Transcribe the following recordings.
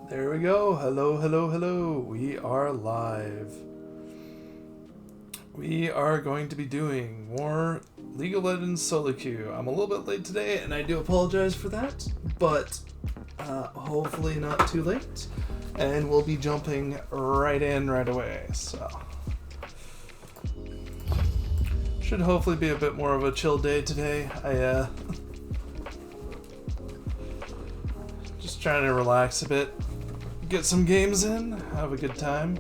There we go. Hello, hello, hello. We are live. We are going to be doing more League of Legends SoloQ. I'm a little bit late today, and I do apologize for that, but hopefully not too late. And we'll be jumping right in right away, so... Should hopefully be a bit more of a chill day today. Just trying to relax a bit. Get some games in, have a good time.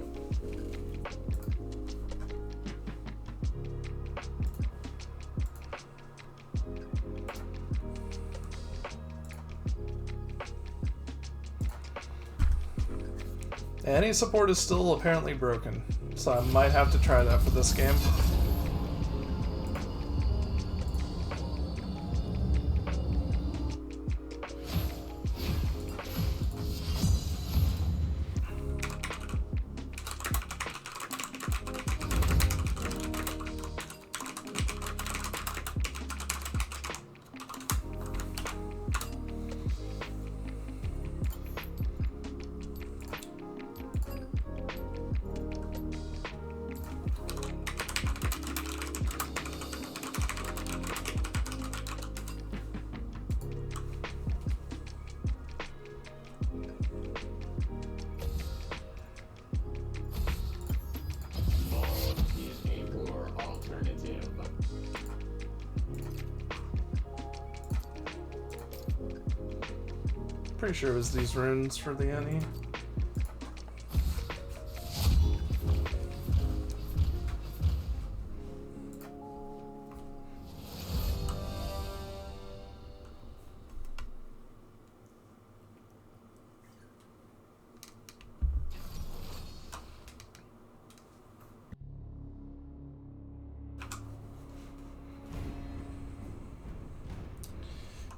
Any support is still apparently broken, so I might have to try that for this game. Pretty sure it was these runes for the Annie.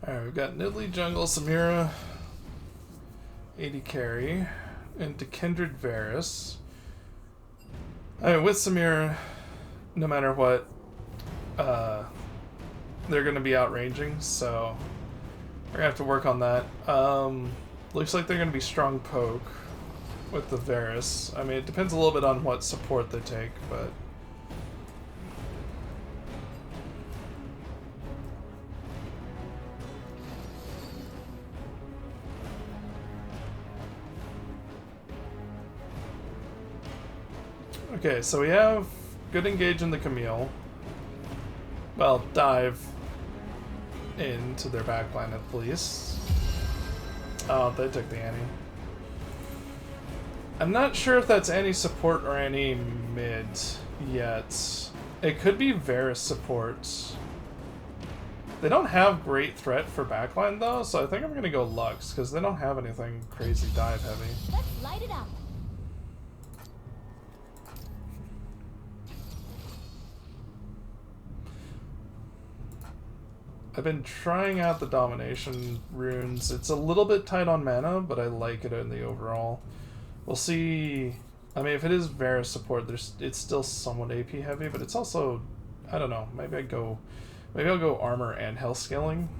Alright, we've got Nidalee jungle, Samira, AD carry, into Kindred Varus. I mean, with Samira, no matter what, they're going to be outranging, so we're going to have to work on that. Looks like they're going to be strong poke with the Varus. I mean, it depends a little bit on what support they take, but... Okay, so we have good engage in the Camille. Well, dive into their backline at least. Oh, they took the Annie. I'm not sure if that's any support or any mid yet. It could be Varus support. They don't have great threat for backline though, so I think I'm gonna go Lux, because they don't have anything crazy dive heavy. Let's light it up. I've been trying out the domination runes. It's a little bit tight on mana, but I like it in the overall. We'll see. I mean, if it is Varus support, it's still somewhat AP heavy, but it's also, I don't know. Maybe I'll go armor and health scaling.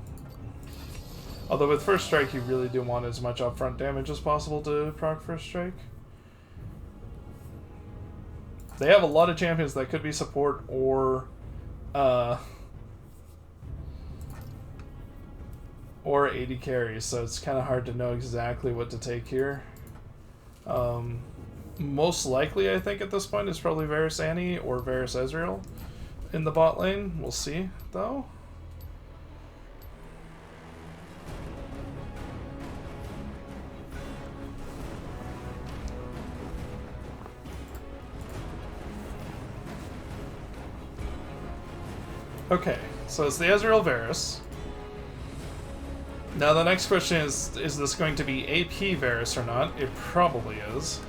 Although with first strike, you really do want as much upfront damage as possible to proc first strike. They have a lot of champions that could be support or AD carries, so it's kind of hard to know exactly what to take here. Most likely, I think, at this point, is probably Varus Annie or Varus Ezreal in the bot lane. We'll see, though. Okay, so it's the Ezreal Varus. Now the next question is this going to be AP Varus or not? It probably is.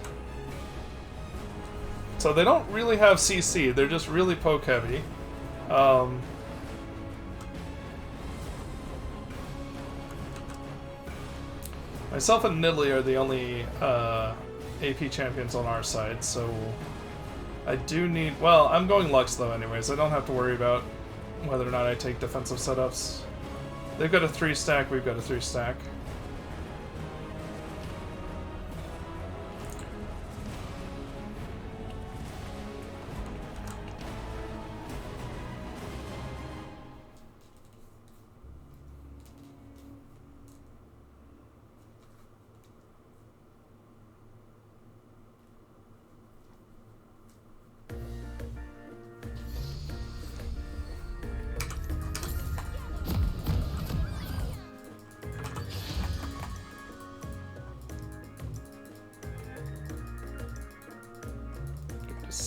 So they don't really have CC, they're just really poke heavy. Myself and Nidalee are the only AP champions on our side, so I do need... Well, I'm going Lux though anyways, I don't have to worry about whether or not I take defensive setups. They've got a 3-stack, we've got a 3-stack.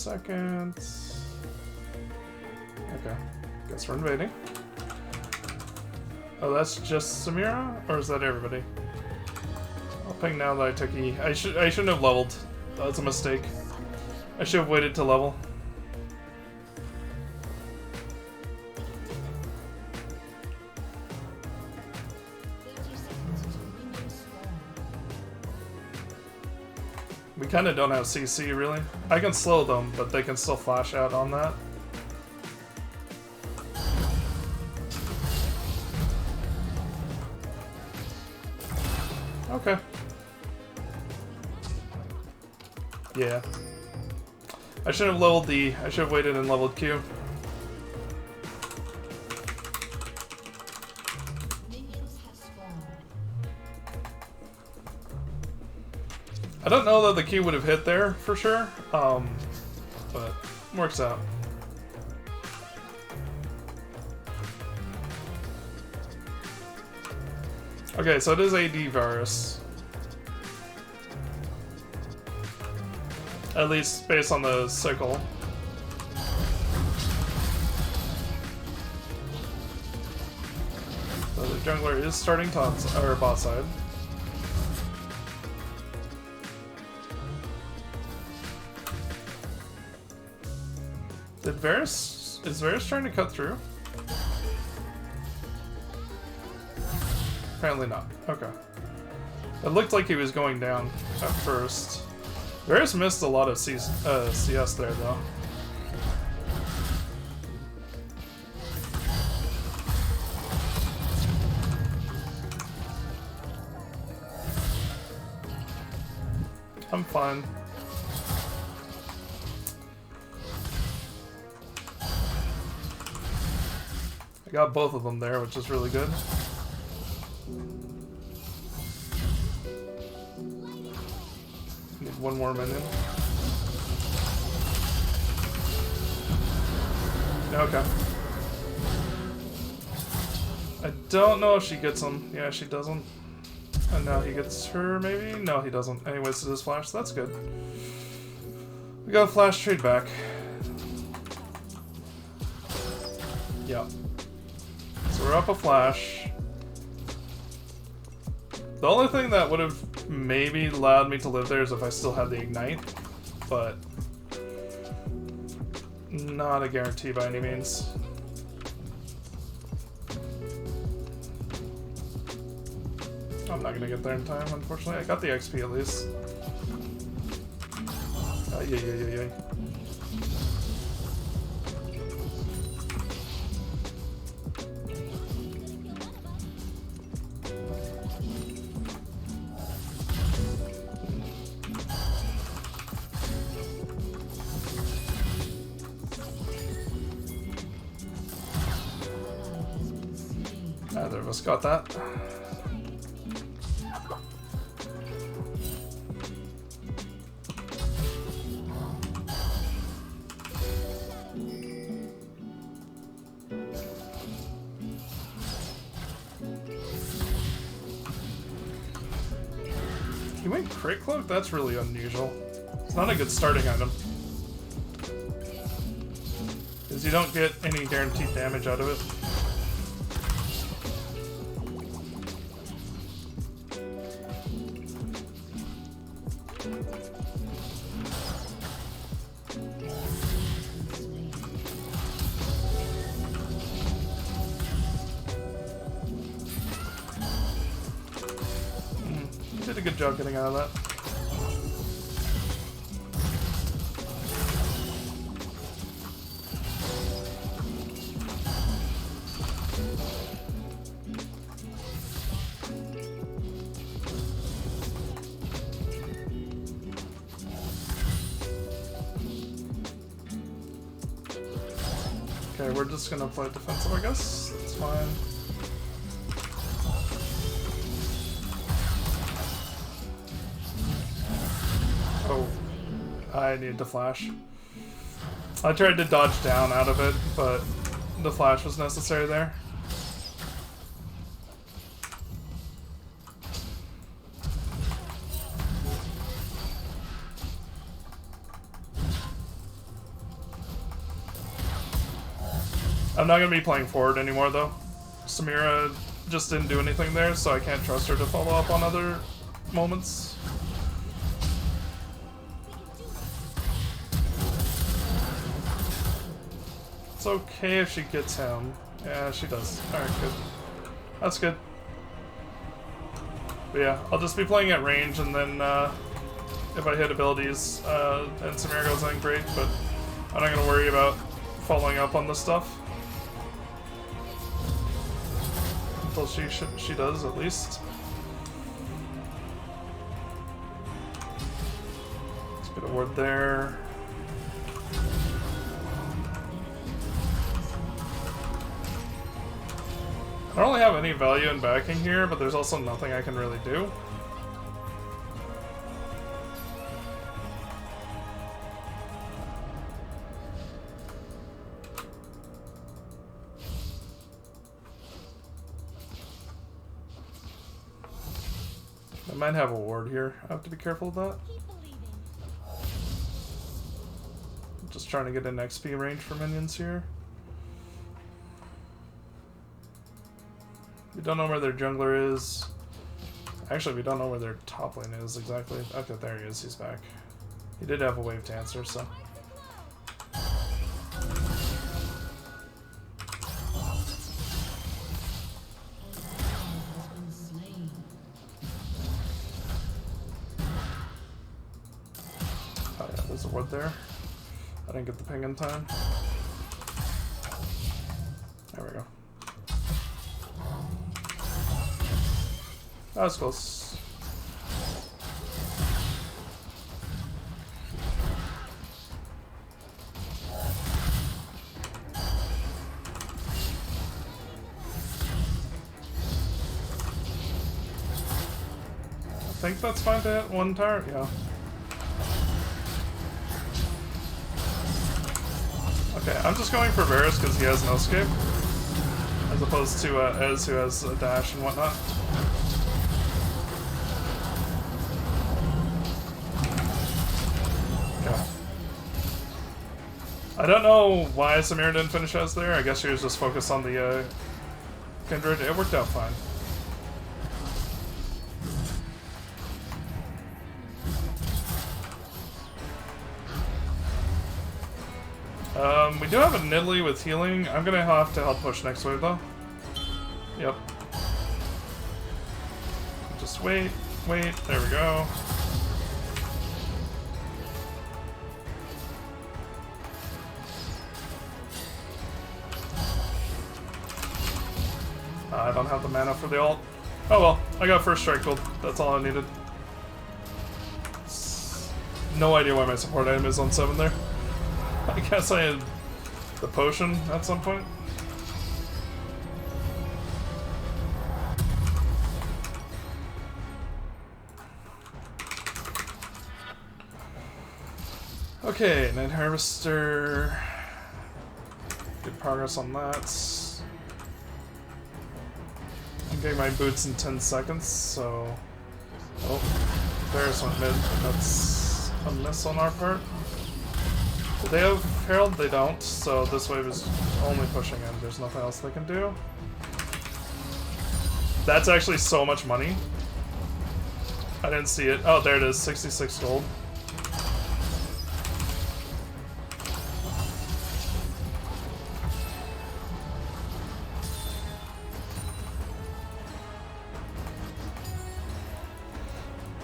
second. Okay, guess we're invading. Oh, that's just Samira? Or is that everybody? I'll ping now that I took E. I shouldn't have leveled. That was a mistake. I should have waited to level. We kind of don't have CC, really. I can slow them, but they can still flash out on that. Okay. Yeah. I should have leveled D. I should have waited and leveled Q. I don't know that the Q would have hit there for sure, but works out. Okay, so it is AD virus. At least based on the sickle. So the jungler is starting top or bot side. Is Varus trying to cut through? Apparently not. Okay. It looked like he was going down at first. Varus missed a lot of CS there, though. I'm fine. I got both of them there, which is really good. Need one more minion. Okay. I don't know if she gets him. Yeah, she doesn't. And now he gets her, maybe? No, he doesn't. Anyways, it is flash, so that's good. We got a flash trade back. Yeah. So we're up a flash. The only thing that would have maybe allowed me to live there is if I still had the ignite, but not a guarantee by any means. I'm not gonna get there in time, unfortunately. I got the XP at least. Yeah. Neither of us got that. He went crit cloak? That's really unusual. It's not a good starting item. Because you don't get any guaranteed damage out of it. Did a good job getting out of that. Okay, we're just gonna play defensive, I guess. That's fine. Oh, I needed to flash. I tried to dodge down out of it, but the flash was necessary there. I'm not gonna be playing forward anymore though. Samira just didn't do anything there, so I can't trust her to follow up on other moments. It's okay if she gets him. Yeah, she does. Alright, good. That's good. But yeah, I'll just be playing at range, and then if I hit abilities and Samira goes in, great, but I'm not gonna worry about following up on this stuff. Until she does, at least. Let's get a ward there. I don't really have any value in backing here, but there's also nothing I can really do. I might have a ward here. I have to be careful of that. Just trying to get an XP range for minions here. We don't know where their jungler is. Actually, we don't know where their top lane is exactly. Okay, there he is. He's back. He did have a wave to answer, so. Oh yeah, there's a ward there. I didn't get the ping in time. There we go. That was close. I think that's fine to hit one turret, yeah. Okay, I'm just going for Varus because he has no escape, as opposed to Ez, who has a dash and whatnot. I don't know why Samira didn't finish us there. I guess she was just focused on the Kindred. It worked out fine. We do have a Nidalee with healing. I'm gonna have to help push next wave though. Yep. Just wait, wait. There we go. I don't have the mana for the ult. Oh well, I got first strike gold. That's all I needed. No idea why my support item is on 7 there. I guess I had the potion at some point. Okay, Night Harvester. Good progress on that. I'm getting my boots in 10 seconds, so... Oh, Varus went mid. That's a miss on our part. Do they have Herald? They don't, so this wave is only pushing in. There's nothing else they can do. That's actually so much money. I didn't see it. Oh, there it is. 66 gold.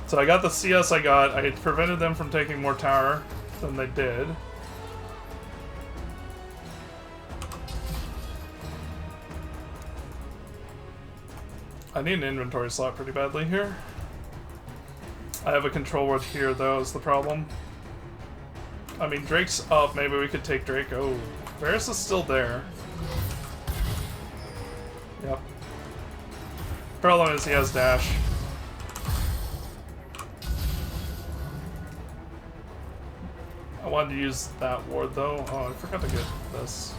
So I got the CS I got. I prevented them from taking more tower than they did. I need an inventory slot pretty badly here. I have a control ward here though, is the problem. I mean, Drake's up. Maybe we could take Drake. Oh, Varus is still there. Yep. Problem is he has dash. I wanted to use that ward though. Oh, I forgot to get this.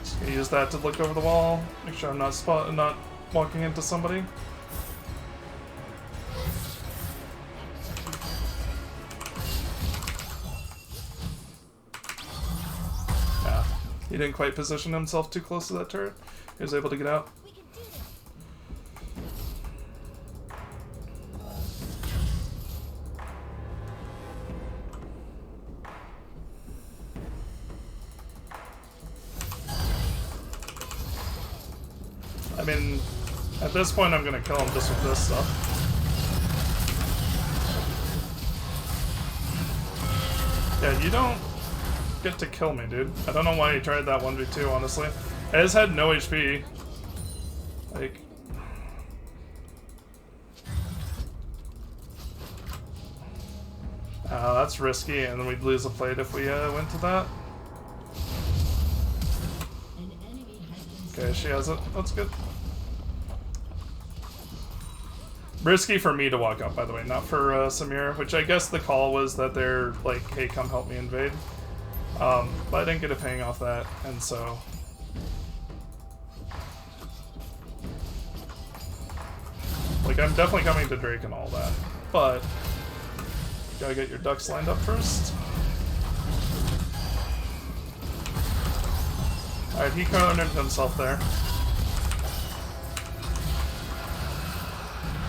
Just gonna use that to look over the wall. Make sure I'm not walking into somebody. He didn't quite position himself too close to that turret. He was able to get out. I mean, at this point I'm gonna kill him just with this stuff. Yeah, you don't get to kill me, dude. I don't know why he tried that 1v2, honestly. Ez had no HP. Like... that's risky, and then we'd lose a plate if we went to that. Okay, she has it. That's good. Risky for me to walk up, by the way, not for Samir, which I guess the call was that they're like, hey, come help me invade. But I didn't get a ping off that, and so... Like, I'm definitely coming to Drake and all that, but... You gotta get your ducks lined up first. Alright, he cornered himself there.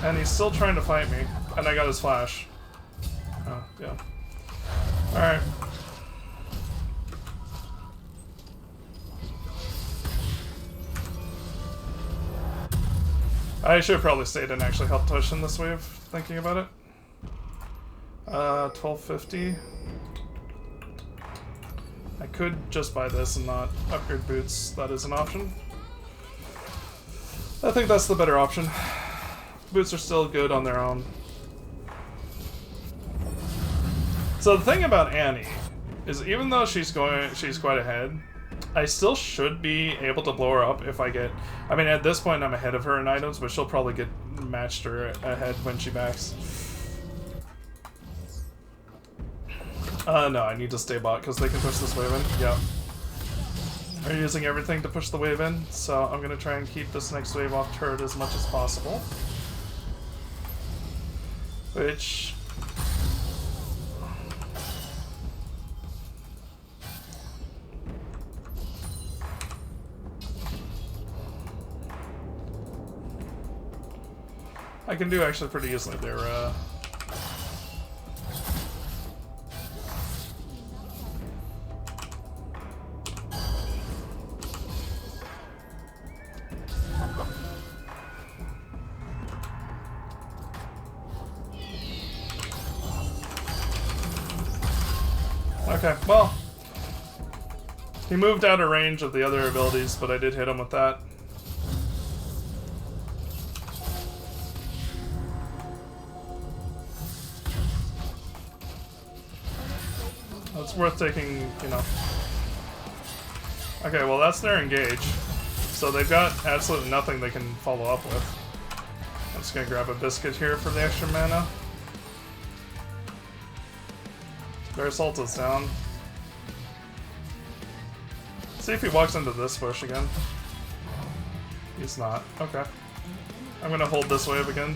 And he's still trying to fight me. And I got his flash. Oh, yeah. Alright. I should have probably stayed and actually helped Tush in this wave, thinking about it. 1250. I could just buy this and not upgrade boots. That is an option. I think that's the better option. Boots are still good on their own. So the thing about Annie is, even though she's quite ahead, I still should be able to blow her up if I get... I mean, at this point I'm ahead of her in items, but she'll probably get matched her ahead when she backs. No, I need to stay bot because they can push this wave in. Yeah. They're using everything to push the wave in, so I'm going to try and keep this next wave off turret as much as possible. Which... I can do actually pretty easily there. Okay, well, he moved out of range of the other abilities, but I did hit him with that. It's worth taking, you know. Okay, well that's their engage. So they've got absolutely nothing they can follow up with. I'm just gonna grab a biscuit here for the extra mana. Their assault is down. See if he walks into this bush again. He's not. Okay. I'm gonna hold this wave again.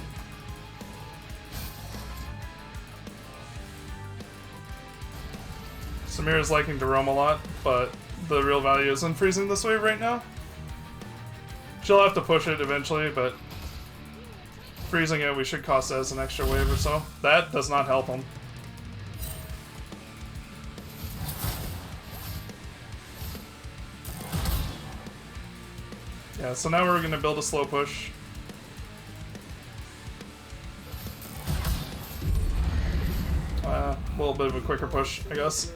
Samir is liking to roam a lot, but the real value is in freezing this wave right now. She'll have to push it eventually, but freezing it we should cost as an extra wave or so. That does not help him. Yeah, so now we're going to build a slow push. A little bit of a quicker push, I guess.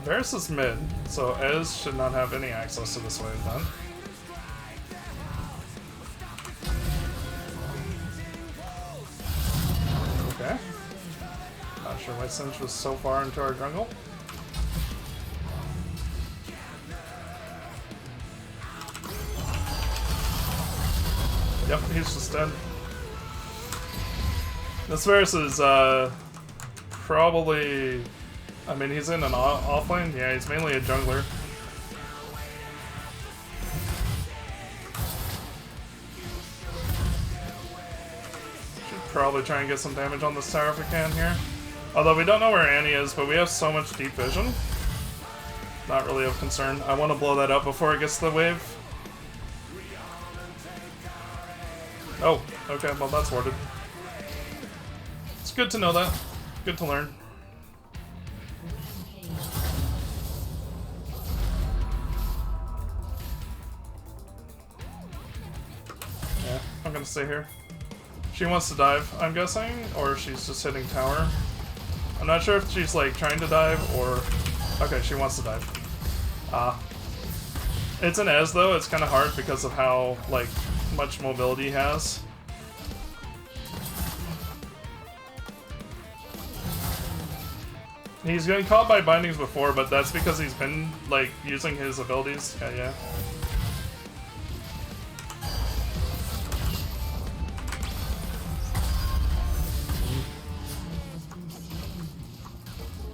Varus is mid, so Ez should not have any access to this wave then. Okay. Not sure why Singe was so far into our jungle. Yep, he's just dead. This Varus is probably... I mean, he's in an offlane. Yeah, he's mainly a jungler. Should probably try and get some damage on this tower if we can here. Although we don't know where Annie is, but we have so much deep vision. Not really of concern. I want to blow that up before it gets to the wave. Oh, okay, well that's warded. It's good to know that. Good to learn. Yeah, I'm gonna stay here. She wants to dive, I'm guessing, or she's just hitting tower. I'm not sure if she's like trying to dive or... Okay, she wants to dive. It's an Ez though, it's kind of hard because of how like much mobility he has. He's getting caught by bindings before, but that's because he's been like using his abilities. Yeah.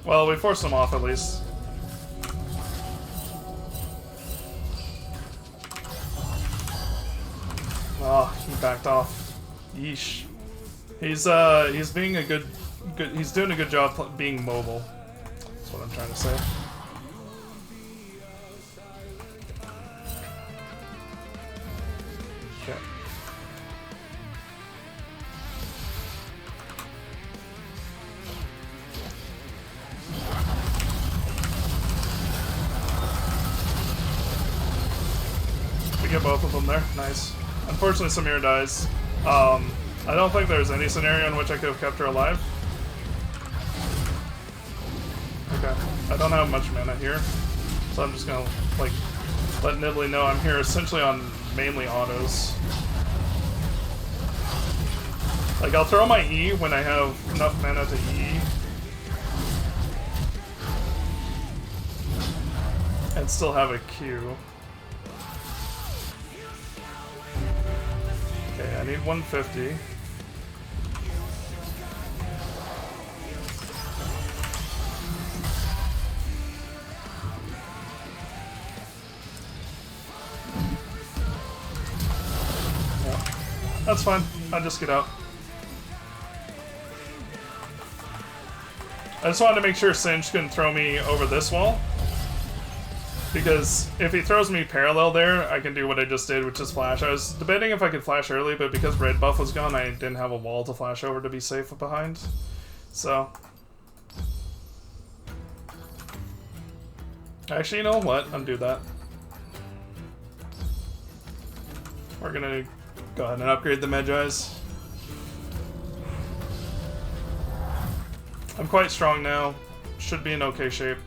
Well, we forced him off at least. Oh, he backed off. Yeesh. He's being a good he's doing a good job being mobile. That's what I'm trying to say. Okay. We get both of them there. Nice. Unfortunately, Samir dies. I don't think there's any scenario in which I could have kept her alive. Okay. I don't have much mana here, so I'm just gonna, like, let Nibley know I'm here essentially on mainly autos. Like, I'll throw my E when I have enough mana to E. And still have a Q. Okay, I need 150. That's fine. I'll just get out. I just wanted to make sure Singe couldn't throw me over this wall. Because if he throws me parallel there, I can do what I just did, which is flash. I was debating if I could flash early, but because red buff was gone, I didn't have a wall to flash over to be safe behind. So... Actually, you know what? Undo that. We're gonna go ahead and upgrade the Medjais. I'm quite strong now. Should be in okay shape.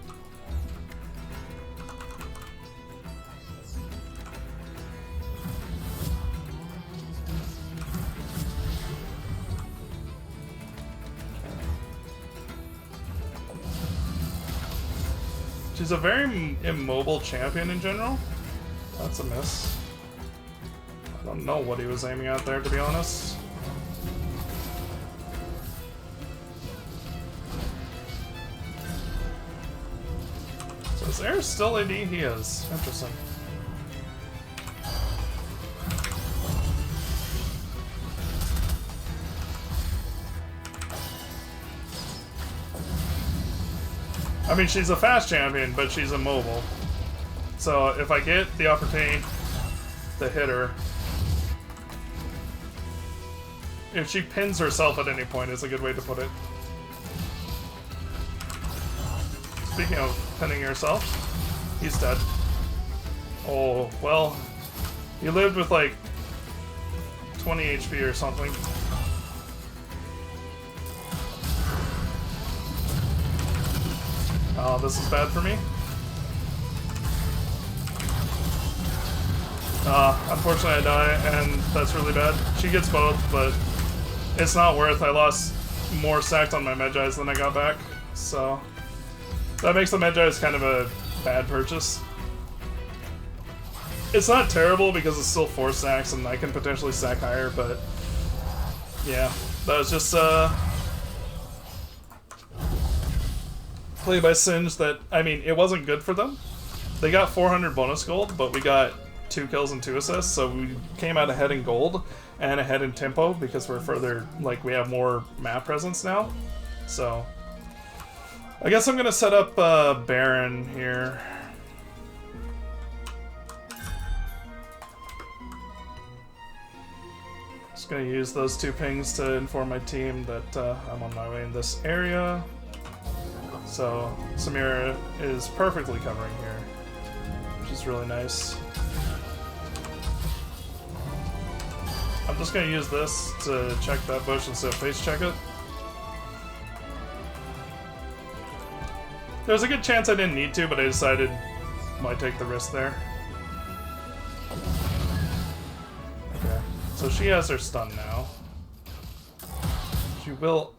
She's a very immobile champion in general. That's a miss. I don't know what he was aiming at there, to be honest. So is Air still AD? He is. Interesting. I mean, she's a fast champion, but she's immobile. So if I get the opportunity to hit her, if she pins herself at any point is a good way to put it. Speaking of pinning herself, he's dead. Oh, well, he lived with like 20 HP or something. Oh, this is bad for me. Unfortunately I die, and that's really bad. She gets both, but it's not worth. I lost more stacked on my Medjais than I got back, so that makes the Medjais kind of a bad purchase. It's not terrible because it's still 4 stacks and I can potentially stack higher, but yeah, that was just play by Singe that, I mean, it wasn't good for them. They got 400 bonus gold, but we got 2 kills and 2 assists, so we came out ahead in gold and ahead in tempo because we're further, like, we have more map presence now. So I guess I'm gonna set up Baron here. Just gonna use those 2 pings to inform my team that I'm on my way in this area. So Samira is perfectly covering here, which is really nice. I'm just gonna use this to check that bush instead of face check it. There's a good chance I didn't need to, but I decided might take the risk there. Okay, so she has her stun now. She will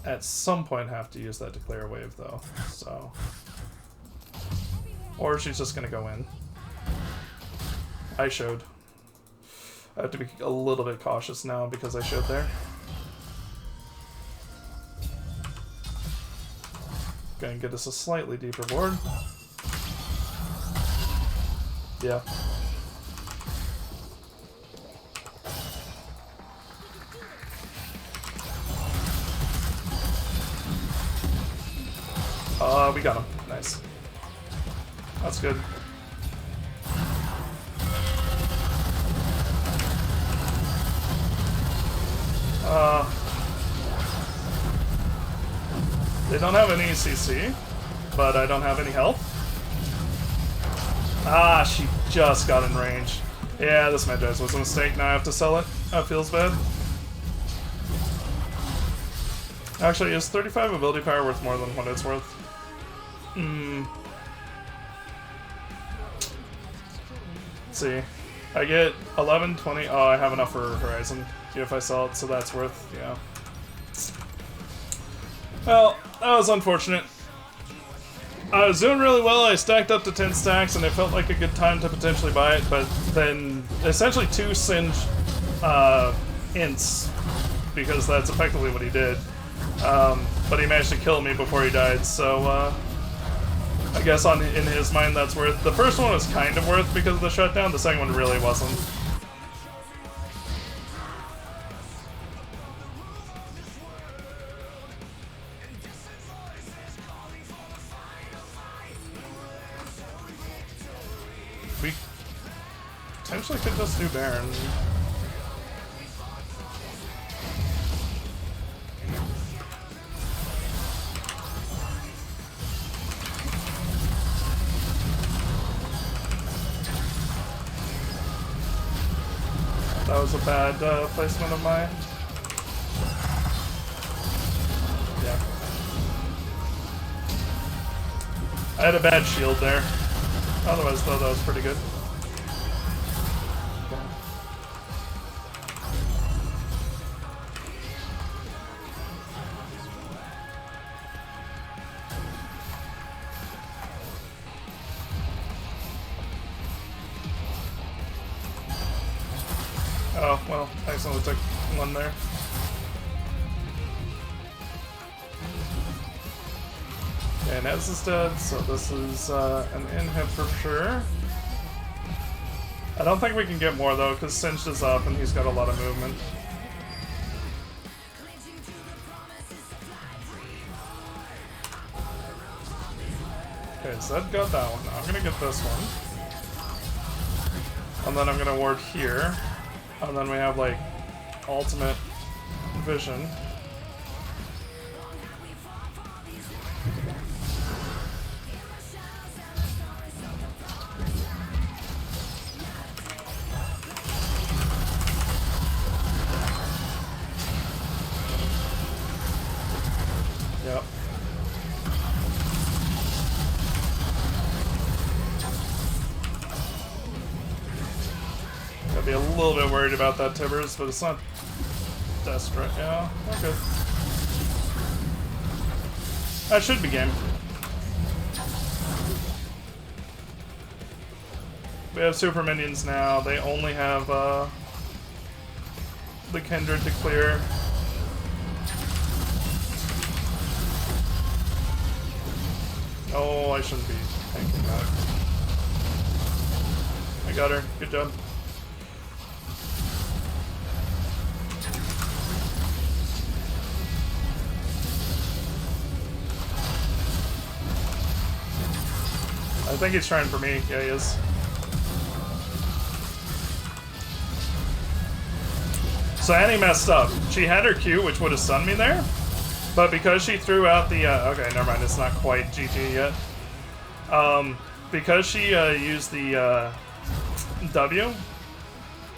at some point have to use that declare wave though, so. Or she's just gonna go in. I showed. I have to be a little bit cautious now because I showed there. Gonna get us a slightly deeper board. Yeah. We got him. Nice. That's good. They don't have any CC, but I don't have any health. Ah, she just got in range. Yeah, this Magi's was a mistake. Now I have to sell it. That feels bad. Actually, is 35 ability power worth more than what it's worth? Let's see. I get 11, 20. Oh, I have enough for Horizon if I sell it, so that's worth, yeah. Well, that was unfortunate. I was doing really well. I stacked up to 10 stacks, and it felt like a good time to potentially buy it, but then essentially 2 Singe hints, because that's effectively what he did. But he managed to kill me before he died, so I guess in his mind that's worth. The first one was kind of worth because of the shutdown, the second one really wasn't. We potentially could just do Baron. That was a bad placement of mine. Yeah. I had a bad shield there. Otherwise, though, that was pretty good. Okay. Oh, well, I accidentally took one there. Okay, Nez is dead, so this is an in-hit for sure. I don't think we can get more, though, because Singed is up and he's got a lot of movement. Okay, Zed got that one. I'm gonna get this one. And then I'm gonna ward here. And then we have, like, ultimate vision. Yep. Gotta be a little bit worried about that Tibbers, but it's not desperate. Yeah, we're good. That should be game. We have super minions now. They only have the Kindred to clear. Oh, I shouldn't be thinking that. I got her. Good job. I think he's trying for me. Yeah, he is. So Annie messed up. She had her Q, which would have stunned me there. But because she threw out the... okay, never mind. It's not quite GG yet. Because she used the W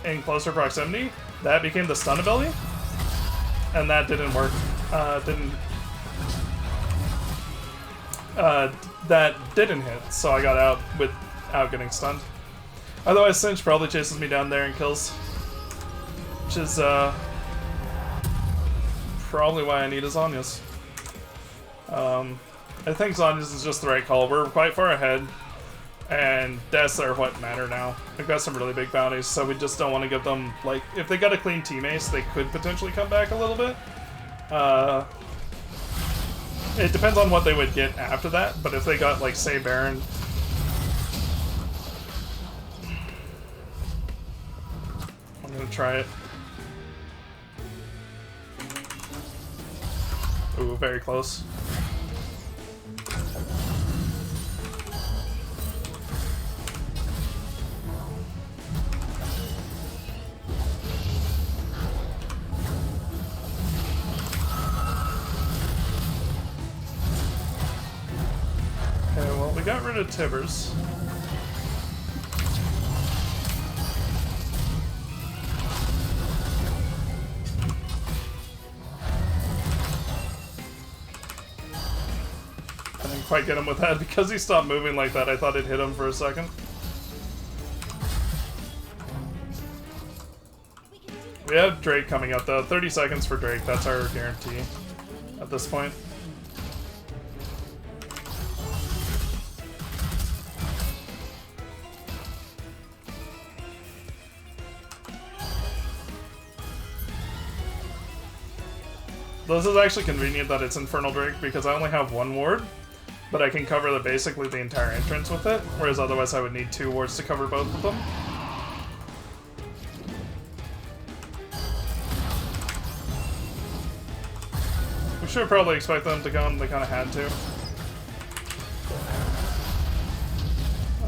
in closer proximity, that became the stun ability. And that didn't work. That didn't hit, so I got out without getting stunned. Otherwise, Cinch probably chases me down there and kills. Which is probably why I need a Zhonya's. I think Zhonya's is just the right call. We're quite far ahead, and deaths are what matter now. We've got some really big bounties, so we just don't want to give them, like, if they got a clean team ace, they could potentially come back a little bit. It depends on what they would get after that, but if they got, like, say, Baron... I'm gonna try it. Ooh, very close. Okay, well, we got rid of Tibbers. I didn't quite get him with that. Because he stopped moving like that, I thought it hit him for a second. We have Drake coming up though. 30 seconds for Drake, that's our guarantee at this point. This is actually convenient that it's Infernal Drake because I only have one ward, but I can cover basically the entire entrance with it, whereas otherwise I would need 2 wards to cover both of them. We should probably expect them to come, they kind of had to.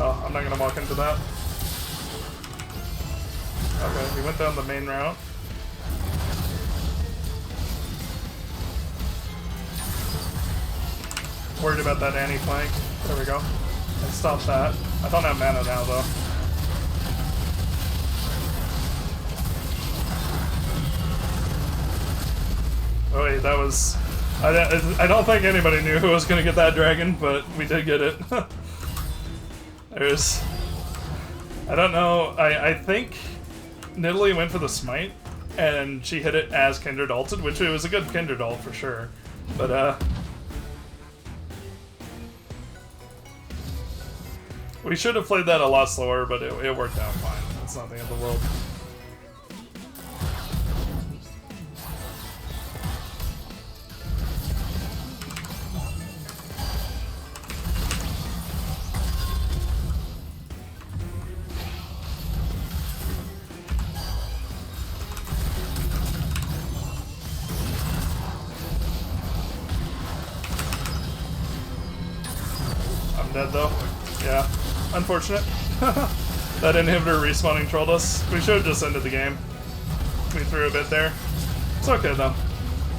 Oh, I'm not going to walk into that. Okay, we went down the main route. Worried about that Annie flank. There we go. Let's stop that. I don't have mana now, though. Oh wait, that was... I don't think anybody knew who was going to get that dragon, but we did get it. There's... I don't know. I think Nidalee went for the smite, and she hit it as Kindred ulted, which it was a good Kindred ult for sure. But, we should have played that a lot slower, but it worked out fine. It's nothing in the world. I'm dead though. Yeah. Unfortunate. That inhibitor respawning trolled us. We should have just ended the game. We threw a bit there. It's okay though.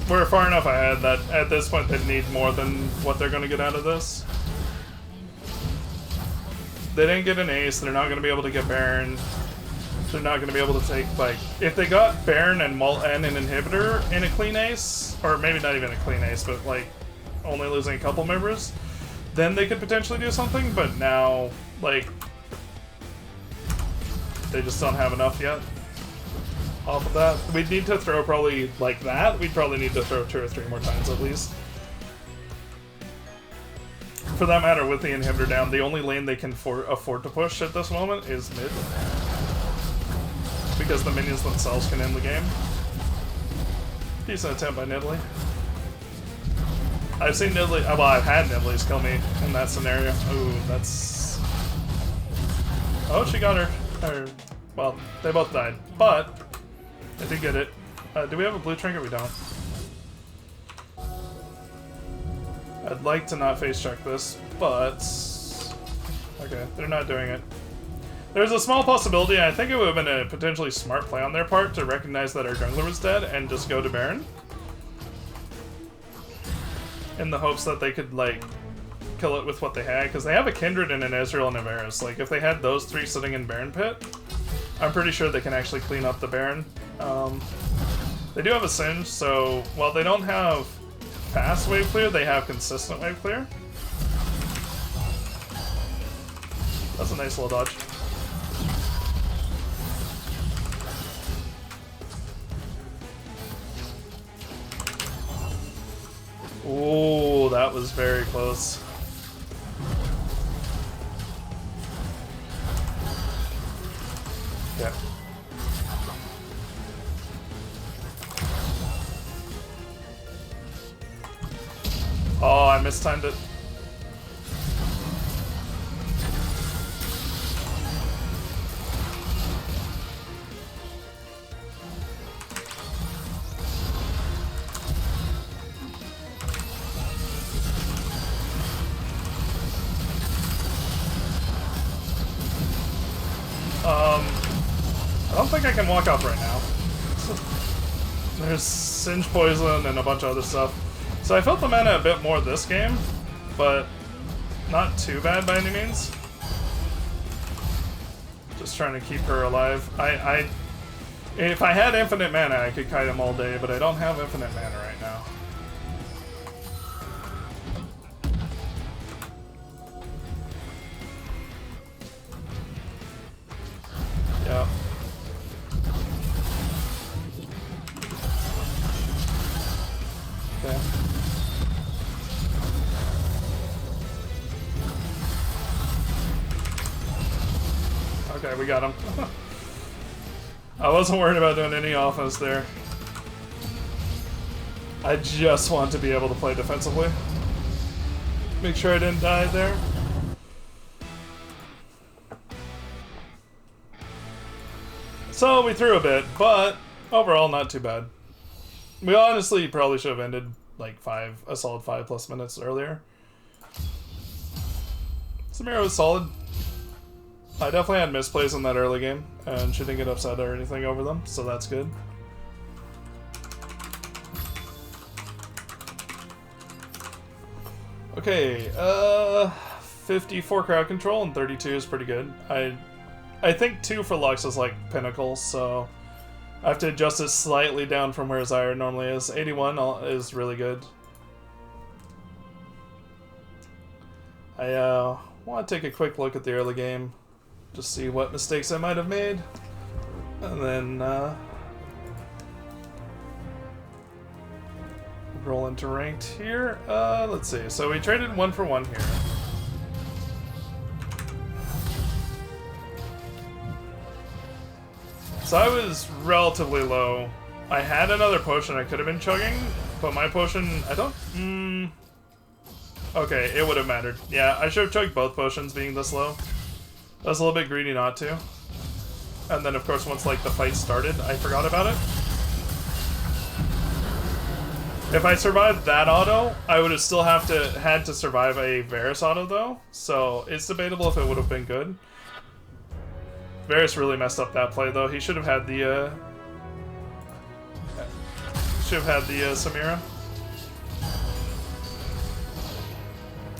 We're far enough ahead that at this point they need more than what they're going to get out of this. They didn't get an ace, they're not going to be able to get Baron. They're not going to be able to take, like, if they got Baron and an inhibitor in a clean ace, or maybe not even a clean ace, but like only losing a couple members, then they could potentially do something, but now, like, they just don't have enough yet. Off of that, we'd need to throw probably like that. We'd probably need to throw 2 or 3 more times at least. For that matter, with the inhibitor down, the only lane they can afford to push at this moment is mid. Because the minions themselves can end the game. Decent attempt by Nidalee. I've seen Nidalee, well, I've had Nidalee's kill me in that scenario. Ooh, that's... Oh, she got her. Or, well, they both died, but I did get it. Do we have a blue trinket? We don't. I'd like to not face check this, but... Okay, they're not doing it. There's a small possibility, I think it would have been a potentially smart play on their part to recognize that our jungler was dead and just go to Baron. In the hopes that they could, like, kill it with what they had, because they have a Kindred and an Ezreal and a Varus. Like, if they had those three sitting in Baron Pit, I'm pretty sure they can actually clean up the Baron. They do have a Singe, so while they don't have fast wave clear, they have consistent wave clear. That's a nice little dodge. Oh, that was very close. Yeah. Oh, I mistimed it. I don't think I can walk off right now. There's Singe Poison and a bunch of other stuff. So I felt the mana a bit more this game, but not too bad by any means. Just trying to keep her alive. If I had infinite mana, I could kite him all day, but I don't have infinite mana right now. Yeah. Okay. Okay, we got him. I wasn't worried about doing any offense there. I just want to be able to play defensively. Make sure I didn't die there. So we threw a bit, but overall not too bad. We honestly probably should have ended like a solid 5+ minutes earlier. Samira was solid. I definitely had misplays in that early game, and she didn't get upset or anything over them, so that's good. Okay, 54 crowd control and 32 is pretty good. I think 2 for Lux is like pinnacle, so I have to adjust it slightly down from where Zyra normally is. 81 is really good. I want to take a quick look at the early game, just see what mistakes I might have made, and then roll into ranked here. Let's see. So we traded 1 for 1 here. So I was relatively low. I had another potion I could have been chugging, but my potion, I don't... Okay, it would have mattered. Yeah, I should have chugged both potions being this low. I was a little bit greedy not to. And then, of course, once like the fight started, I forgot about it. If I survived that auto, I would have still had to survive a Varus auto, though. So it's debatable if it would have been good. Varus really messed up that play, though. He should have had the Samira.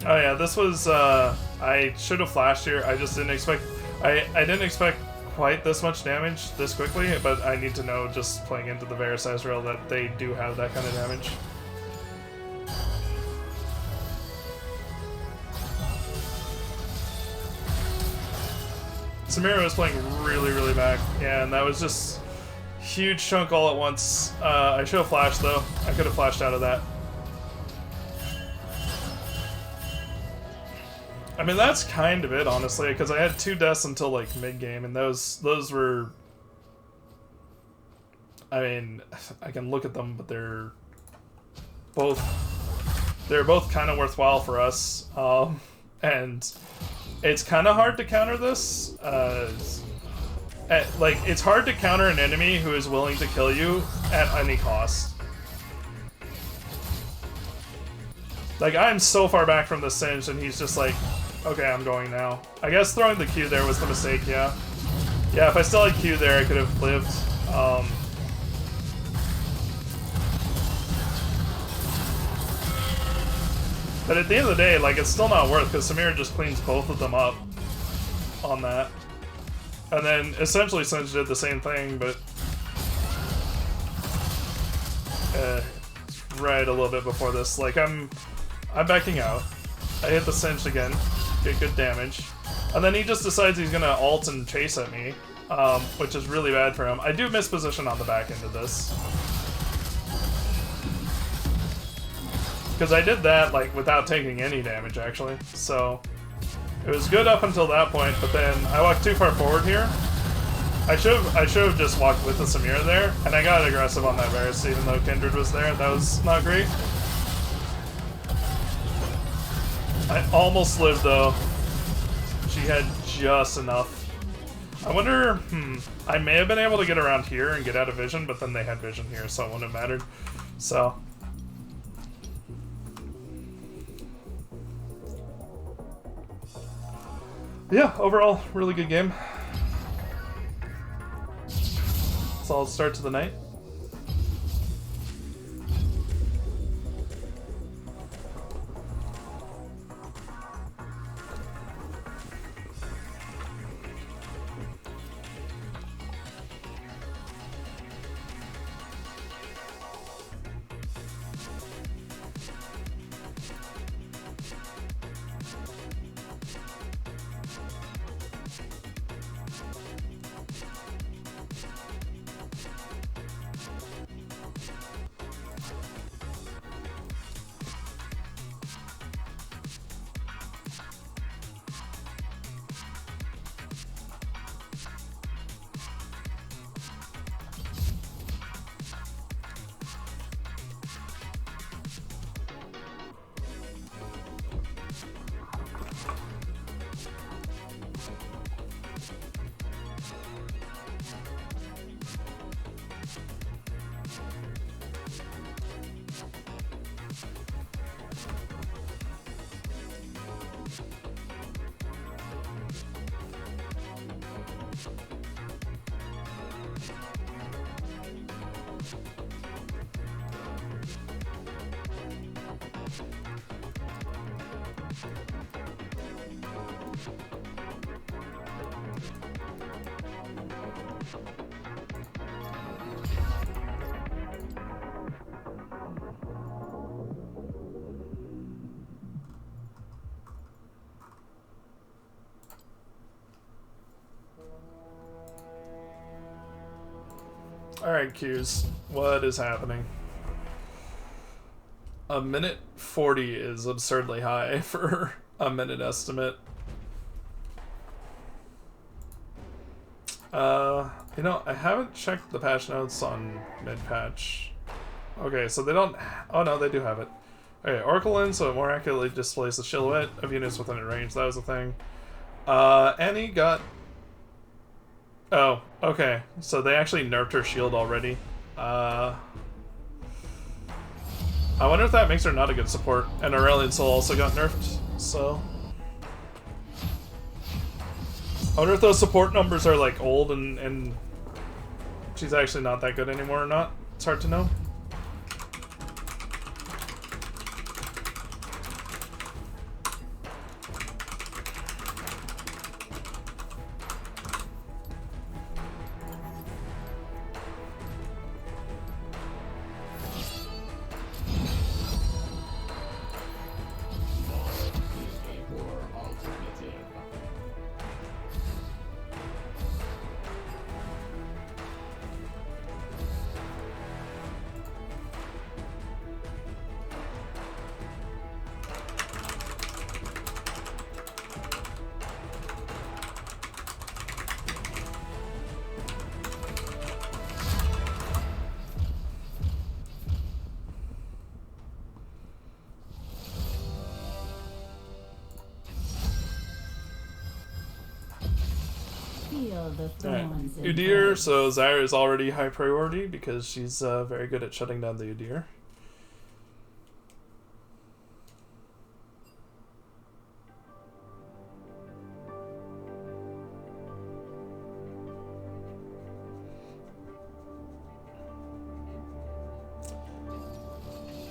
Oh yeah, this was I should have flashed here. I just didn't expect I didn't expect quite this much damage this quickly, but I need to know just playing into the Varus Ezreal that they do have that kind of damage. Samira was playing really, really back, yeah, and that was just huge chunk all at once. I should have flashed though. I could have flashed out of that. I mean, that's kind of it, honestly, because I had 2 deaths until like mid-game, and those were... I mean, I can look at them, but they're both kind of worthwhile for us, and it's kind of hard to counter this. Like, it's hard to counter an enemy who is willing to kill you at any cost. Like, I'm so far back from the Singe, and he's just like, okay, I'm going now. I guess throwing the Q there was the mistake, yeah. Yeah, if I still had Q there, I could have lived. But at the end of the day, like, it's still not worth, because Samira just cleans both of them up on that. And then, essentially, Singe did the same thing, but... right a little bit before this. Like, I'm backing out. I hit the Singe again, get good damage. And then he just decides he's gonna ult and chase at me, which is really bad for him. I do miss position on the back end of this. Because I did that, like, without taking any damage, actually. So, it was good up until that point, but then I walked too far forward here. I should have just walked with the Samira there, and I got aggressive on that Varus, even though Kindred was there. That was not great. I almost lived, though. She had just enough. I wonder, I may have been able to get around here and get out of vision, but then they had vision here, so it wouldn't have mattered. So... yeah, overall, really good game. Solid start to the night. Alright, Q's. What is happening? A minute 40 is absurdly high for a minute estimate. You know, I haven't checked the patch notes on mid-patch. Okay, so they don't... oh no, they do have it. Okay, Oracle in, so it more accurately displays the silhouette of units within a range. That was the thing. Annie got... oh, okay. So they actually nerfed her shield already. I wonder if that makes her not a good support. And Aurelian Soul also got nerfed, so... I wonder if those support numbers are, like, old and she's actually not that good anymore or not. It's hard to know. Alright, Udyr, so Zyra is already high priority because she's very good at shutting down the Udyr.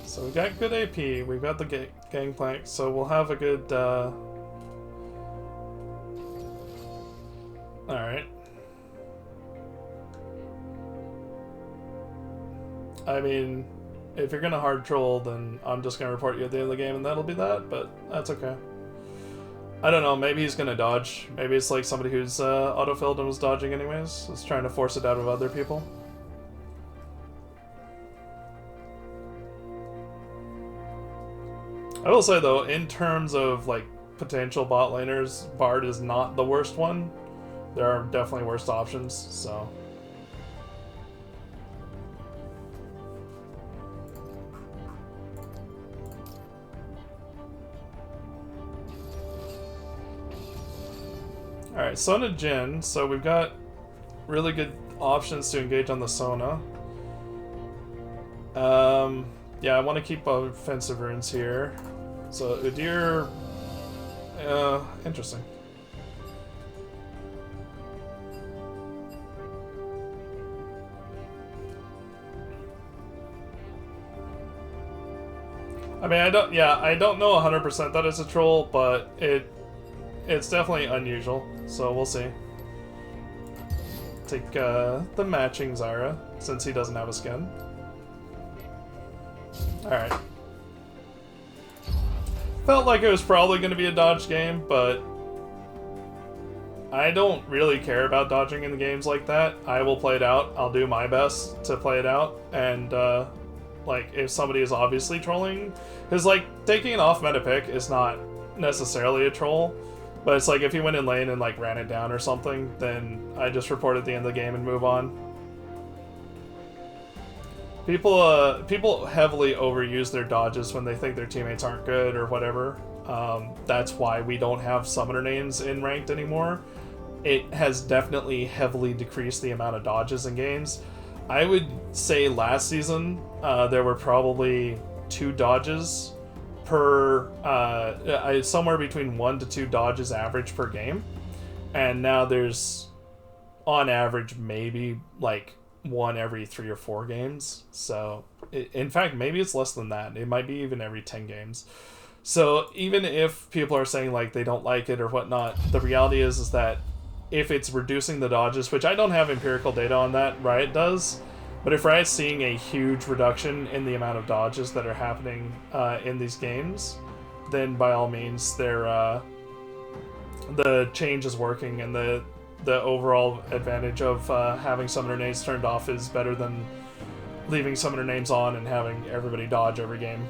So we got good AP, we've got the gangplank, so we'll have a good, Alright. I mean, if you're gonna hard troll, then I'm just gonna report you at the end of the game and that'll be that, but that's okay. I don't know, maybe he's gonna dodge. Maybe it's like somebody who's autofilled and was dodging anyways. Is trying to force it out of other people. I will say though, in terms of like potential bot laners, Bard is not the worst one. There are definitely worse options, so. Alright, Sona Jhin, so we've got really good options to engage on the Sona. Yeah, I want to keep offensive runes here. So Udyr, interesting. I mean, I don't know 100% that it's a troll, but it's definitely unusual, so we'll see. Take the matching Zyra, since he doesn't have a skin. Alright. Felt like it was probably going to be a dodge game, but I don't really care about dodging in the games like that. I will play it out. I'll do my best to play it out, and like, if somebody is obviously trolling, because like, taking an off-meta pick is not necessarily a troll, but it's like, if he went in lane and like ran it down or something, then I just report at the end of the game and move on. People heavily overuse their dodges when they think their teammates aren't good or whatever. That's why we don't have summoner names in ranked anymore. It has definitely heavily decreased the amount of dodges in games. I would say last season there were probably 2 dodges per somewhere between 1 to 2 dodges average per game, and now there's on average maybe like 1 every 3 or 4 games. So in fact, maybe it's less than that. It might be even every 10 games. So even if people are saying like they don't like it or whatnot, the reality is that if it's reducing the dodges, which I don't have empirical data on that, Riot does, but if Riot's seeing a huge reduction in the amount of dodges that are happening in these games, then by all means, the change is working, and the overall advantage of having summoner names turned off is better than leaving summoner names on and having everybody dodge every game.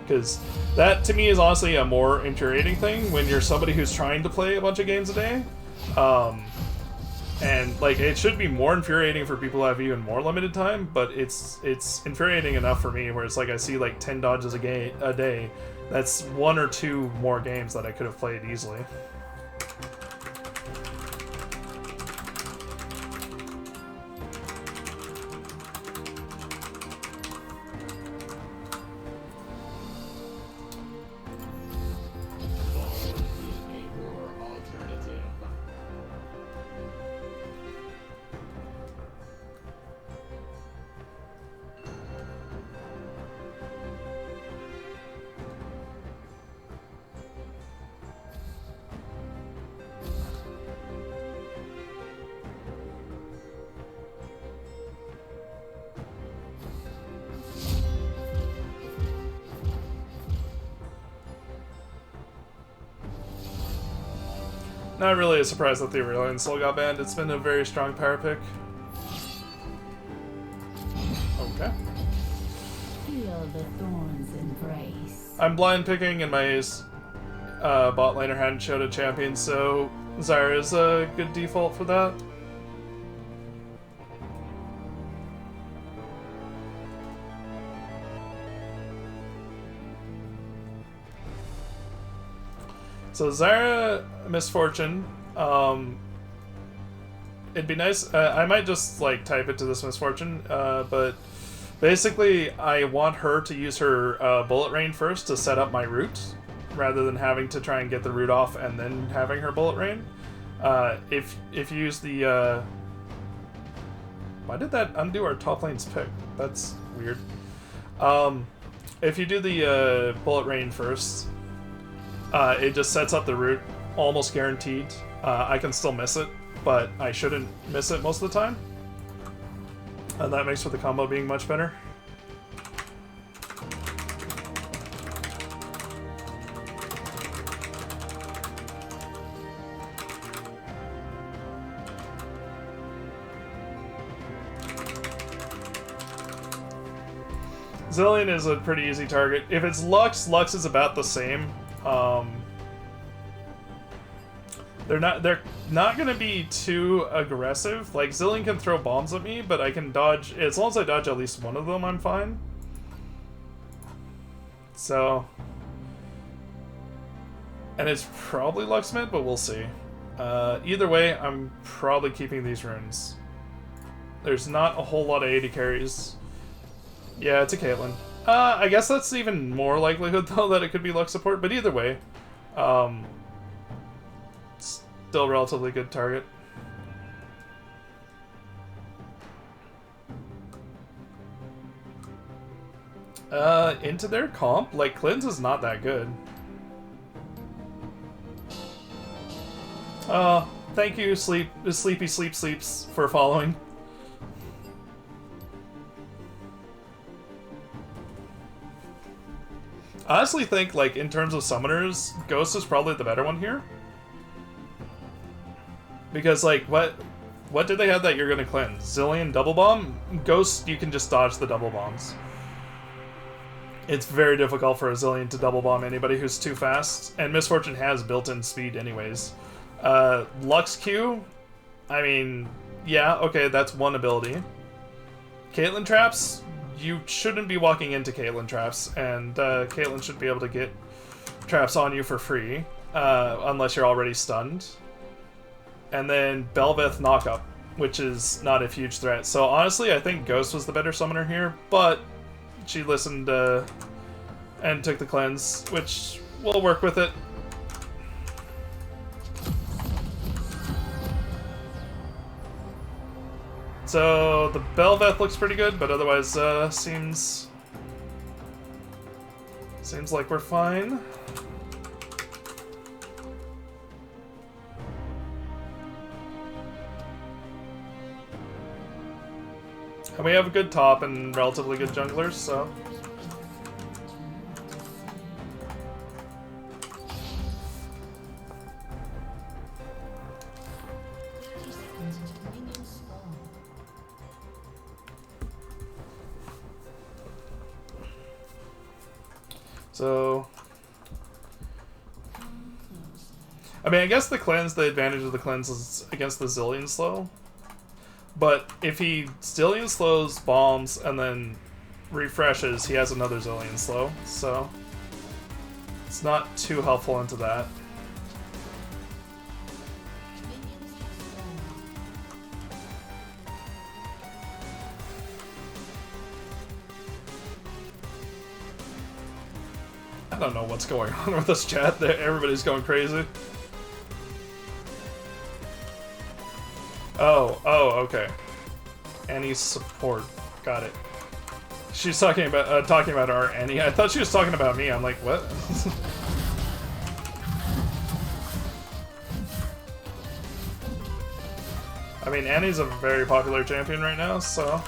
Because that, to me, is honestly a more infuriating thing when you're somebody who's trying to play a bunch of games a day. And like, it should be more infuriating for people who have even more limited time, but it's infuriating enough for me where it's like I see like 10 dodges a day. That's 1 or 2 more games that I could have played easily. Not really a surprise that the Aurelion Soul got banned. It's been a very strong power pick. Okay. Feel the thorns embrace. I'm blind picking, and my bot laner hadn't showed a champion, so Zyra is a good default for that. So Zyra, Misfortune, it'd be nice. I might just like type it to this misfortune, but basically, I want her to use her bullet rain first to set up my route, rather than having to try and get the route off and then having her bullet rain. If you use the why did that undo our top lane's pick? That's weird. If you do the bullet rain first, it just sets up the route almost guaranteed. I can still miss it, but I shouldn't miss it most of the time. And that makes for the combo being much better. Zillion is a pretty easy target. If it's Lux, Lux is about the same. They're not going to be too aggressive. Like, Zillion can throw bombs at me, but I can dodge. As long as I dodge at least one of them, I'm fine. So, and it's probably Lux mid, but we'll see. Either way, I'm probably keeping these runes. There's not a whole lot of AD carries. Yeah, it's a Caitlyn. I guess that's even more likelihood, though, that it could be Lux support, but either way, still relatively good target. Into their comp? Like, Cleanse is not that good. Thank you, Sleepy Sleeps, for following. I honestly think, like, in terms of summoners, Ghost is probably the better one here. Because, like, what did they have that you're gonna cleanse? Zillion double bomb? Ghost, you can just dodge the double bombs. It's very difficult for a Zillion to double bomb anybody who's too fast, and Misfortune has built-in speed anyways. Lux Q, I mean, yeah, okay, that's one ability. Caitlyn traps, you shouldn't be walking into Caitlyn traps, and Caitlyn should be able to get traps on you for free, unless you're already stunned. And then Belveth knockup, which is not a huge threat. So honestly, I think Ghost was the better summoner here, but she listened and took the cleanse, which we'll work with it. So the Belveth looks pretty good, but otherwise seems like we're fine. And we have a good top and relatively good junglers, so. So, I mean, I guess the advantage of the cleanse is against the Zillion slow. But if he Zillion slows, bombs, and then refreshes, he has another Zillion slow, so it's not too helpful into that. I don't know what's going on with this chat. Everybody's going crazy. Oh, okay. Annie's support. Got it. She's talking about our Annie. I thought she was talking about me. I'm like, what? I mean, Annie's a very popular champion right now, so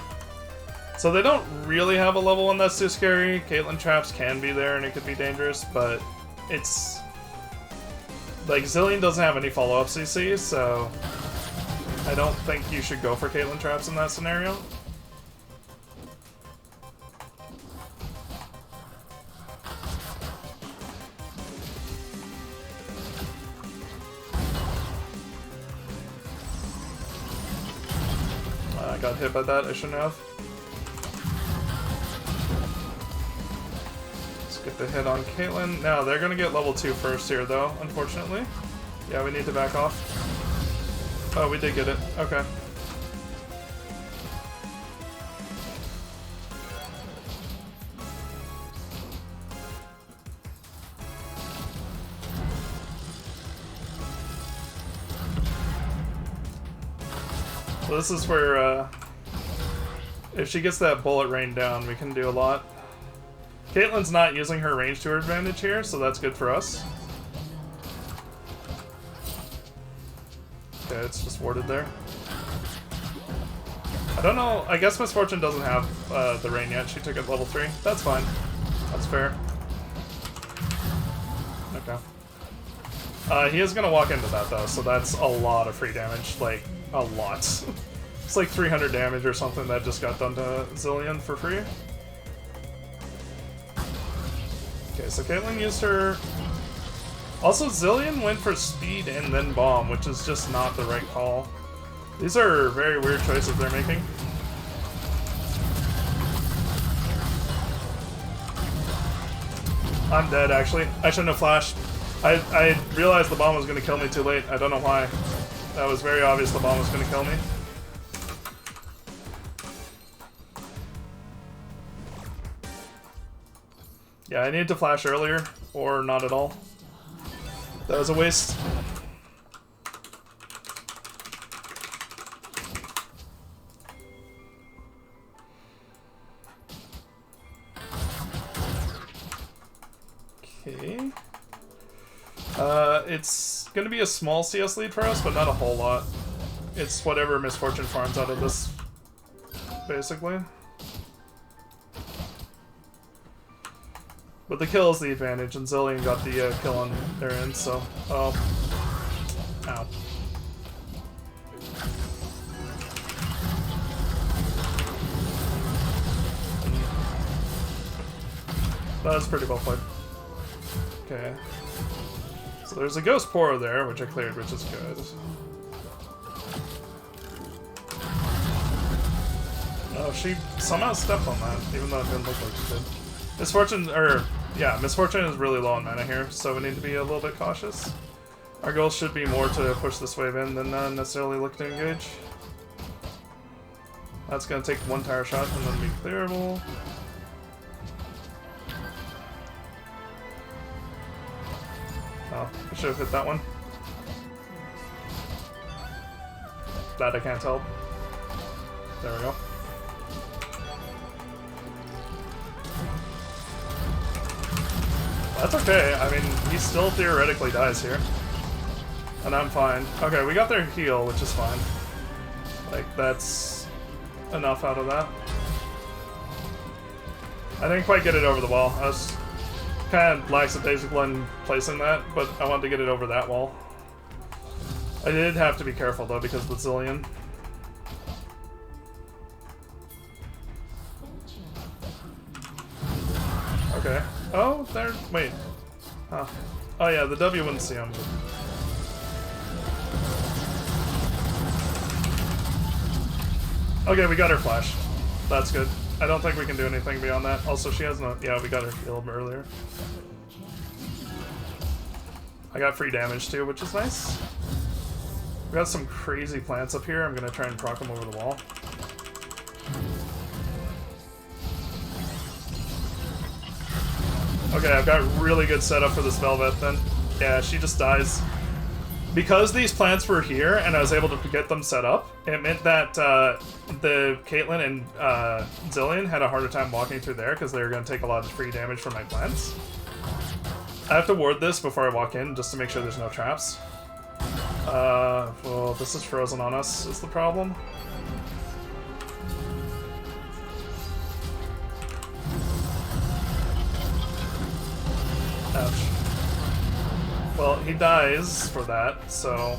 they don't really have a level 1 that's too scary. Caitlyn traps can be there and it could be dangerous, but it's like Zillion doesn't have any follow-up CC, so I don't think you should go for Caitlyn traps in that scenario. I got hit by that, I shouldn't have. Let's get the hit on Caitlyn. Now, they're gonna get level 2 first here though, unfortunately. Yeah, we need to back off. Oh, we did get it. Okay. So this is where, if she gets that bullet rain down, we can do a lot. Caitlyn's not using her range to her advantage here, so that's good for us. Okay, it's just warded there. I don't know, I guess Misfortune doesn't have the rain yet. She took it level 3. That's fine. That's fair. Okay. He is gonna walk into that though, so that's a lot of free damage. Like, a lot. It's like 300 damage or something that just got done to Zillion for free. Okay, so Caitlyn used her... Also, Zillion went for speed and then bomb, which is just not the right call. These are very weird choices they're making. I'm dead, actually. I shouldn't have flashed. I realized the bomb was going to kill me too late. I don't know why. That was very obvious the bomb was going to kill me. Yeah, I needed to flash earlier, or not at all. That was a waste. Okay. It's gonna be a small CS lead for us, but not a whole lot. It's whatever Misfortune farms out of this, basically. But the kill is the advantage, and Zillion got the kill on their end, so... Oh. Ow. That was pretty well played. Okay. So there's a Ghost Poro there, which I cleared, which is good. Oh, she somehow stepped on that, even though it didn't look like she did. Misfortune, or... Yeah, Misfortune is really low on mana here, so we need to be a little bit cautious. Our goal should be more to push this wave in than necessarily look to engage. That's going to take one tower shot and then be clearable. Oh, I should have hit that one. That I can't help. There we go. That's okay. I mean, he still theoretically dies here. And I'm fine. Okay, we got their heal, which is fine. Like, that's enough out of that. I didn't quite get it over the wall. I was kind of lackadaisical in placing that, but I wanted to get it over that wall. I did have to be careful, though, because of the Zillion. Okay. Oh, there. Wait. Huh. Oh, yeah, the W wouldn't see him. Okay, we got her flash. That's good. I don't think we can do anything beyond that. Also, she has no... Yeah, we got her healed earlier. I got free damage, too, which is nice. We got some crazy plants up here. I'm going to try and proc them over the wall. Okay, I've got really good setup for this Velvet then. Yeah, she just dies. Because these plants were here and I was able to get them set up, it meant that the Caitlyn and Zillion had a harder time walking through there because they were going to take a lot of free damage from my plants. I have to ward this before I walk in just to make sure there's no traps. Well, this is frozen on us is the problem. Ouch. Well, he dies for that, so...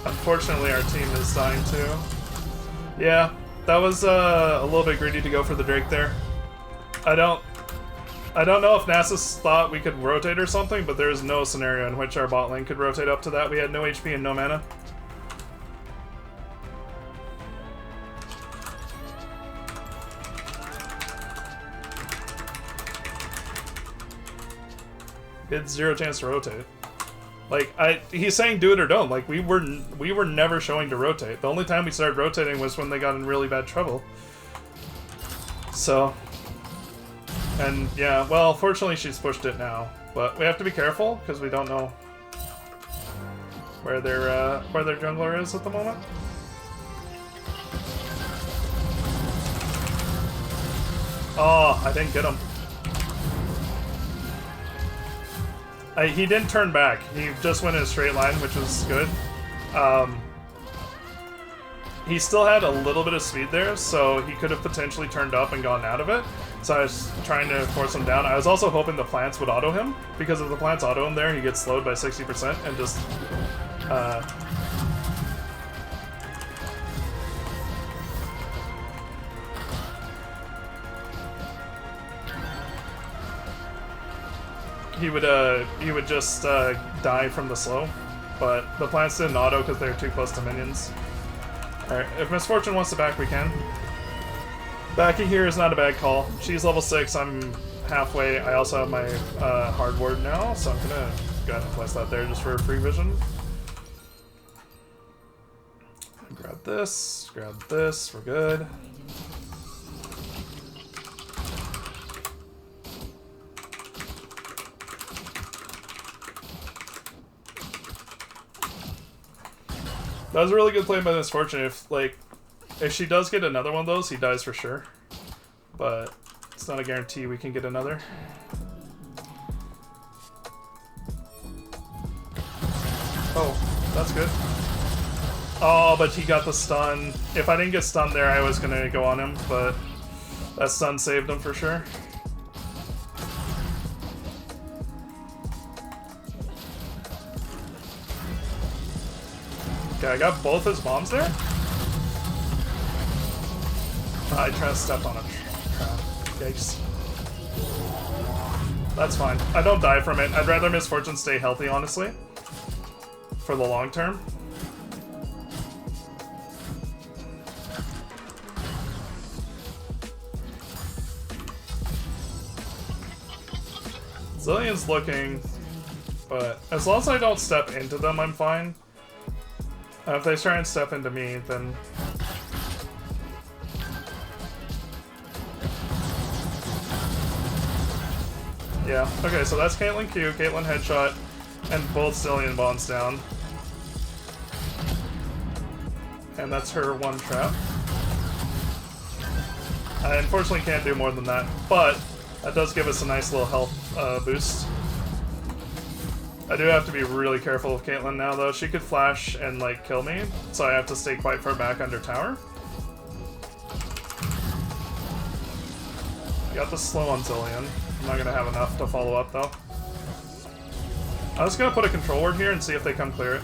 Unfortunately, our team is dying too. Yeah, that was a little bit greedy to go for the Drake there. I don't know if Nasus thought we could rotate or something, but there's no scenario in which our bot lane could rotate up to that. We had no HP and no mana. We had zero chance to rotate. Like, he's saying do it or don't. Like, we were never showing to rotate. The only time we started rotating was when they got in really bad trouble. So, and yeah, well, fortunately she's pushed it now. But we have to be careful, because we don't know where their jungler is at the moment. Oh, I didn't get him. He didn't turn back. He just went in a straight line, which was good. He still had a little bit of speed there, so he could have potentially turned up and gone out of it. So I was trying to force him down. I was also hoping the plants would auto him, because if the plants auto him there, he gets slowed by 60% and just... he would just die from the slow, but the plants didn't auto because they're too close to minions. Alright, if Misfortune wants to back, we can. Backing here is not a bad call. She's level 6, I'm halfway. I also have my hard ward now, so I'm gonna go ahead and place that there just for free vision. Grab this, we're good. That was a really good play by Misfortune. If she does get another one of those, he dies for sure. But it's not a guarantee we can get another. Oh, that's good. Oh, but he got the stun. If I didn't get stunned there, I was gonna go on him, but that stun saved him for sure. Okay, I got both his bombs there. I tried to step on a trap. Yikes. That's fine. I don't die from it. I'd rather Misfortune stay healthy, honestly. For the long term. Zillion's looking, but as long as I don't step into them, I'm fine. If they try and step into me, then... Yeah, okay, so that's Caitlyn Q, Caitlyn headshot, and both Zillion bombs down. And that's her one trap. I unfortunately can't do more than that, but that does give us a nice little health boost. I do have to be really careful with Caitlyn now, though. She could flash and, like, kill me, so I have to stay quite far back under tower. Got the slow on Zillion. I'm not gonna have enough to follow up, though. I'm just gonna put a control ward here and see if they come clear it.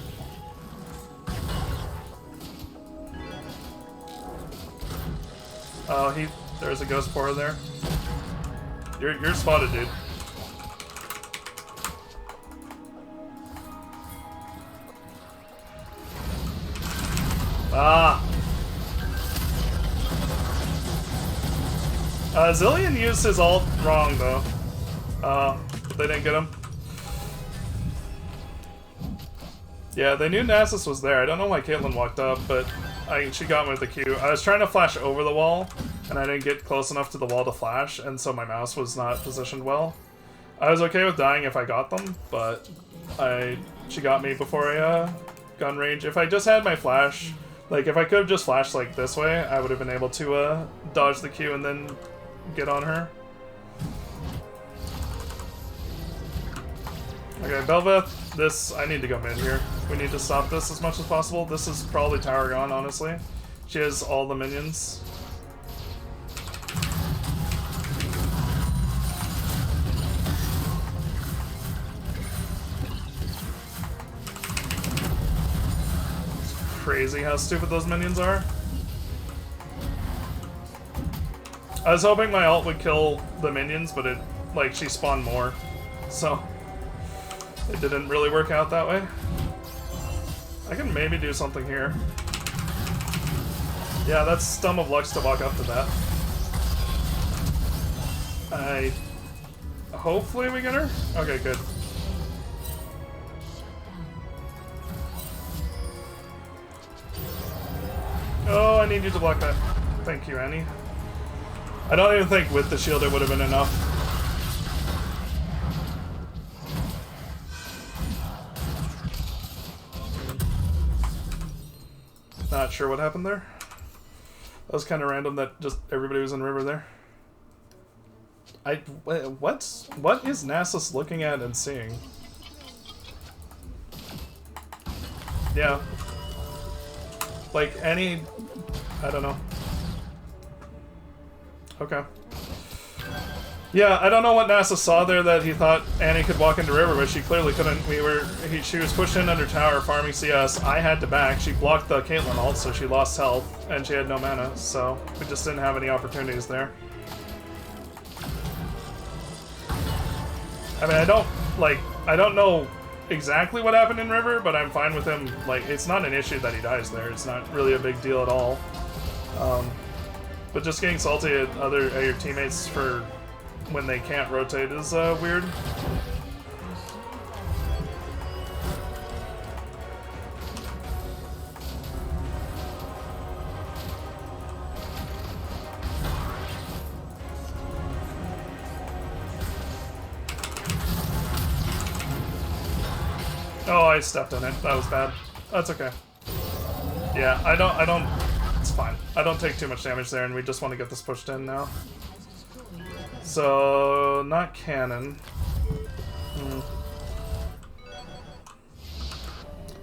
Oh, there's a ghost pourer there. You're spotted, dude. Ah! Zillion used his ult wrong, though. But they didn't get him. Yeah, they knew Nasus was there. I don't know why Caitlyn walked up, but she got me with the Q. I was trying to flash over the wall, and I didn't get close enough to the wall to flash, and so my mouse was not positioned well. I was okay with dying if I got them, but she got me before I got in range. If I just had my flash, like if I could have just flashed like this way, I would have been able to dodge the Q and then get on her. Okay, Belveth, I need to go mid here. We need to stop this as much as possible. This is probably tower gone, honestly. She has all the minions. It's crazy how stupid those minions are. I was hoping my ult would kill the minions, but she spawned more. So, it didn't really work out that way. I can maybe do something here. Yeah, that's dumb of Lux to walk up to that. Hopefully we get her? Okay, good. Oh, I need you to block that. Thank you, Annie. I don't even think with the shield it would have been enough. Not sure what happened there. That was kind of random that just everybody was in river there. What is Nasus looking at and seeing? Yeah. Like any... I don't know. Okay. Yeah, I don't know what NASA saw there that he thought Annie could walk into river, but she clearly couldn't. She was pushed in under tower, farming CS. I had to back. She blocked the Caitlyn ult, so she lost health, and she had no mana, so we just didn't have any opportunities there. I mean, I don't know exactly what happened in river, but I'm fine with him. Like, it's not an issue that he dies there. It's not really a big deal at all. But just getting salty at your teammates for when they can't rotate is weird. Oh, I stepped in it. That was bad. That's okay. Yeah, I don't... It's fine. I don't take too much damage there, and we just want to get this pushed in now. So, not cannon.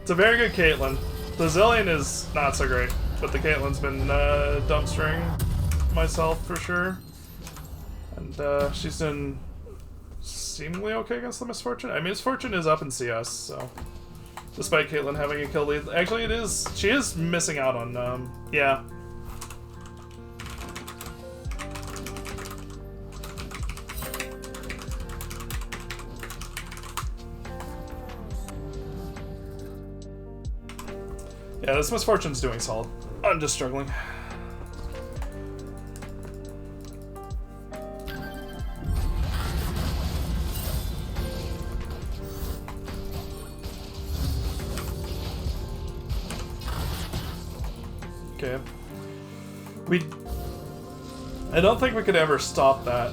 It's a very good Caitlyn. The Zillion is not so great, but the Caitlyn's been dumpstering myself for sure. And she's done seemingly okay against the Misfortune. I mean, Misfortune is up in CS, so... Despite Caitlyn having a kill lead. Actually, it is... She is missing out on, yeah. Yeah, this Misfortune's doing solid. I'm just struggling. Okay. I don't think we could ever stop that.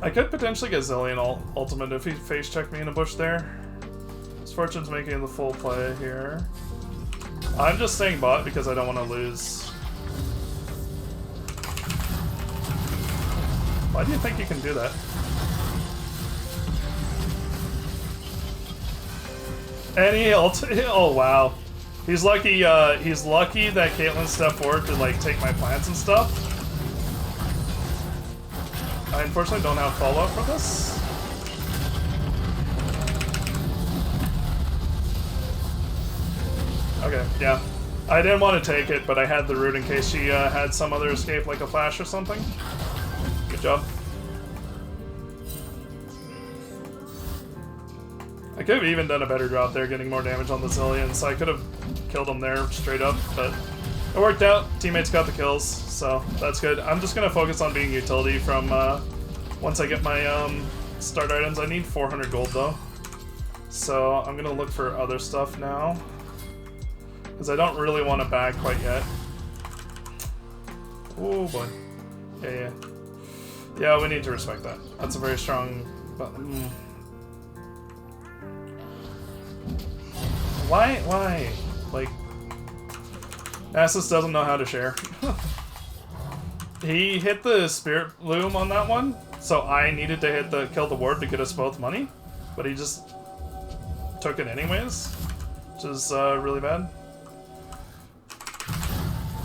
I could potentially get Zillion ultimate if he face checked me in a bush there. Misfortune's making the full play here. I'm just staying bot because I don't want to lose. Why do you think you can do that? And he oh wow. He's lucky that Caitlyn stepped forward to like take my plants and stuff. I unfortunately don't have follow-up for this. Okay, yeah. I didn't want to take it, but I had the root in case she had some other escape, like a flash or something. Good job. I could have even done a better job there, getting more damage on the Zillion, so I could have killed him there straight up, but it worked out. Teammates got the kills, so that's good. I'm just going to focus on being utility from once I get my start items. I need 400 gold though, so I'm going to look for other stuff now, because I don't really want to back quite yet. Oh boy. Yeah. Yeah, we need to respect that. That's a very strong... Why? Like, Nasus doesn't know how to share. He hit the Spirit Loom on that one, so I needed to kill the ward to get us both money, but he just took it anyways, which is really bad.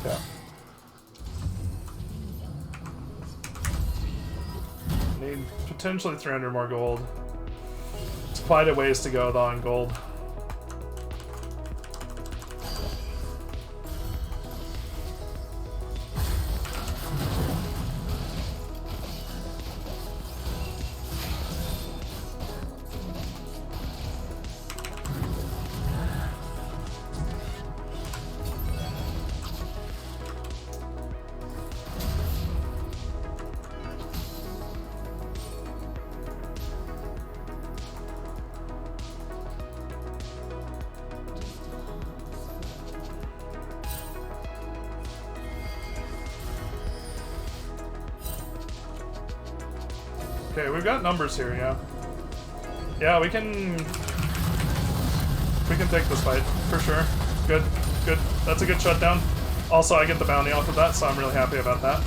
Yeah. Need potentially 300 more gold. It's quite a ways to go though on gold. Okay, we've got numbers here, yeah. Yeah, we can take this fight, for sure. Good, good. That's a good shutdown. Also, I get the bounty off of that, so I'm really happy about that.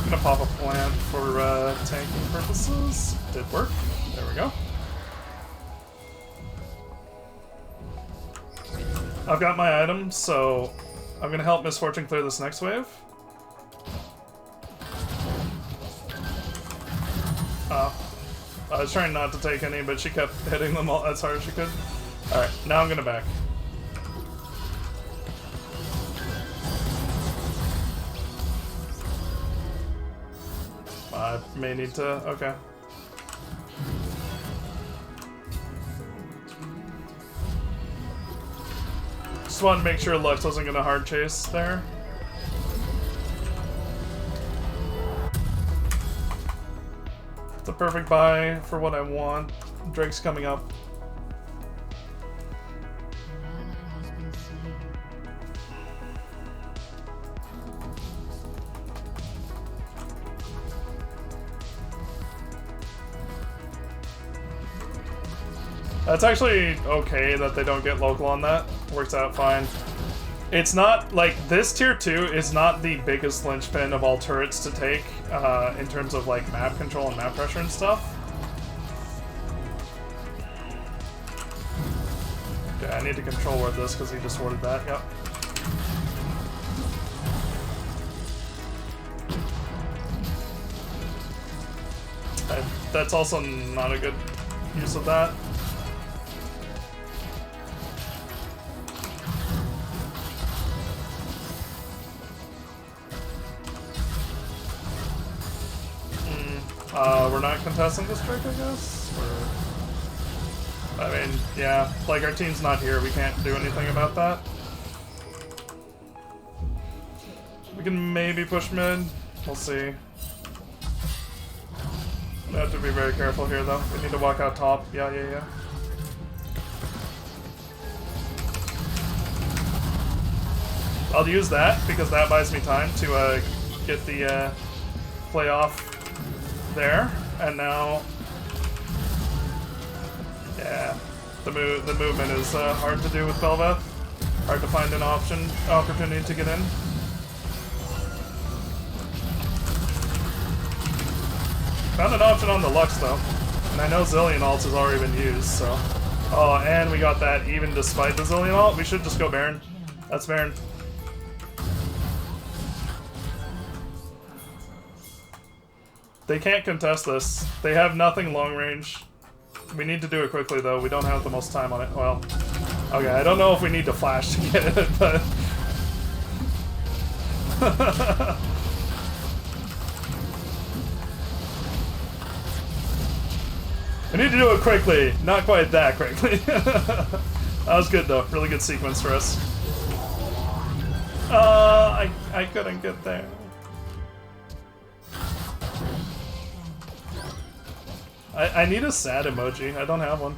I'm gonna pop a plant for tanking purposes. Did work. There we go. I've got my items, so I'm gonna help Misfortune clear this next wave. I was trying not to take any, but she kept hitting them all as hard as she could. Alright, now I'm gonna back. I may need to... okay. Just wanted to make sure Lux wasn't gonna hard chase there. It's a perfect buy for what I want. Drake's coming up. That's actually okay that they don't get local on that. Works out fine. It's not, like, this tier 2 is not the biggest linchpin of all turrets to take in terms of, like, map control and map pressure and stuff. Okay, I need to control ward this because he just warded that, yep. That's also not a good use of that. We're not contesting this trick, I guess? I mean, yeah, like our team's not here, we can't do anything about that. We can maybe push mid, we'll see. We have to be very careful here though, we need to walk out top, yeah. I'll use that, because that buys me time to get the play off there, and now, yeah, the movement is hard to do with Bel'Veth. Hard to find an opportunity to get in. Found an option on the Lux though, and I know Zillion ult has already been used, so. Oh, and we got that even despite the Zillion ult. We should just go Baron. That's Baron. They can't contest this. They have nothing long range. We need to do it quickly though. We don't have the most time on it. Well, okay, I don't know if we need to flash to get it, but... I need to do it quickly. Not quite that quickly. That was good though. Really good sequence for us. I couldn't get there. I need a sad emoji. I don't have one.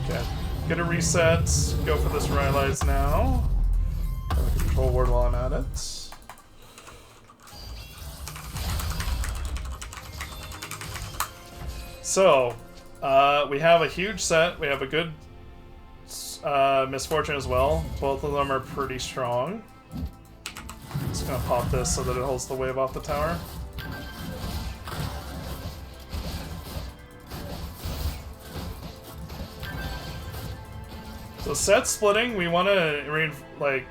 Okay. Get a reset. Go for this Rylai's now. Have a control ward while I'm at it. So, we have a huge set. We have a good Misfortune as well. Both of them are pretty strong. Just gonna pop this so that it holds the wave off the tower. So set splitting, we want to like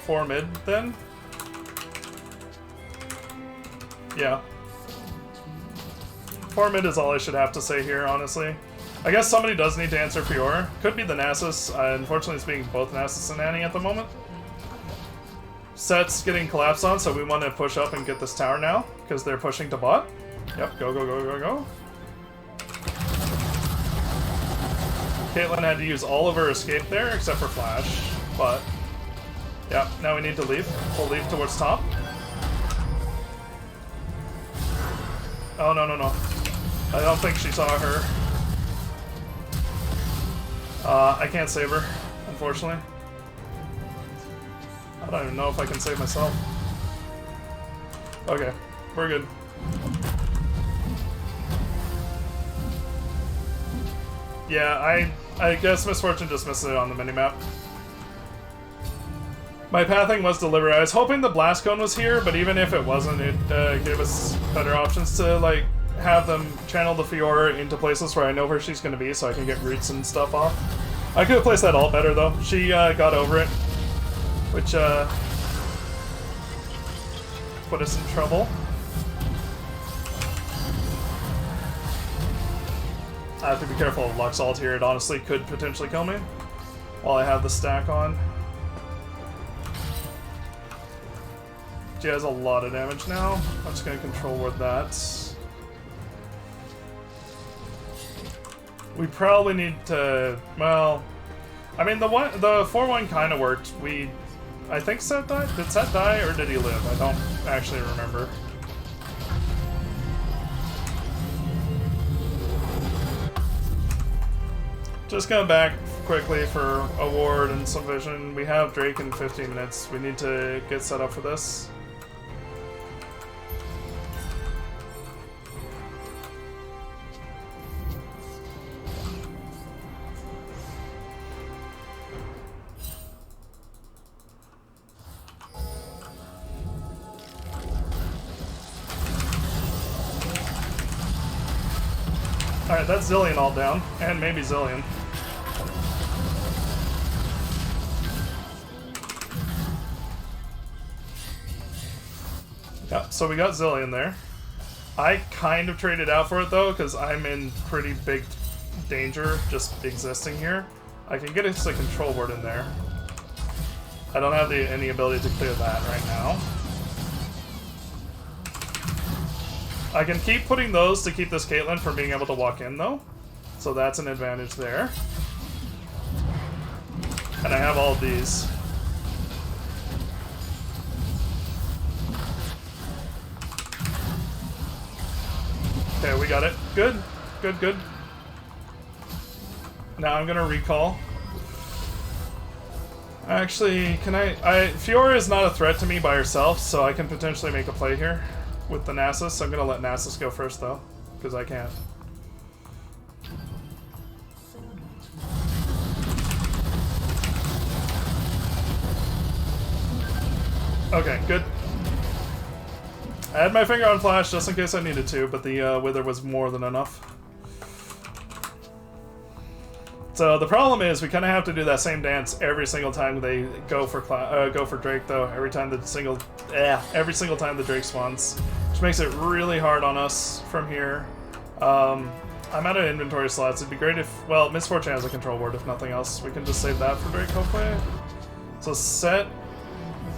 4 mid then. Yeah. 4 mid is all I should have to say here, honestly. I guess somebody does need to answer Fiora. Could be the Nasus. Unfortunately, it's being both Nasus and Annie at the moment. Set's getting collapsed on, so we want to push up and get this tower now, because they're pushing to bot. Yep, go, go, go, go, go. Caitlyn had to use all of her escape there, except for Flash, but... yeah, now we need to leave. We'll leave towards top. Oh, no, no, no. I don't think she saw her. I can't save her, unfortunately. I don't even know if I can save myself. Okay, we're good. Yeah, I guess Misfortune just missed it on the minimap. My pathing was deliberate. I was hoping the blast cone was here, but even if it wasn't, it gave us better options to like have them channel the Fiora into places where I know where she's going to be, so I can get roots and stuff off. I could have placed that ult better though. She got over it, which put us in trouble. I have to be careful of Lux ult here. It honestly could potentially kill me while I have the stack on. She has a lot of damage now. I'm just going to control ward that. We probably need to... Well... I mean, the 4-1 kind of worked. I think Set died? Did Set die or did he live? I don't actually remember. Just going back quickly for a ward and some vision. We have Drake in 15 minutes. We need to get set up for this. Alright, that's Zillion all down. And maybe Zillion. Yeah, so we got Zillion there. I kind of traded out for it though, because I'm in pretty big danger just existing here. I can get us a control ward in there. I don't have any ability to clear that right now. I can keep putting those to keep this Caitlyn from being able to walk in though. So that's an advantage there. And I have all of these. Okay, we got it. Good. Good, good. Now I'm gonna recall. Actually, can Fiora is not a threat to me by herself, so I can potentially make a play here with the Nasus. I'm gonna let Nasus go first though, because I can't. Okay, good. I had my finger on flash just in case I needed to, but the wither was more than enough. So the problem is we kind of have to do that same dance every single time they go for Drake though. Every single time the Drake spawns, which makes it really hard on us from here. I'm out of inventory slots. It'd be great if, well, Misfortune has a control ward if nothing else. We can just save that for Drake hopefully. So Set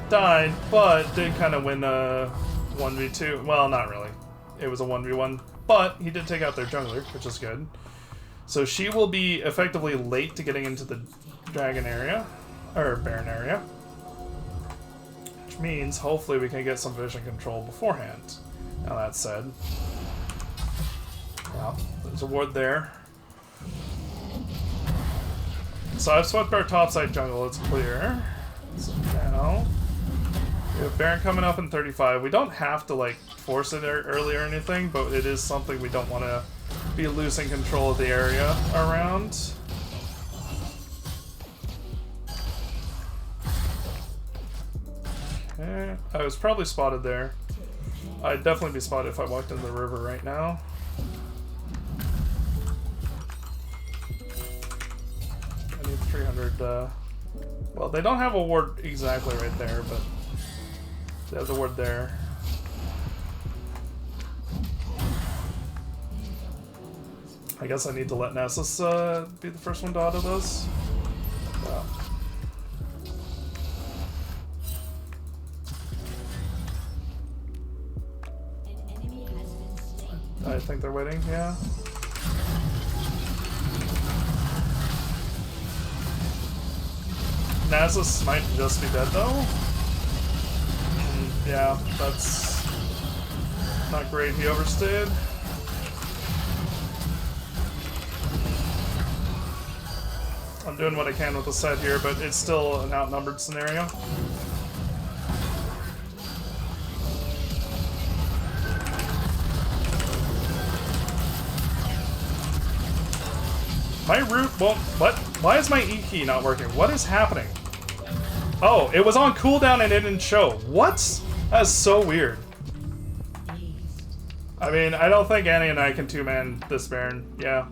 died, but did kind of win a 1v2. Well, not really. It was a 1v1, but he did take out their jungler, which is good. So she will be effectively late to getting into the dragon area, or Baron area. Which means hopefully we can get some vision control beforehand. Now that said, well, there's a ward there. So I've swept our topside jungle, it's clear. So now we have Baron coming up in 35. We don't have to like force it early or anything, but it is something we don't want to be losing control of the area around. Okay, I was probably spotted there. I'd definitely be spotted if I walked into the river right now. I need 300, well, they don't have a ward exactly right there, but they have the ward there. I guess I need to let Nasus be the first one to auto those. Yeah. I think they're waiting, yeah. Nasus might just be dead though. Yeah, that's not great. He overstayed. I'm doing what I can with the set here, but it's still an outnumbered scenario. My root won't... What? Why is my E key not working? What is happening? Oh, it was on cooldown and it didn't show. What? That's so weird. I mean, I don't think Annie and I can two-man this Baron. Yeah.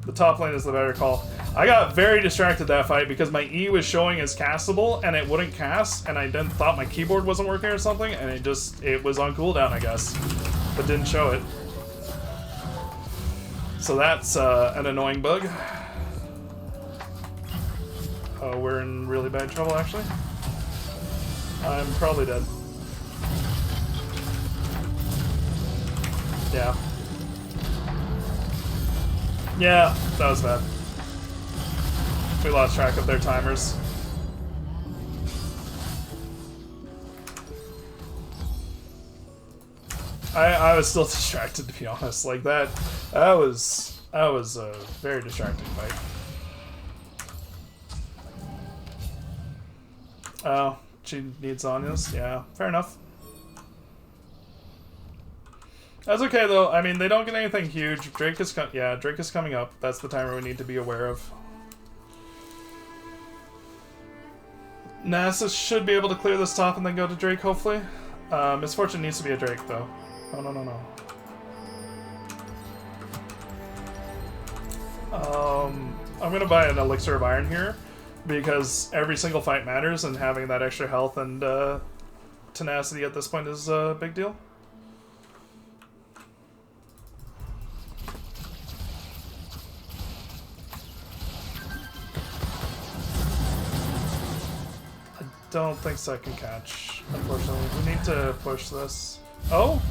The top lane is the better call. I got very distracted that fight because my E was showing as castable and it wouldn't cast, and I then thought my keyboard wasn't working or something, and it was on cooldown, I guess, but didn't show it. So that's an annoying bug. Oh, we're in really bad trouble, actually. I'm probably dead. Yeah. Yeah, that was bad. We lost track of their timers. I was still distracted, to be honest. Like that was a very distracting fight. Oh, she needs Anya's? Yeah, fair enough. That's okay though. I mean, they don't get anything huge. Drake is coming up. That's the timer we need to be aware of. NASA should be able to clear this top and then go to Drake, hopefully. Misfortune needs to be a Drake though. Oh no. I'm gonna buy an elixir of iron here because every single fight matters, and having that extra health and tenacity at this point is a big deal. Don't think so I can catch, unfortunately. We need to push this. Oh?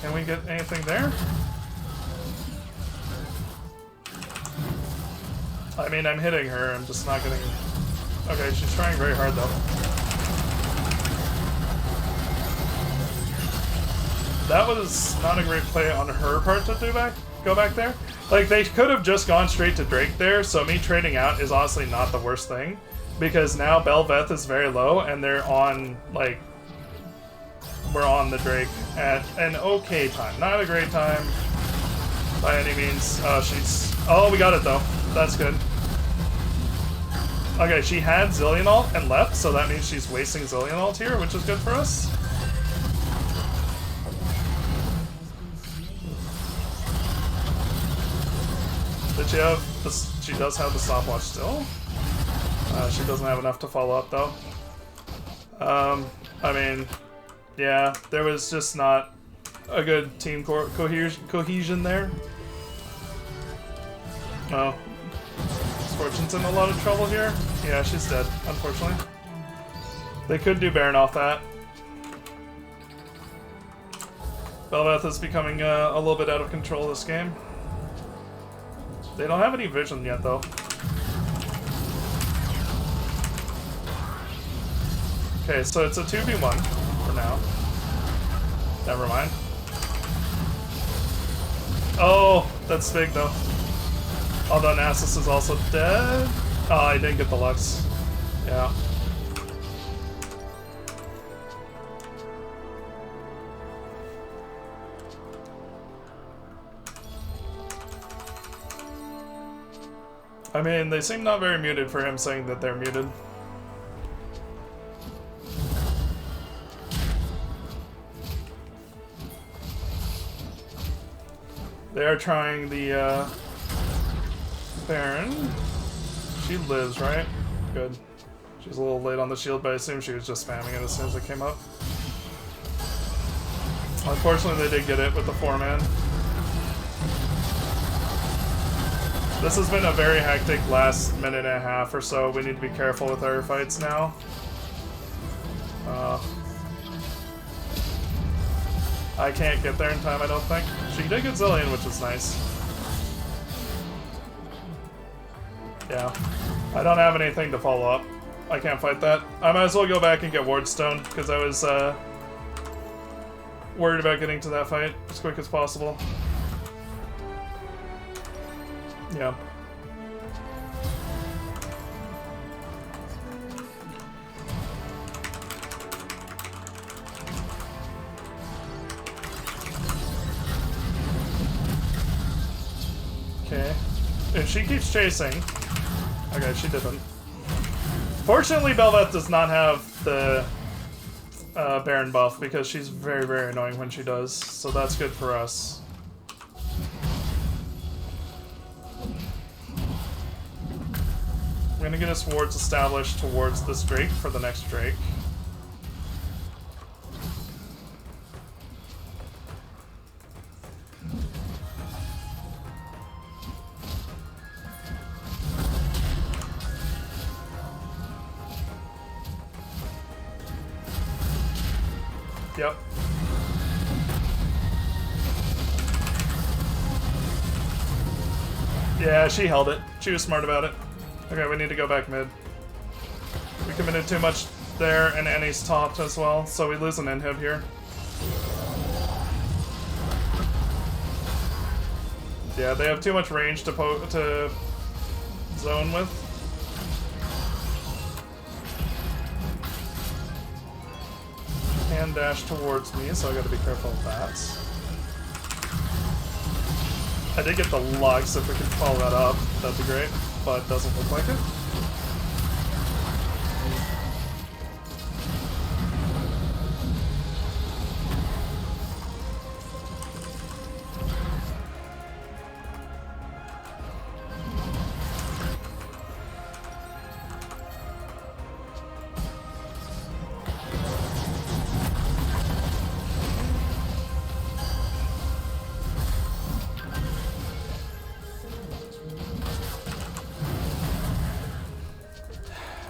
Can we get anything there? I mean, I'm hitting her, I'm just not getting... Okay, she's trying very hard, though. That was not a great play on her part to go back there. Like, they could have just gone straight to Drake there, so me trading out is honestly not the worst thing. Because now Bel'Veth is very low, and they're on, like... We're on the Drake at an okay time. Not a great time by any means. Oh, she's... Oh, we got it, though. That's good. Okay, she had Zillion ult and left, so that means she's wasting Zillion ult here, which is good for us. Did she have this? She does have the stopwatch still. She doesn't have enough to follow up though. I mean, yeah, there was just not a good team cohesion there. Oh, Fortune's in a lot of trouble here. Yeah, she's dead, unfortunately. They could do Baron off that. Bel'Veth is becoming a little bit out of control this game. They don't have any vision yet, though. Okay, so it's a 2v1 for now. Never mind. Oh, that's big, though. Although Nasus is also dead. Oh, I didn't get the Lux. Yeah. I mean, they seem not very muted for him saying that they're muted. They are trying the Baron. She lives, right? Good. She's a little late on the shield, but I assume she was just spamming it as soon as it came up. Unfortunately, they did get it with the 4-man. This has been a very hectic last minute and a half or so. We need to be careful with our fights now. I can't get there in time, I don't think. She did get Zillion, which is nice. Yeah. I don't have anything to follow up. I can't fight that. I might as well go back and get Wardstone, because I was worried about getting to that fight as quick as possible. Yeah. Okay. if she keeps chasing... Okay, she didn't. Fortunately, Belveth does not have the Baron buff because she's very, very annoying when she does. So that's good for us. I'm gonna get us wards established towards this Drake for the next Drake. Yep. Yeah, she held it. She was smart about it. Okay, we need to go back mid. We committed too much there, and Annie's topped as well, so we lose an inhib here. Yeah, they have too much range to zone with. Hand dash towards me, so I gotta be careful of that. I did get the Lux, if we can follow that up, that'd be great, but doesn't look like it.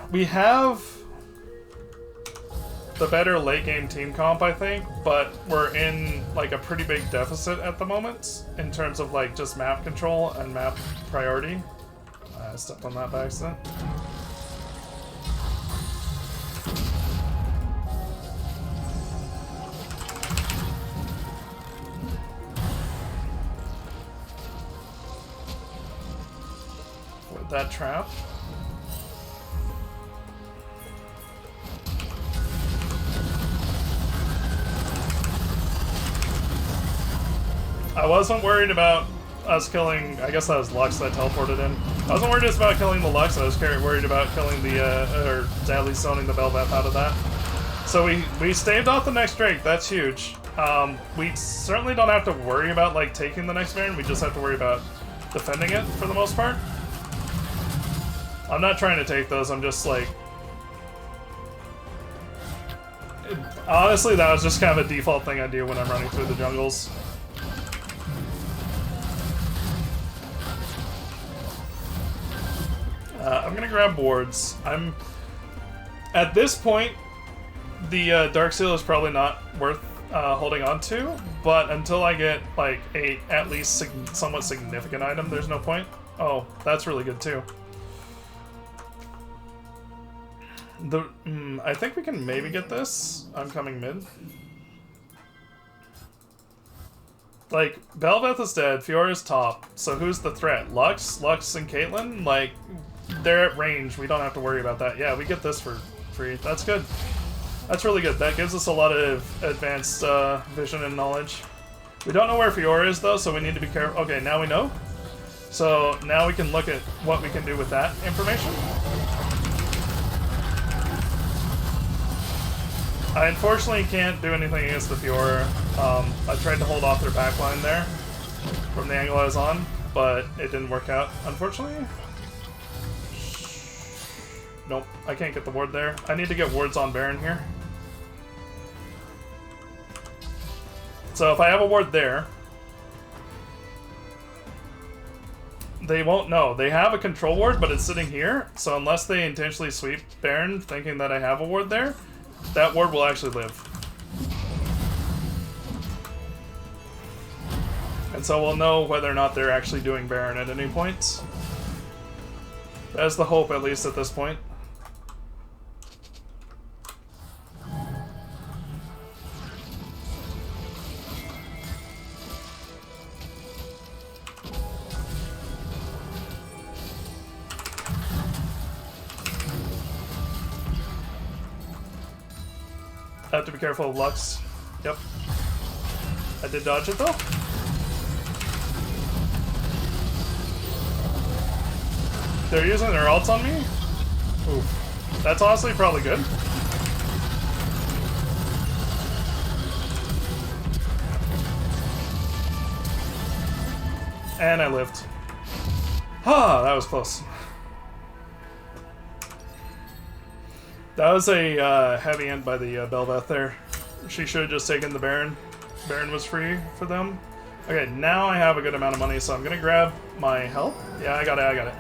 We have the better late game team comp, I think, but we're in like a pretty big deficit at the moment in terms of like just map control and map priority. I stepped on that by accident. With that trap. I wasn't worried about us killing... I guess that was Lux that teleported in. I wasn't worried just about killing the Lux, I was worried about killing the... or at least zoning the Belveth out of that. So we staved off the next Drake, that's huge. We certainly don't have to worry about like taking the next Baron, we just have to worry about defending it for the most part. I'm not trying to take those, I'm just like... Honestly, that was just kind of a default thing I do when I'm running through the jungles. I'm gonna grab wards. At this point, the Darkseal is probably not worth holding on to, but until I get like a at least somewhat significant item, there's no point. Oh, that's really good too. I think we can maybe get this. I'm coming mid. Like, Belveth is dead, Fiora's top, so who's the threat? Lux and Caitlyn? Like, they're at range, we don't have to worry about that. Yeah, we get this for free. That's good. That's really good. That gives us a lot of advanced vision and knowledge. We don't know where Fiora is, though, so we need to be careful. Okay, now we know. So now we can look at what we can do with that information. I unfortunately can't do anything against the Fiora. I tried to hold off their backline there from the angle I was on, but it didn't work out, unfortunately. Nope, I can't get the ward there. I need to get wards on Baron here. So if I have a ward there, they won't know. They have a control ward, but it's sitting here, so unless they intentionally sweep Baron thinking that I have a ward there, that ward will actually live. And so we'll know whether or not they're actually doing Baron at any point. That's the hope, at least at this point. I have to be careful of Lux. Yep. I did dodge it though. They're using their ults on me? Oof. That's honestly probably good. And I lived. Ah, that was close. That was a heavy end by the Belveth there. She should have just taken the Baron. Baron was free for them. Okay, now I have a good amount of money, so I'm gonna grab my help. Yeah, I got it, I got it.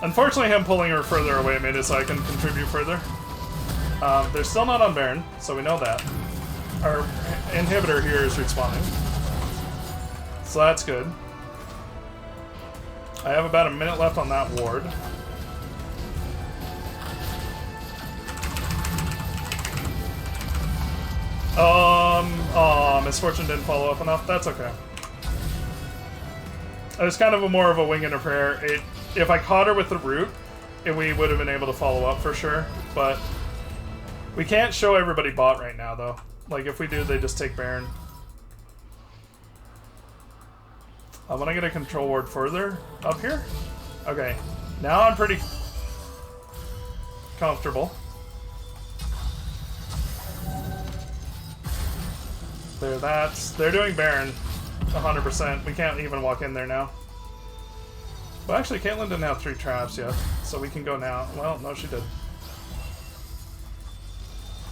Unfortunately, him pulling her further away made it so I can contribute further. They're still not on Baron, so we know that. Our inhibitor here is respawning. So that's good. I have about a minute left on that ward. Oh, Misfortune didn't follow up enough. That's okay. It was kind of more of a wing and a prayer. If I caught her with the root, we would have been able to follow up for sure. But we can't show everybody bot right now, though. Like, if we do, they just take Baron. I want to get a control ward further up here. Okay, now I'm pretty comfortable. They're doing Baron 100%. We can't even walk in there now. Well, actually, Caitlyn didn't have 3 traps yet, so we can go now. Well, no, she did.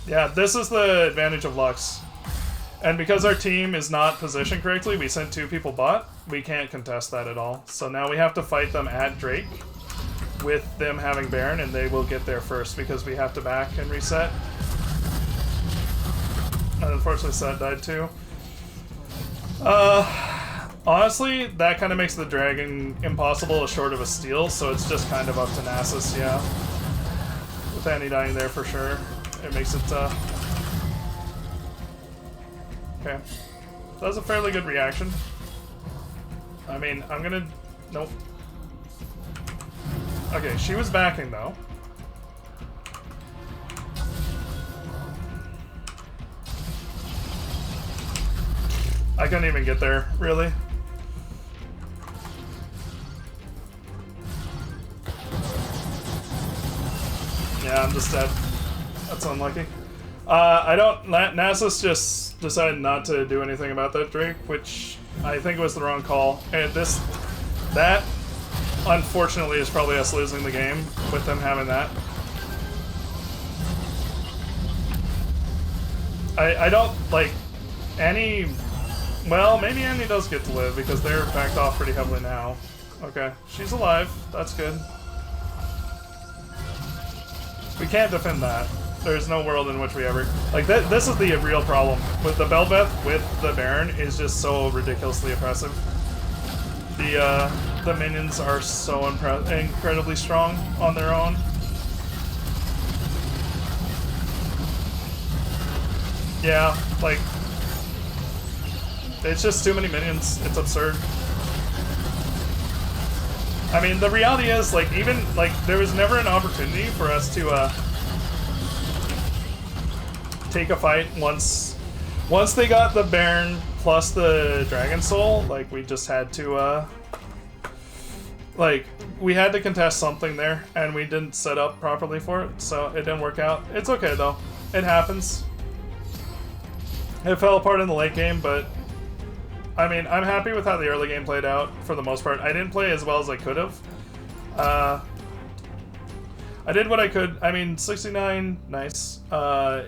Yeah, this is the advantage of Lux. And because our team is not positioned correctly, we sent 2 people bot, we can't contest that at all. So now we have to fight them at Drake with them having Baron, and they will get there first because we have to back and reset. And unfortunately, Set died too. Honestly, that kind of makes the dragon impossible short of a steal, so it's just kind of up to Nasus, yeah. With Annie dying there for sure, it makes it tough. Okay. That was a fairly good reaction. I mean, I'm gonna... Nope. Okay, she was backing though. I couldn't even get there, really. Yeah, I'm just dead. That's unlucky. Nasus just decided not to do anything about that Drake, which I think was the wrong call. And that, unfortunately, is probably us losing the game with them having that. I don't, like, Annie... Well, maybe Annie does get to live because they're backed off pretty heavily now. Okay, she's alive. That's good. We can't defend that. There's no world in which we ever... Like, this is the real problem. With the Belveth with the Baron is just so ridiculously oppressive. The minions are so incredibly strong on their own. Yeah, like... It's just too many minions. It's absurd. I mean, the reality is, like, even, like, there was never an opportunity for us to, take a fight once they got the Baron plus the Dragon Soul. Like, we just had to, like, we had to contest something there, and we didn't set up properly for it, so it didn't work out. It's okay, though. It happens. It fell apart in the late game, but... I mean, I'm happy with how the early game played out, for the most part. I didn't play as well as I could have. I did what I could. I mean, 69, nice.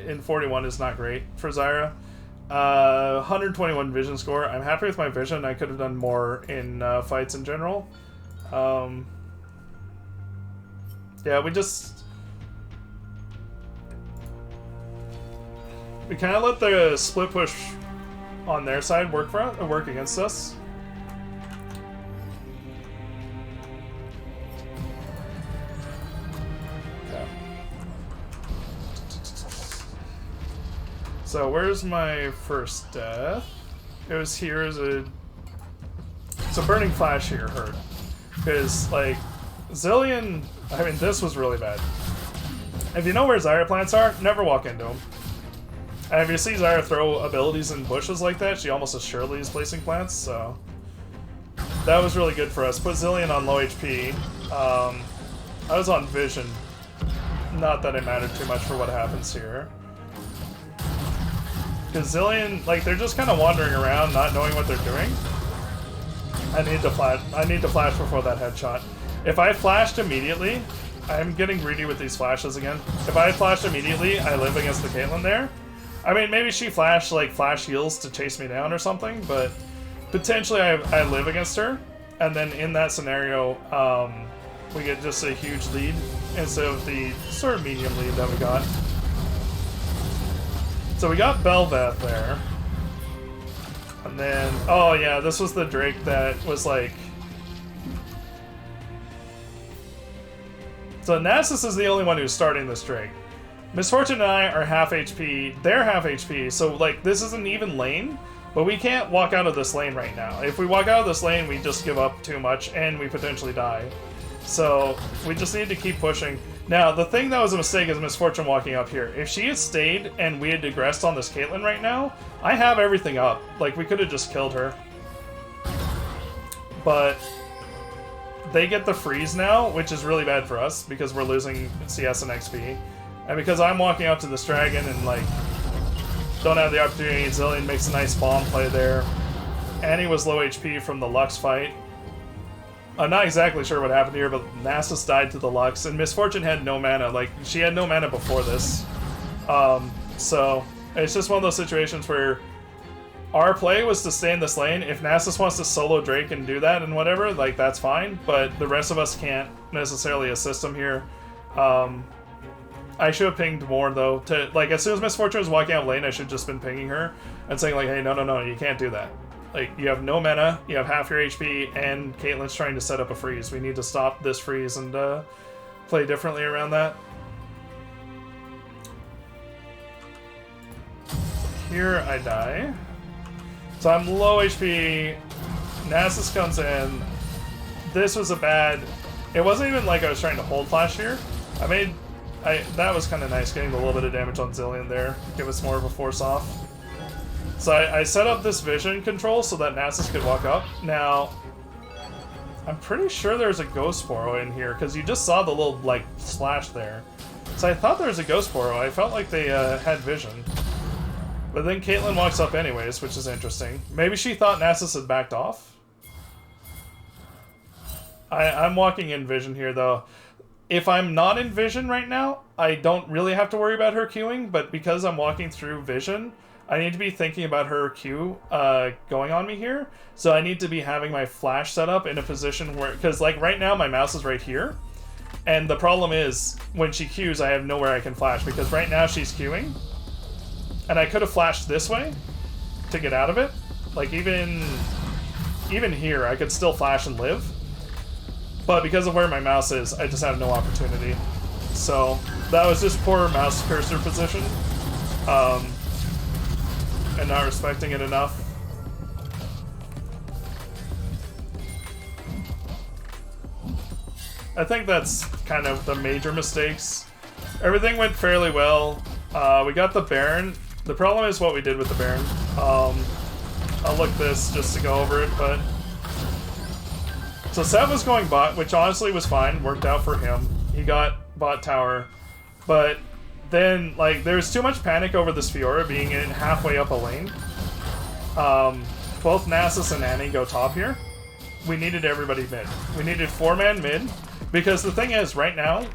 In 41 is not great for Zyra. 121 vision score. I'm happy with my vision. I could have done more in fights in general. Yeah, we kind of let the split push on their side work against us. Okay. So where's my first death? It was here as a... So Burning Flash here hurt. Because, like, Zillion... I mean, this was really bad. If you know where Zyra plants are, never walk into them. And if you see Zyra throw abilities in bushes like that, she almost assuredly is placing plants, so... That was really good for us. Put Zillion on low HP. I was on Vision. Not that it mattered too much for what happens here. Because Zillion, like, they're just kind of wandering around, not knowing what they're doing. I need to flash before that headshot. If I flashed immediately, I'm getting greedy with these flashes again. If I flashed immediately, I live against the Caitlyn there. I mean, maybe she flashed, like, flash heals to chase me down or something, but potentially I live against her. And then in that scenario, we get just a huge lead instead of the sort of medium lead that we got. So we got Bel'Veth there. And then, oh yeah, this was the Drake that was like... So Nasus is the only one who's starting this Drake. Misfortune and I are half HP, they're half HP, so like this is an even lane, but we can't walk out of this lane right now. If we walk out of this lane, we just give up too much and we potentially die. So we just need to keep pushing. Now, the thing that was a mistake is Misfortune walking up here. If she had stayed and we had digressed on this Caitlyn right now, I have everything up. Like, we could have just killed her. But they get the freeze now, which is really bad for us because we're losing CS and XP. And because I'm walking up to this dragon and, like, don't have the opportunity, Zillion makes a nice bomb play there. Annie was low HP from the Lux fight. I'm not exactly sure what happened here, but Nasus died to the Lux, and Misfortune had no mana. Like, she had no mana before this. So, it's just one of those situations where our play was to stay in this lane. If Nasus wants to solo Drake and do that and whatever, like, that's fine, but the rest of us can't necessarily assist him here. I should have pinged more, though. To like, as soon as Misfortune was walking out lane, I should have just been pinging her and saying, like, hey, no, you can't do that. Like, you have no mana, you have half your HP, and Caitlyn's trying to set up a freeze. We need to stop this freeze and play differently around that. Here I die. So I'm low HP. Nasus comes in. This was a bad... It wasn't even like I was trying to hold flash here. That was kind of nice, getting a little bit of damage on Zillion there. Give us more of a force off. So I set up this vision control so that Nasus could walk up. Now, I'm pretty sure there's a Ghost Borrow in here, because you just saw the little, like, slash there. So I thought there was a Ghost Borrow. I felt like they had vision. But then Caitlyn walks up anyways, which is interesting. Maybe she thought Nasus had backed off? I'm walking in vision here, though. If I'm not in vision right now, I don't really have to worry about her queuing, but because I'm walking through vision... I need to be thinking about her Q going on me here. So I need to be having my flash set up in a position where... Because, like, right now my mouse is right here. And the problem is, when she Qs, I have nowhere I can flash. Because right now she's Qing. And I could have flashed this way to get out of it. Like, even here, I could still flash and live. But because of where my mouse is, I just have no opportunity. So, that was just poor mouse cursor position. And not respecting it enough. I think that's kind of the major mistakes. Everything went fairly well. We got the Baron. The problem is what we did with the Baron. I'll look this just to go over it, but... So Seth was going bot, which honestly was fine. Worked out for him. He got bot tower. But... Then, like, there's too much panic over this Fiora being in halfway up a lane. Both Nasus and Annie go top here. We needed everybody mid. We needed 4-man mid. Because the thing is, right now,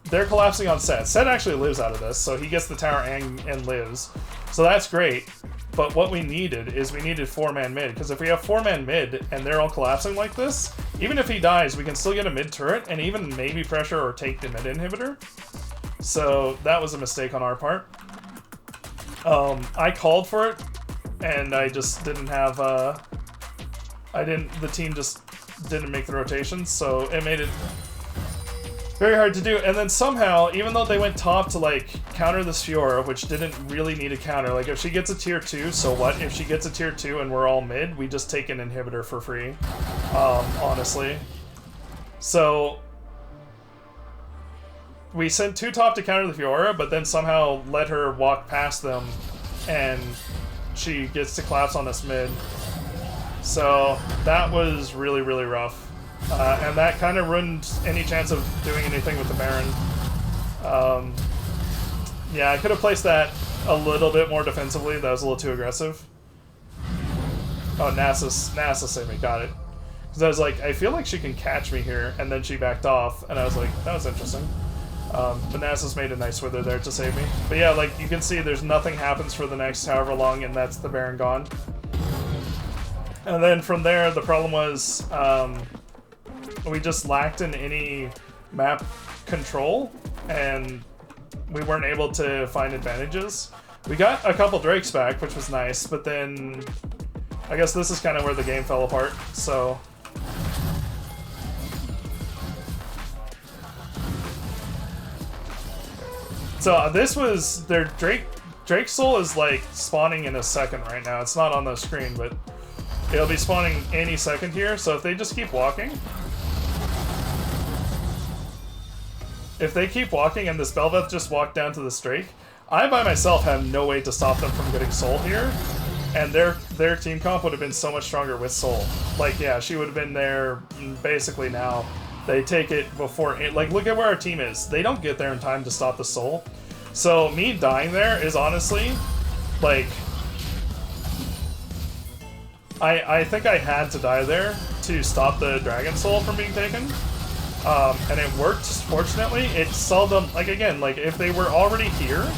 they're collapsing on Seth. Seth actually lives out of this, so he gets the tower and lives. So that's great. But what we needed is we needed 4-man mid. Because if we have 4-man mid and they're all collapsing like this, even if he dies, we can still get a mid turret and even maybe pressure or take the mid inhibitor. So that was a mistake on our part. I called for it, and I just didn't have, the team just didn't make the rotations, so it made it very hard to do. And then somehow, even though they went top to, like, counter this Fiora, which didn't really need a counter, like, if she gets a tier 2, so what? If she gets a tier 2 and we're all mid, we just take an inhibitor for free, honestly. So we sent 2 top to counter the Fiora, but then somehow let her walk past them, and she gets to collapse on us mid. So that was really, really rough. And that kind of ruined any chance of doing anything with the Baron. Yeah, I could have placed that a little bit more defensively. That was a little too aggressive. Oh, NASA saved me. Got it. Because I was like, I feel like she can catch me here, and then she backed off, and I was like, that was interesting. But Nasa's made a nice wither there to save me. But yeah, like, you can see there's nothing happens for the next however long, and that's the Baron gone. And then from there, the problem was we just lacked in any map control, and we weren't able to find advantages. We got a couple Drakes back, which was nice, but then I guess this is kind of where the game fell apart, so... So this was their Drake Soul is like spawning in a second right now. It's not on the screen, but it'll be spawning any second here. So if they just keep walking, if they keep walking and this Bel'Veth just walked down to the Drake, I by myself have no way to stop them from getting Soul here, and their team comp would have been so much stronger with Soul. Like, yeah, she would have been there basically now. They take it before it, like, look at where our team is. They don't get there in time to stop the Soul. So me dying there is honestly, like, I think I had to die there to stop the Dragon Soul from being taken. And it worked, fortunately. It seldom, like, again, like, if they were already here,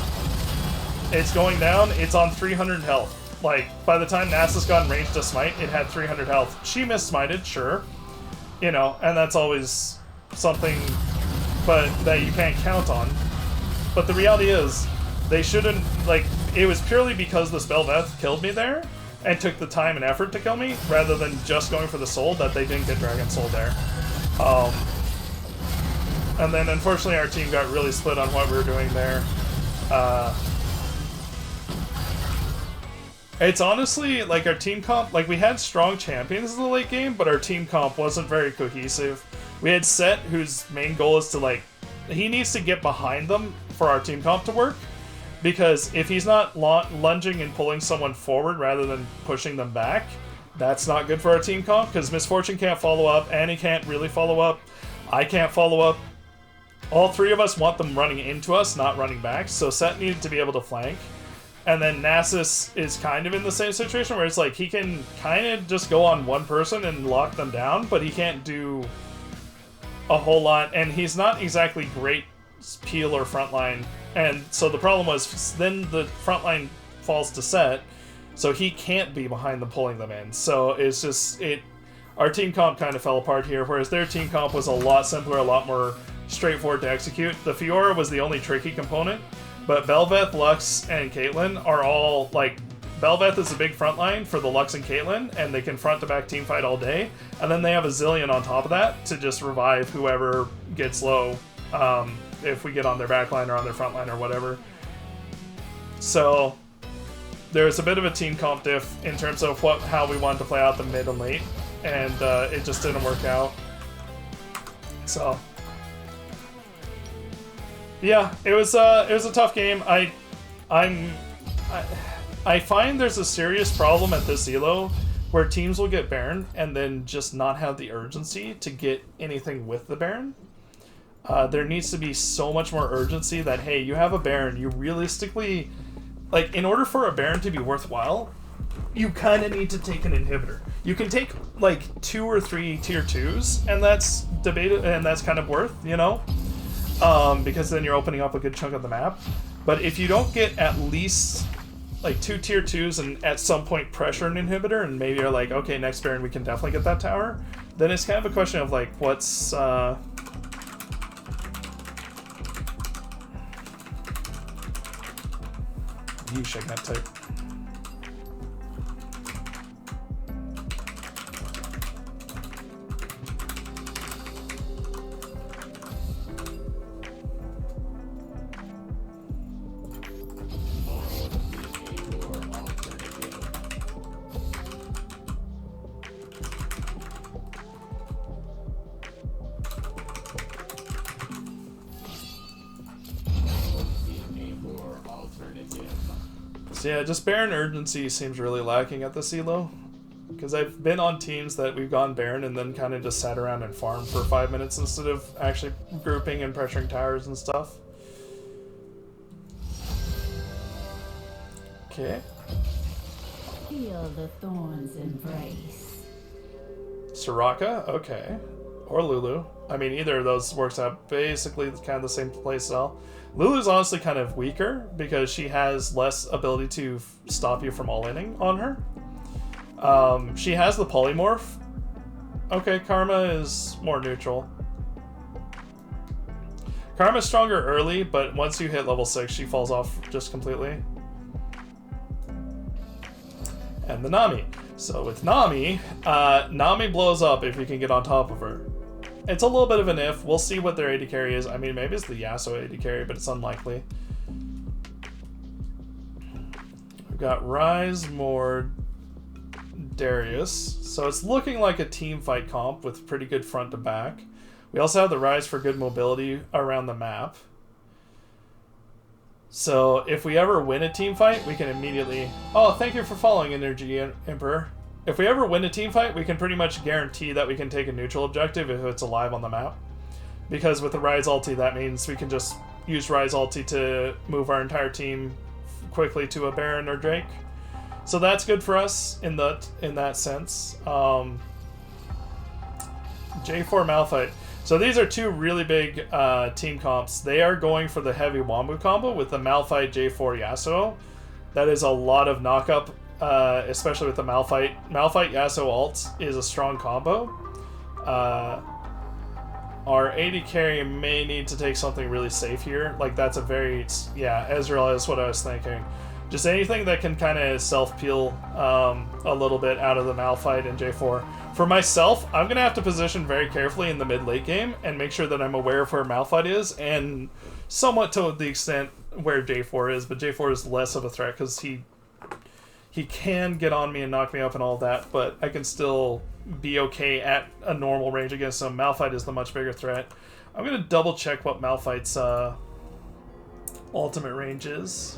it's going down, it's on 300 health. Like, by the time Nasa's got in range to smite, it had 300 health. She missmited, sure. You know, and that's always something but that you can't count on. But the reality is, they shouldn't, like, it was purely because this Bel'Veth killed me there, and took the time and effort to kill me, rather than just going for the soul, that they didn't get Dragon Soul there. And then, unfortunately, our team got really split on what we were doing there. It's honestly, like, our team comp, like, we had strong champions in the late game, but our team comp wasn't very cohesive. We had Set, whose main goal is to, like, he needs to get behind them for our team comp to work, because if he's not lunging and pulling someone forward rather than pushing them back, that's not good for our team comp, because Misfortune can't follow up, Annie can't really follow up, I can't follow up. All three of us want them running into us, not running back, so Set needed to be able to flank. And then Nasus is kind of in the same situation where it's like he can kind of just go on one person and lock them down, but he can't do a whole lot, and he's not exactly great peel or frontline. And so the problem was then the frontline falls to Set, so he can't be behind them pulling them in. So it's just, our team comp kind of fell apart here, whereas their team comp was a lot simpler, a lot more straightforward to execute. The Fiora was the only tricky component. But Bel'Veth, Lux, and Caitlyn are all, like, Bel'Veth is a big frontline for the Lux and Caitlyn, and they can front-to-back teamfight all day. And then they have a Zillion on top of that to just revive whoever gets low, if we get on their backline or on their frontline or whatever. So there's a bit of a team comp diff in terms of how we wanted to play out the mid and late, and it just didn't work out. So... yeah, it was a tough game. I find there's a serious problem at this elo where teams will get Baron and then just not have the urgency to get anything with the Baron. There needs to be so much more urgency that, hey, you have a Baron, you realistically, like, in order for a Baron to be worthwhile, you kind of need to take an inhibitor. You can take, like, 2 or 3 tier 2s, and that's debated, and that's kind of worth, you know? Because then you're opening up a good chunk of the map. But if you don't get at least like 2 tier 2s and at some point pressure an inhibitor, and maybe you're like, okay, next Baron we can definitely get that tower, then it's kind of a question of like, what's yeesh, I can't type. So yeah, just Baron urgency seems really lacking at this elo. Because I've been on teams that we've gone Baron and then kind of just sat around and farmed for 5 minutes instead of actually grouping and pressuring towers and stuff. Okay. Feel the thorns embrace. Soraka, okay. Or Lulu. I mean, either of those works out basically kind of the same playstyle. Lulu's honestly kind of weaker because she has less ability to stop you from all-inning on her. She has the polymorph. Okay, Karma is more neutral. Karma's stronger early, but once you hit level 6, she falls off just completely. And the Nami. So with Nami, Nami blows up if you can get on top of her. It's a little bit of an if. We'll see what their AD carry is. I mean, maybe it's the Yasuo AD carry, but it's unlikely. We've got Ryze, Mord, Darius. So it's looking like a team fight comp with pretty good front to back. We also have the Ryze for good mobility around the map. So if we ever win a team fight, we can immediately... Oh, thank you for following, Energy Emperor. If we ever win a team fight, we can pretty much guarantee that we can take a neutral objective if it's alive on the map. Because with the Ryze ulti, that means we can just use Ryze ulti to move our entire team quickly to a Baron or Drake. So that's good for us in that sense. J4 Malphite. So these are two really big team comps. They are going for the heavy Wombo combo with the Malphite J4 Yasuo. That is a lot of knockup, especially with the Malphite. Malphite Yasuo ult is a strong combo. Our AD carry may need to take something really safe here. Like that's a very... Yeah, Ezreal is what I was thinking. Just anything that can kind of self-peel a little bit out of the Malphite and J4. For myself, I'm going to have to position very carefully in the mid-late game and make sure that I'm aware of where Malphite is and somewhat to the extent where J4 is, but J4 is less of a threat because he can get on me and knock me up and all that, but I can still be okay at a normal range against him. Malphite is the much bigger threat. I'm going to double check what Malphite's ultimate range is.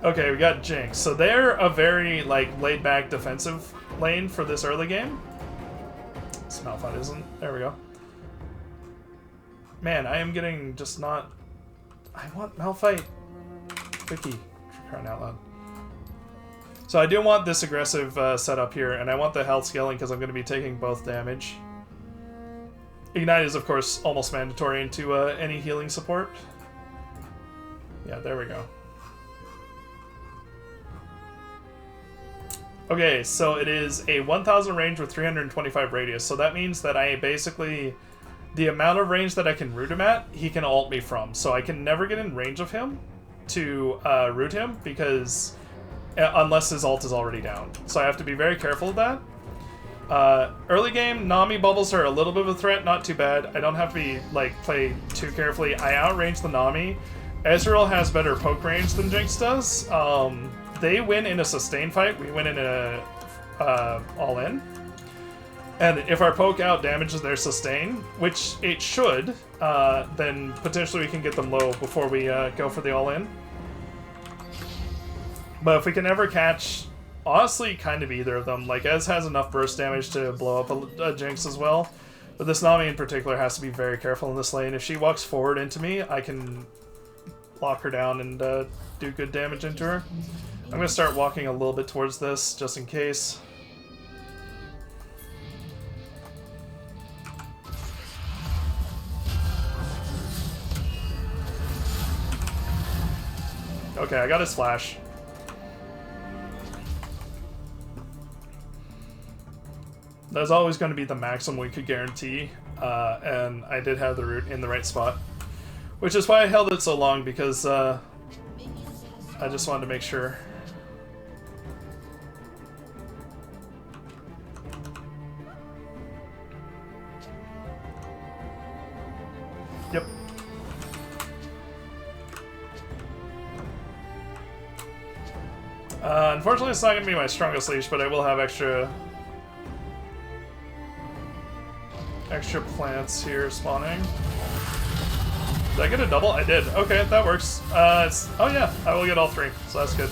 Okay, we got Jinx. So they're a very like laid-back defensive lane for this early game. This Malphite isn't. There we go. Man, I am getting just not... I want Malphite Vicky, for crying out loud. So I do want this aggressive setup here, and I want the health scaling because I'm going to be taking both damage. Ignite is, of course, almost mandatory into any healing support. Yeah, there we go. Okay, so it is a 1000 range with 325 radius, so that means that I basically... The amount of range that I can root him at, he can ult me from. So I can never get in range of him to root him, because... unless his ult is already down. So I have to be very careful of that. Early game, Nami bubbles are a little bit of a threat, not too bad. I don't have to be, like, play too carefully. I outrange the Nami. Ezreal has better poke range than Jinx does. They win in a sustain fight, we win in a all-in. And if our poke out damages their sustain, which it should, then potentially we can get them low before we go for the all-in. But if we can ever catch, honestly, kind of either of them. Like, Ez has enough burst damage to blow up a Jinx as well. But this Nami in particular has to be very careful in this lane. If she walks forward into me, I can lock her down and do good damage into her. I'm going to start walking a little bit towards this, just in case. Okay, I got his flash. That's always going to be the maximum we could guarantee, and I did have the root in the right spot. Which is why I held it so long, because I just wanted to make sure. Yep. Unfortunately, it's not going to be my strongest leash, but I will have extra extra plants here spawning. Did I get a double? I did. Okay, that works. Oh yeah, I will get all 3, so that's good.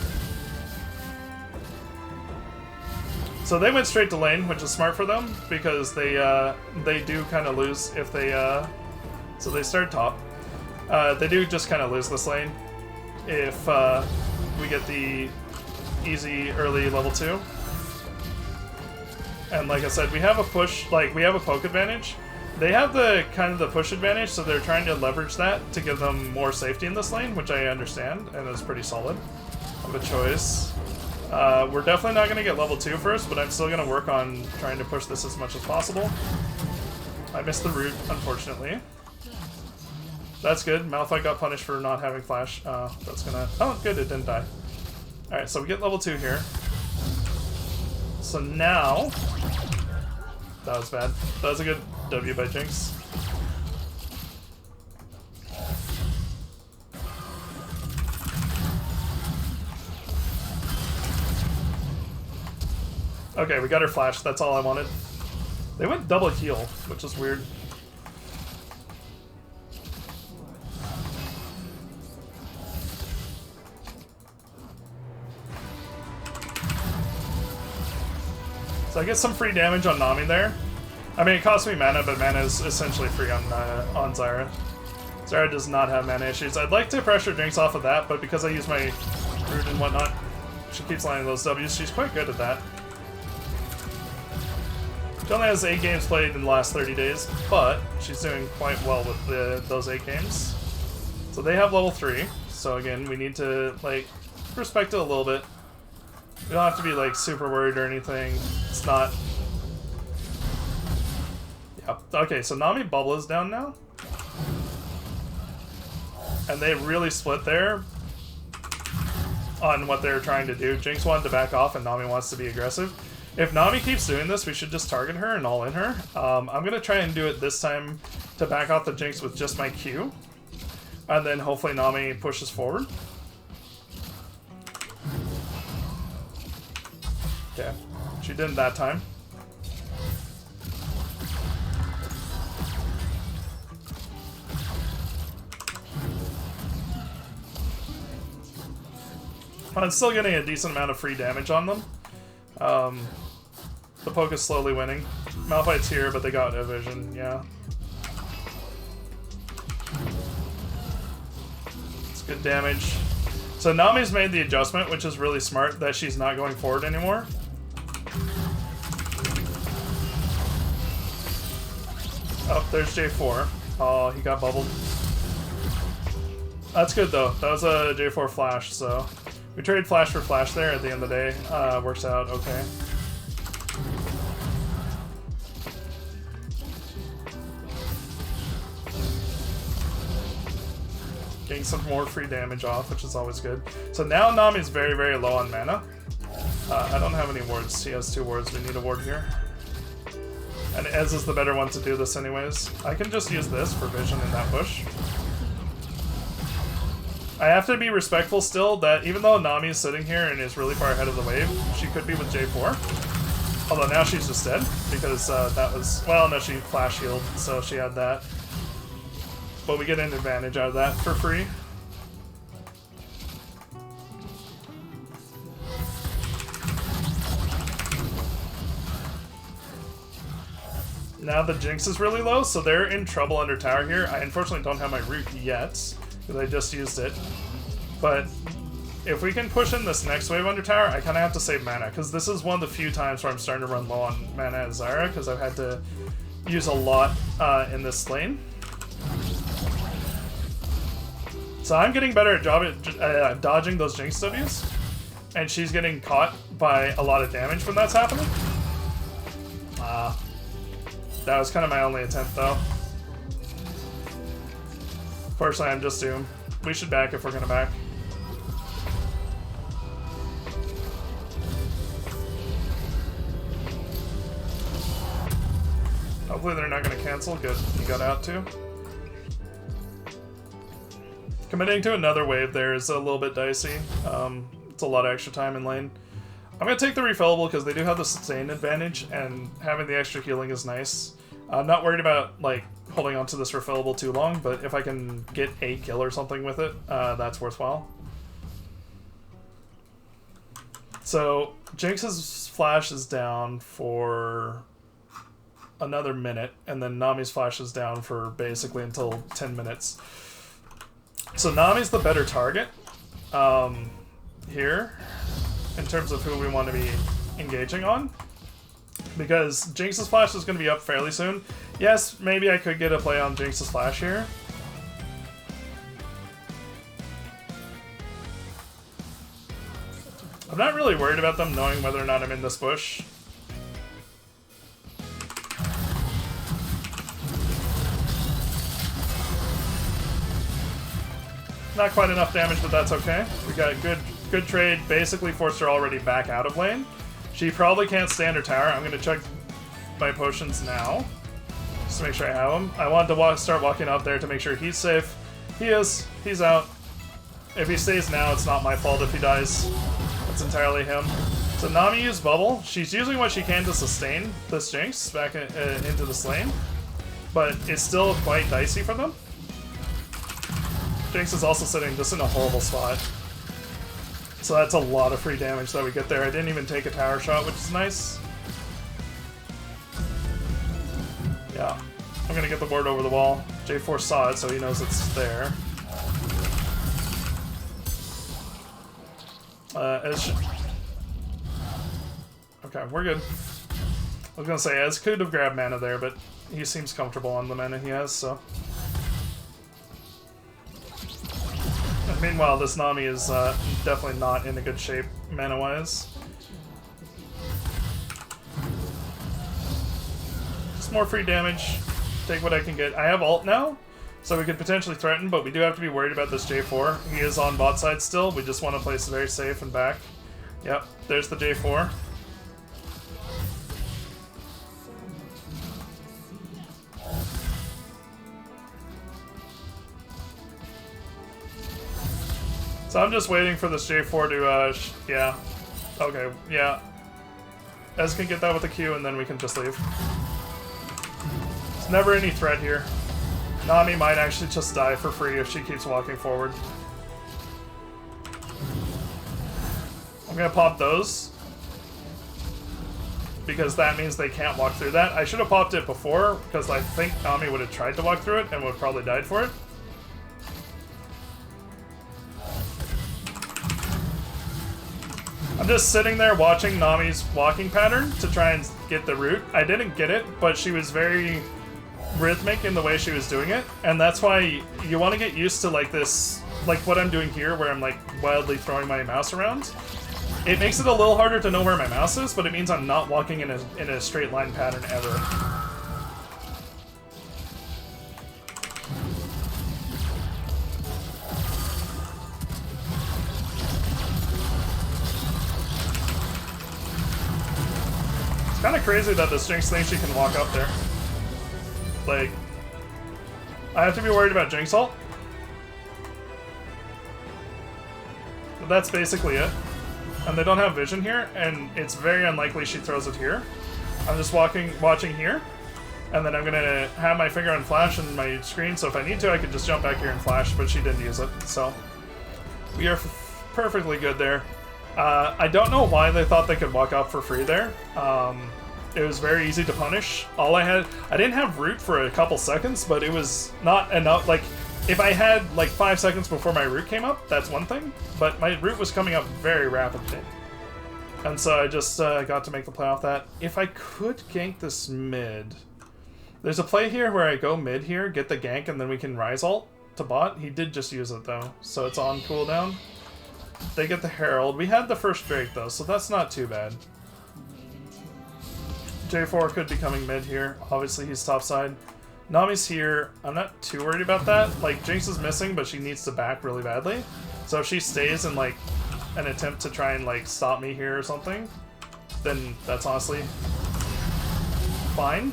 So they went straight to lane, which is smart for them, because they do kind of lose if they, so they start top. They do just kind of lose this lane if we get the easy early level 2. And like I said, we have a push, like, we have a poke advantage. They have the kind of the push advantage, so they're trying to leverage that to give them more safety in this lane, which I understand, and is pretty solid of a choice. We're definitely not going to get level 2 first, but I'm still going to work on trying to push this as much as possible. I missed the root, unfortunately. That's good. Malphite got punished for not having flash. That's gonna... Oh, good, it didn't die. Alright, so we get level 2 here. So now... That was bad. That was a good W by Jinx. Okay, we got her flash. That's all I wanted. They went double heal, which is weird. So I get some free damage on Nami there. I mean, it costs me mana, but mana is essentially free on Zyra. Zyra does not have mana issues. I'd like to pressure Jinx off of that, but because I use my root and whatnot, she keeps landing those Ws. She's quite good at that. She only has 8 games played in the last 30 days, but she's doing quite well with those 8 games. So they have level 3, so again, we need to, like, respect it a little bit. We don't have to be, like, super worried or anything. It's not... Yep. Okay, so Nami Bubble is down now. And they really split there on what they're trying to do. Jinx wanted to back off and Nami wants to be aggressive. If Nami keeps doing this, we should just target her and all in her. I'm going to try and do it this time to back off the Jinx with just my Q. And then hopefully Nami pushes forward. Okay, she didn't that time. I'm still getting a decent amount of free damage on them. The poke is slowly winning. Malphite's here, but they got evasion, yeah. It's good damage. So Nami's made the adjustment, which is really smart, that she's not going forward anymore. Oh, there's J4. Oh, he got bubbled. That's good though. That was a J4 flash, so we traded flash for flash there at the end of the day. Works out okay. Getting some more free damage off, which is always good. So now Nami's very, very low on mana. I don't have any wards. He has 2 wards. We need a ward here. And Ez is the better one to do this anyways. I can just use this for vision in that bush. I have to be respectful still that even though Nami is sitting here and is really far ahead of the wave, she could be with J4. Although now she's just dead because that was... Well, no, she flash healed, so she had that. But we get an advantage out of that for free. Now the Jinx is really low, so they're in trouble under tower here. I unfortunately don't have my root yet, because I just used it. But if we can push in this next wave under tower, I kind of have to save mana, because this is one of the few times where I'm starting to run low on mana at Zyra, because I've had to use a lot in this lane. So I'm getting better at dodging those Jinx Ws, and she's getting caught by a lot of damage when that's happening. That was kind of my only attempt, though. Fortunately, I'm just doomed. We should back if we're gonna back. Hopefully they're not gonna cancel. Good, he got out too. Committing to another wave there is a little bit dicey. It's a lot of extra time in lane. I'm going to take the refillable because they do have the sustain advantage, and having the extra healing is nice. I'm not worried about like holding onto this refillable too long, but if I can get a kill or something with it, that's worthwhile. So Jinx's flash is down for another minute, and then Nami's flash is down for basically until 10 minutes. So Nami's the better target here in terms of who we want to be engaging on, because Jinx's flash is going to be up fairly soon. Yes, maybe I could get a play on Jinx's flash here. I'm not really worried about them knowing whether or not I'm in this bush. Not quite enough damage, but that's okay. We got a good trade. Basically forced her already back out of lane. She probably can't stand her tower. I'm going to check my potions now, just to make sure I have them. I wanted to start walking up there to make sure he's safe. He is. He's out. If he stays now, it's not my fault if he dies. It's entirely him. So Nami used bubble. She's using what she can to sustain this Jinx back into this lane, but it's still quite dicey for them. Jinx is also sitting just in a horrible spot. So that's a lot of free damage that we get there. I didn't even take a tower shot, which is nice. Yeah. I'm gonna get the ward over the wall. J4 saw it, so he knows it's there. Okay, we're good. I was gonna say, Ez could have grabbed mana there, but he seems comfortable on the mana he has, so... And meanwhile, this Nami is definitely not in a good shape, mana-wise. Just more free damage. Take what I can get. I have ult now, so we could potentially threaten, but we do have to be worried about this J4. He is on bot side still. We just want to place it very safe and back. Yep, there's the J4. So I'm just waiting for this J4 to, yeah. Okay, yeah. Ez can get that with a Q, and then we can just leave. There's never any threat here. Nami might actually just die for free if she keeps walking forward. I'm gonna pop those, because that means they can't walk through that. I should have popped it before, because I think Nami would have tried to walk through it and would have probably died for it. I'm just sitting there watching Nami's walking pattern to try and get the root. I didn't get it, but she was very rhythmic in the way she was doing it, and that's why you want to get used to like this, like what I'm doing here, where I'm like wildly throwing my mouse around. It makes it a little harder to know where my mouse is, but it means I'm not walking in a straight line pattern ever. Kind of crazy that this Jinx thinks she can walk up there. Like, I have to be worried about Jinx ult. But that's basically it. And they don't have vision here, and it's very unlikely she throws it here. I'm just watching here, and then I'm gonna have my finger on flash and my screen, so if I need to, I could just jump back here and flash, but she didn't use it, so we are perfectly good there. I don't know why they thought they could walk up for free there. It was very easy to punish. I didn't have root for a couple seconds, but it was not enough. Like, if I had like 5 seconds before my root came up, that's one thing, but my root was coming up very rapidly. And so I just got to make the play off that. If I could gank this mid, there's a play here where I go mid here, get the gank, and then we can rise ult to bot. He did just use it though, so it's on cooldown. They get the Herald. We had the first Drake though, so that's not too bad. J4 could be coming mid here. Obviously he's top side. Nami's here. I'm not too worried about that. Like, Jinx is missing, but she needs to back really badly. So if she stays in like an attempt to try and like stop me here or something, then that's honestly fine.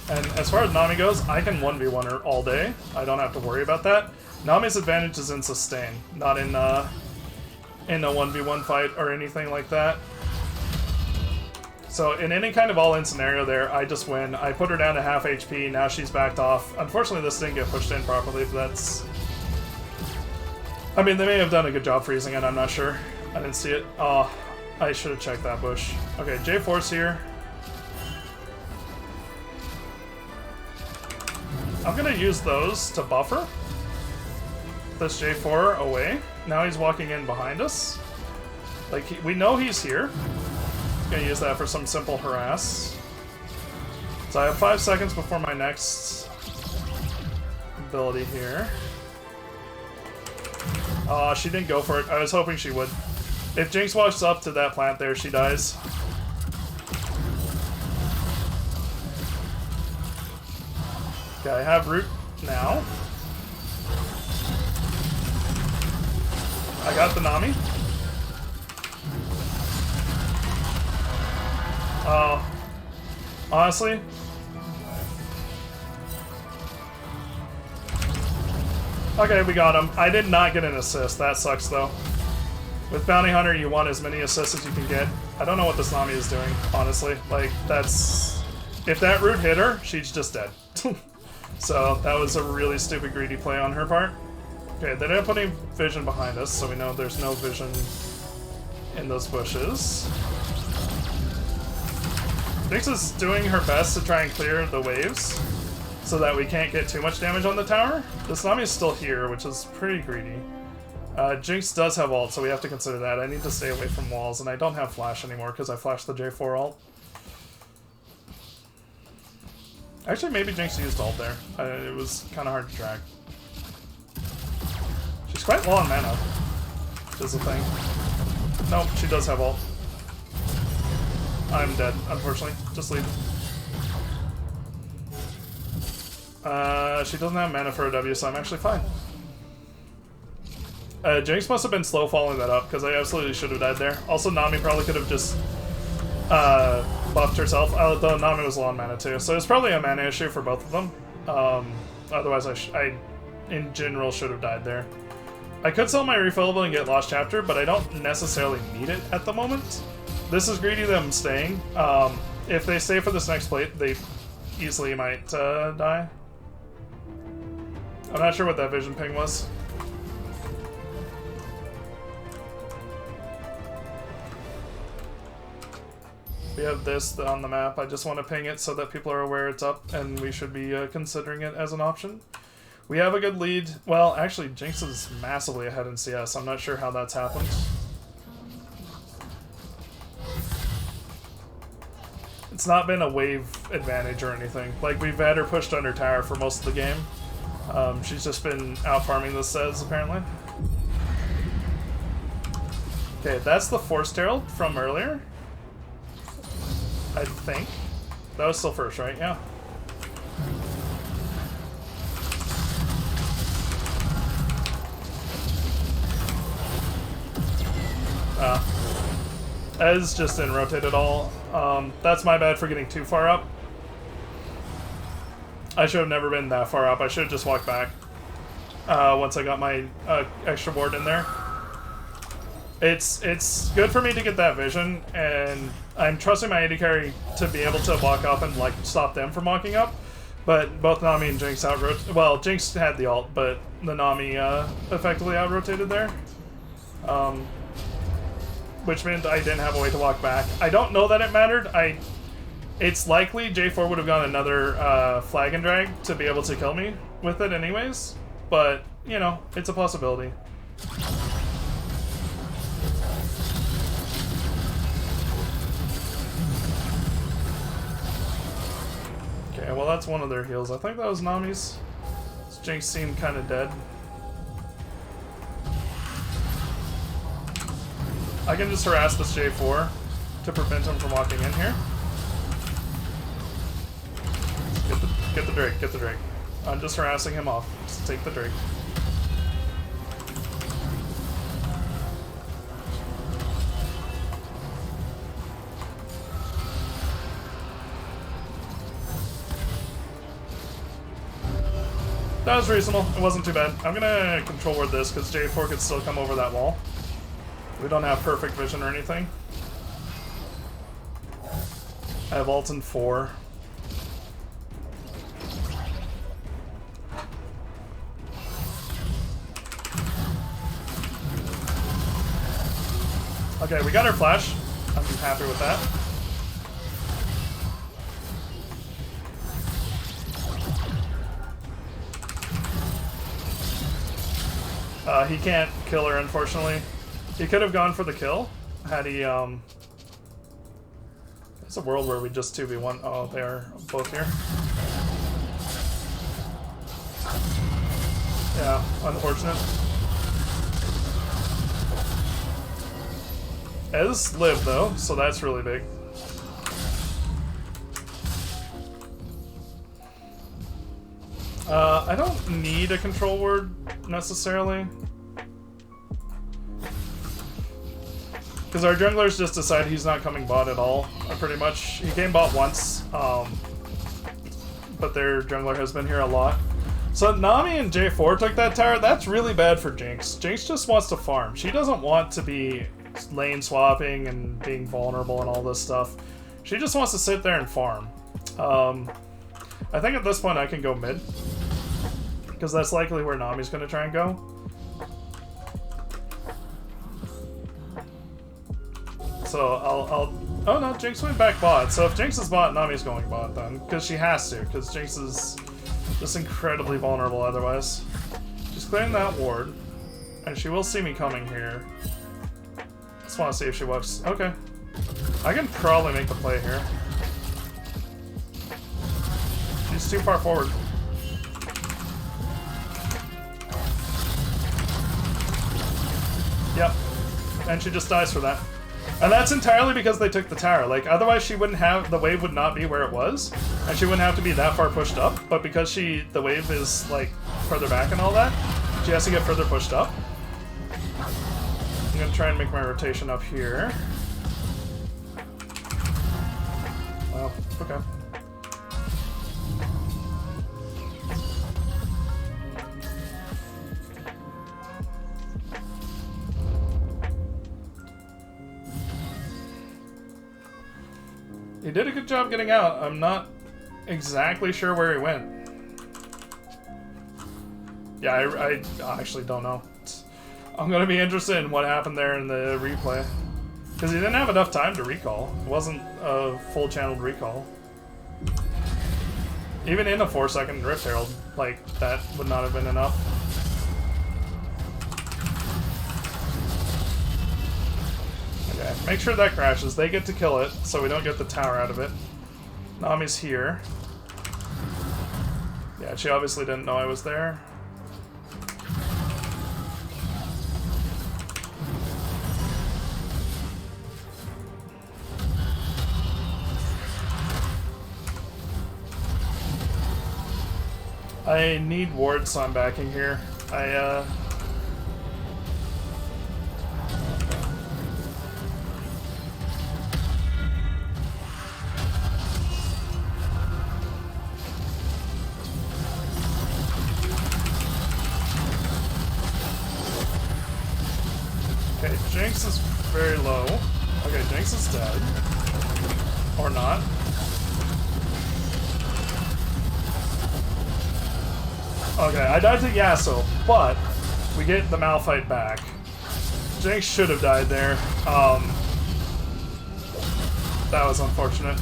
And as far as Nami goes, I can 1v1 her all day. I don't have to worry about that. Nami's advantage is in sustain, not in a 1v1 fight or anything like that. So in any kind of all-in scenario there, I just win. I put her down to half HP, now she's backed off. Unfortunately, this didn't get pushed in properly, but that's... I mean, they may have done a good job freezing it, I'm not sure. I didn't see it. Oh, I should have checked that bush. Okay, J4's here. I'm gonna use those to buffer this J4 away. Now he's walking in behind us. Like, we know he's here. Gonna use that for some simple harass. So I have 5 seconds before my next ability here. Oh, she didn't go for it. I was hoping she would. If Jinx walks up to that plant there, she dies. Okay, I have root now. I got the Nami. Honestly, okay, we got him. I did not get an assist. That sucks, though. With Bounty Hunter, you want as many assists as you can get. I don't know what this Nami is doing, honestly. Like, that's... If that root hit her, she's just dead. So, that was a really stupid greedy play on her part. Okay, they didn't put any vision behind us, so we know there's no vision in those bushes. Jinx is doing her best to try and clear the waves so that we can't get too much damage on the tower. This Nami is still here, which is pretty greedy. Jinx does have ult, so we have to consider that. I need to stay away from walls, and I don't have flash anymore because I flashed the J4 ult. Actually, maybe Jinx used ult there. It was kind of hard to track. She's quite low on mana, is the thing. Nope, she does have ult. I'm dead, unfortunately. Just leave. She doesn't have mana for a W, so I'm actually fine. Jinx must have been slow following that up, because I absolutely should have died there. Also, Nami probably could have just buffed herself, although Nami was low on mana too. So it's probably a mana issue for both of them. Otherwise, I in general should have died there. I could sell my refillable and get Lost Chapter, but I don't necessarily need it at the moment. This is greedy them staying. If they stay for this next plate, they easily might die. I'm not sure what that vision ping was. We have this on the map. I just want to ping it so that people are aware it's up, and we should be considering it as an option. We have a good lead. Well, actually, Jinx is massively ahead in CS. I'm not sure how that's happened. It's not been a wave advantage or anything. Like, we've had her pushed under tower for most of the game. She's just been out farming the Sez, apparently. Okay, that's the Force Herald from earlier. I think. That was still first, right? Yeah. Ez just didn't rotate at all. That's my bad for getting too far up. I should have never been that far up. I should have just walked back once I got my extra ward in there. It's good for me to get that vision, and I'm trusting my AD carry to be able to walk up and like stop them from walking up. But both Nami and Jinx out-rotated. Well, Jinx had the ult, but the Nami effectively out-rotated there. Which meant I didn't have a way to walk back. I don't know that it mattered. It's likely J4 would have gone another flag and drag to be able to kill me with it anyways. But, you know, it's a possibility. Okay, well that's one of their heals. I think that was Nami's. Jinx seemed kind of dead. I can just harass this J4 to prevent him from walking in here. Get the Drake, get the Drake. I'm just harassing him off. Just take the Drake. That was reasonable. It wasn't too bad. I'm gonna control ward this because J4 could still come over that wall. We don't have perfect vision or anything. I have ult in 4. Okay, we got our flash. I'm happy with that. He can't kill her, unfortunately. He could have gone for the kill had he, It's a world where we just 2v1. Oh, they are both here. Yeah, unfortunate. Ez lived though, so that's really big. I don't need a control word necessarily. Because our junglers just decide he's not coming bot at all, pretty much. He came bot once, but their jungler has been here a lot. So Nami and J4 took that tower. That's really bad for Jinx. Jinx just wants to farm. She doesn't want to be lane swapping and being vulnerable and all this stuff. She just wants to sit there and farm. I think at this point I can go mid, because that's likely where Nami's going to try and go. So I'll oh no, Jinx went back bot. So if Jinx is bot, Nami's going bot then, because she has to, because Jinx is just incredibly vulnerable otherwise. She's clearing that ward, and she will see me coming here. Just want to see if she walks. Okay, I can probably make the play here. She's too far forward. Yep, and she just dies for that. And that's entirely because they took the tower. Like, otherwise she wouldn't have, the wave would not be where it was, and she wouldn't have to be that far pushed up. But because the wave is, like, further back and all that, she has to get further pushed up. I'm gonna try and make my rotation up here. Wow, okay. He did a good job getting out. I'm not exactly sure where he went. Yeah, I actually don't know. I'm going to be interested in what happened there in the replay. Because he didn't have enough time to recall. It wasn't a full channeled recall. Even in a 4-second Rift Herald, like, that would not have been enough. Okay, make sure that crashes. They get to kill it, so we don't get the tower out of it. Nami's here. Yeah, she obviously didn't know I was there. I need wards, so I'm backing here. Okay, Jinx is very low. Okay, Jinx is dead. Or not. Okay, I died to Yasuo, but we get the Malphite back. Jinx should have died there. That was unfortunate.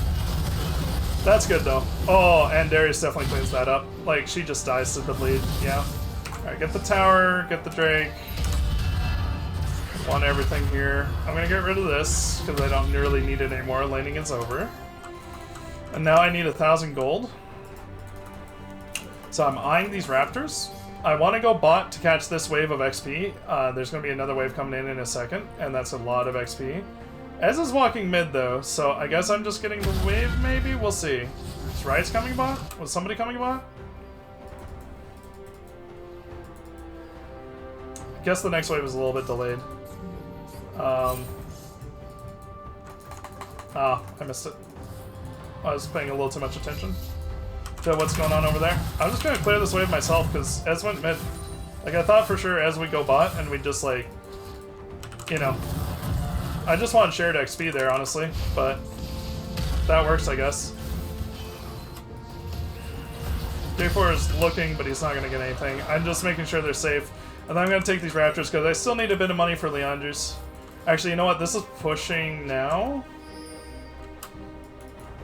That's good though. Oh, and Darius definitely cleans that up. Like, she just dies to the bleed. Yeah. Alright, get the tower, get the Drake. Want everything here. I'm gonna get rid of this, because I don't really need it anymore. Laning is over. And now I need 1,000 gold. So I'm eyeing these raptors. I want to go bot to catch this wave of XP. There's going to be another wave coming in a second, and that's a lot of XP. Ez is walking mid though, so I guess I'm just getting the wave maybe? We'll see. Is Riot's coming bot? Was somebody coming bot? I guess the next wave is a little bit delayed. I missed it. I was paying a little too much attention to what's going on over there. I'm just gonna clear this wave myself because Ez went mid. Like, I thought for sure Ez would go bot and we'd just, like, you know, I just want shared XP there, honestly, but that works, I guess. J4 is looking, but he's not going to get anything. I'm just making sure they're safe. And then I'm going to take these Raptors because I still need a bit of money for Leandros. Actually, you know what? This is pushing now.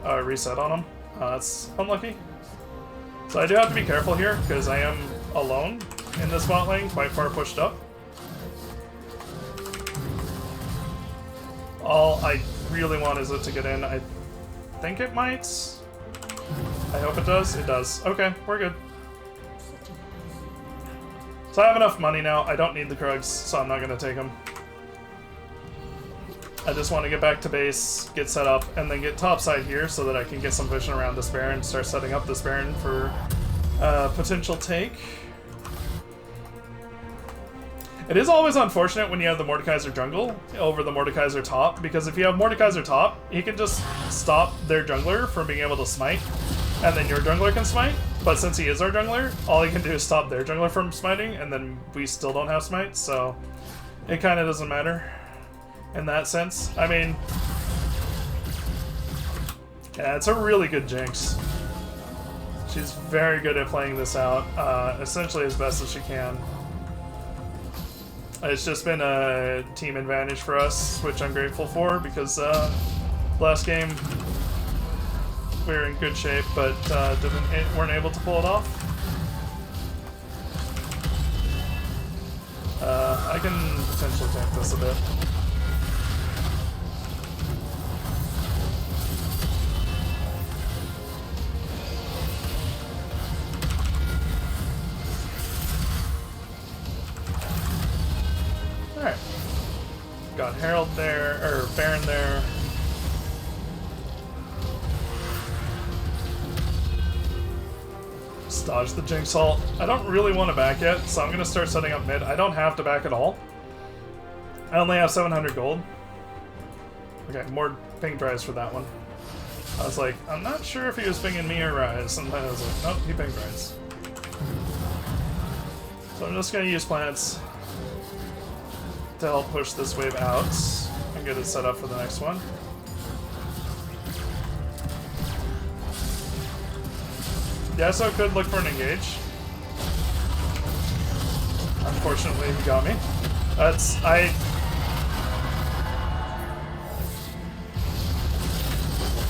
Reset on him. That's unlucky. So I do have to be careful here because I am alone in this bot lane, quite far pushed up. All I really want is it to get in. I think it might. I hope it does. It does. Okay, we're good. So I have enough money now. I don't need the Krugs, so I'm not going to take them. I just want to get back to base, get set up, and then get topside here so that I can get some vision around this Baron and start setting up this Baron for potential take. It is always unfortunate when you have the Mordekaiser jungle over the Mordekaiser top, because if you have Mordekaiser top, he can just stop their jungler from being able to smite, and then your jungler can smite. But since he is our jungler, all he can do is stop their jungler from smiting, and then we still don't have smite, so it kind of doesn't matter in that sense. I mean, yeah, it's a really good Jinx. She's very good at playing this out, essentially as best as she can. It's just been a team advantage for us, which I'm grateful for, because last game we were in good shape, but weren't able to pull it off. I can potentially tank this a bit. Alright. Got Herald there, or Baron there. Just dodge the Jinx ult. I don't really want to back yet, so I'm going to start setting up mid. I don't have to back at all. I only have 700 gold. Okay, more ping tries for that one. I was like, I'm not sure if he was pinging me or Rise, and then I was like, nope, he pinged Rise. So I'm just going to use plants to help push this wave out and get it set up for the next one. Yeah, so I could look for an engage. Unfortunately, he got me.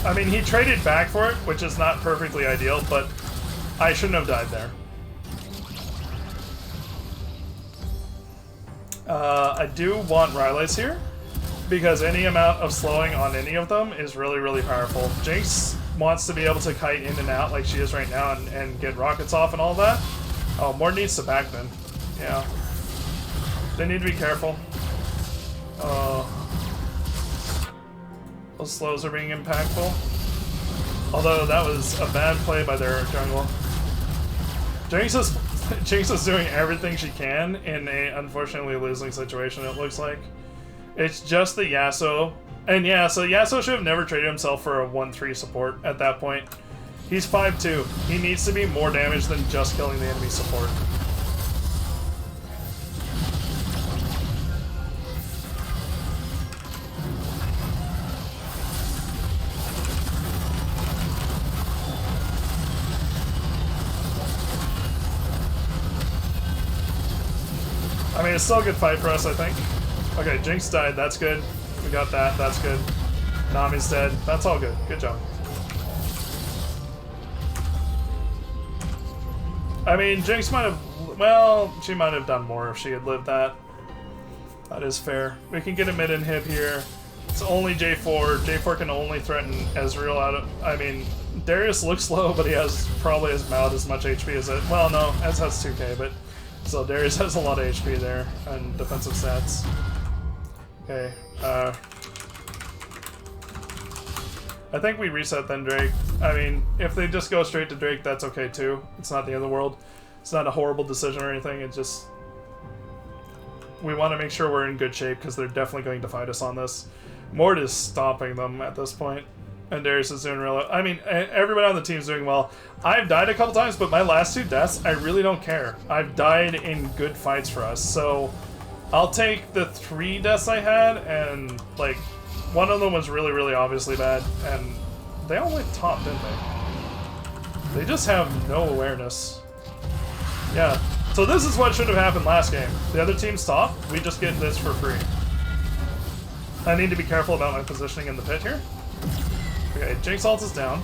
I mean, he traded back for it, which is not perfectly ideal, but I shouldn't have died there. I do want Rylai's here, because any amount of slowing on any of them is really, really powerful. Jinx wants to be able to kite in and out like she is right now and get rockets off and all that. Oh, Mord needs to back then. Yeah. They need to be careful. Those slows are being impactful. Although that was a bad play by their jungle. Jinx is doing everything she can in a unfortunately losing situation, it looks like. It's just the Yasuo. And yeah, so Yasuo should have never traded himself for a 1-3 support at that point. He's 5'2". He needs to be more damage than just killing the enemy support. I mean, it's still a good fight for us, I think. Okay, Jinx died. That's good. We got that. That's good. Nami's dead. That's all good. Good job. I mean, Jinx might have... Well, she might have done more if she had lived that. That is fair. We can get a mid inhib here. It's only J4. J4 can only threaten Ezreal out of... I mean, Darius looks low, but he has probably about as much HP as it... Well, no. Ez has 2k, but... So Darius has a lot of HP there, and defensive stats. Okay, I think we reset then Drake. I mean, if they just go straight to Drake, that's okay too. It's not the end of the world. It's not a horrible decision or anything, it's just... We want to make sure we're in good shape, because they're definitely going to fight us on this. Mord is stopping them at this point. And Darius is doing real... I mean, everybody on the team is doing well. I've died a couple times, but my last 2 deaths, I really don't care. I've died in good fights for us, so... I'll take the 3 deaths I had, and, like, one of them was really, really obviously bad, and They all went top, didn't they? They just have no awareness. Yeah. So this is what should have happened last game. The other team's top. We just get this for free. I need to be careful about my positioning in the pit here. Okay, Jinx ult is down.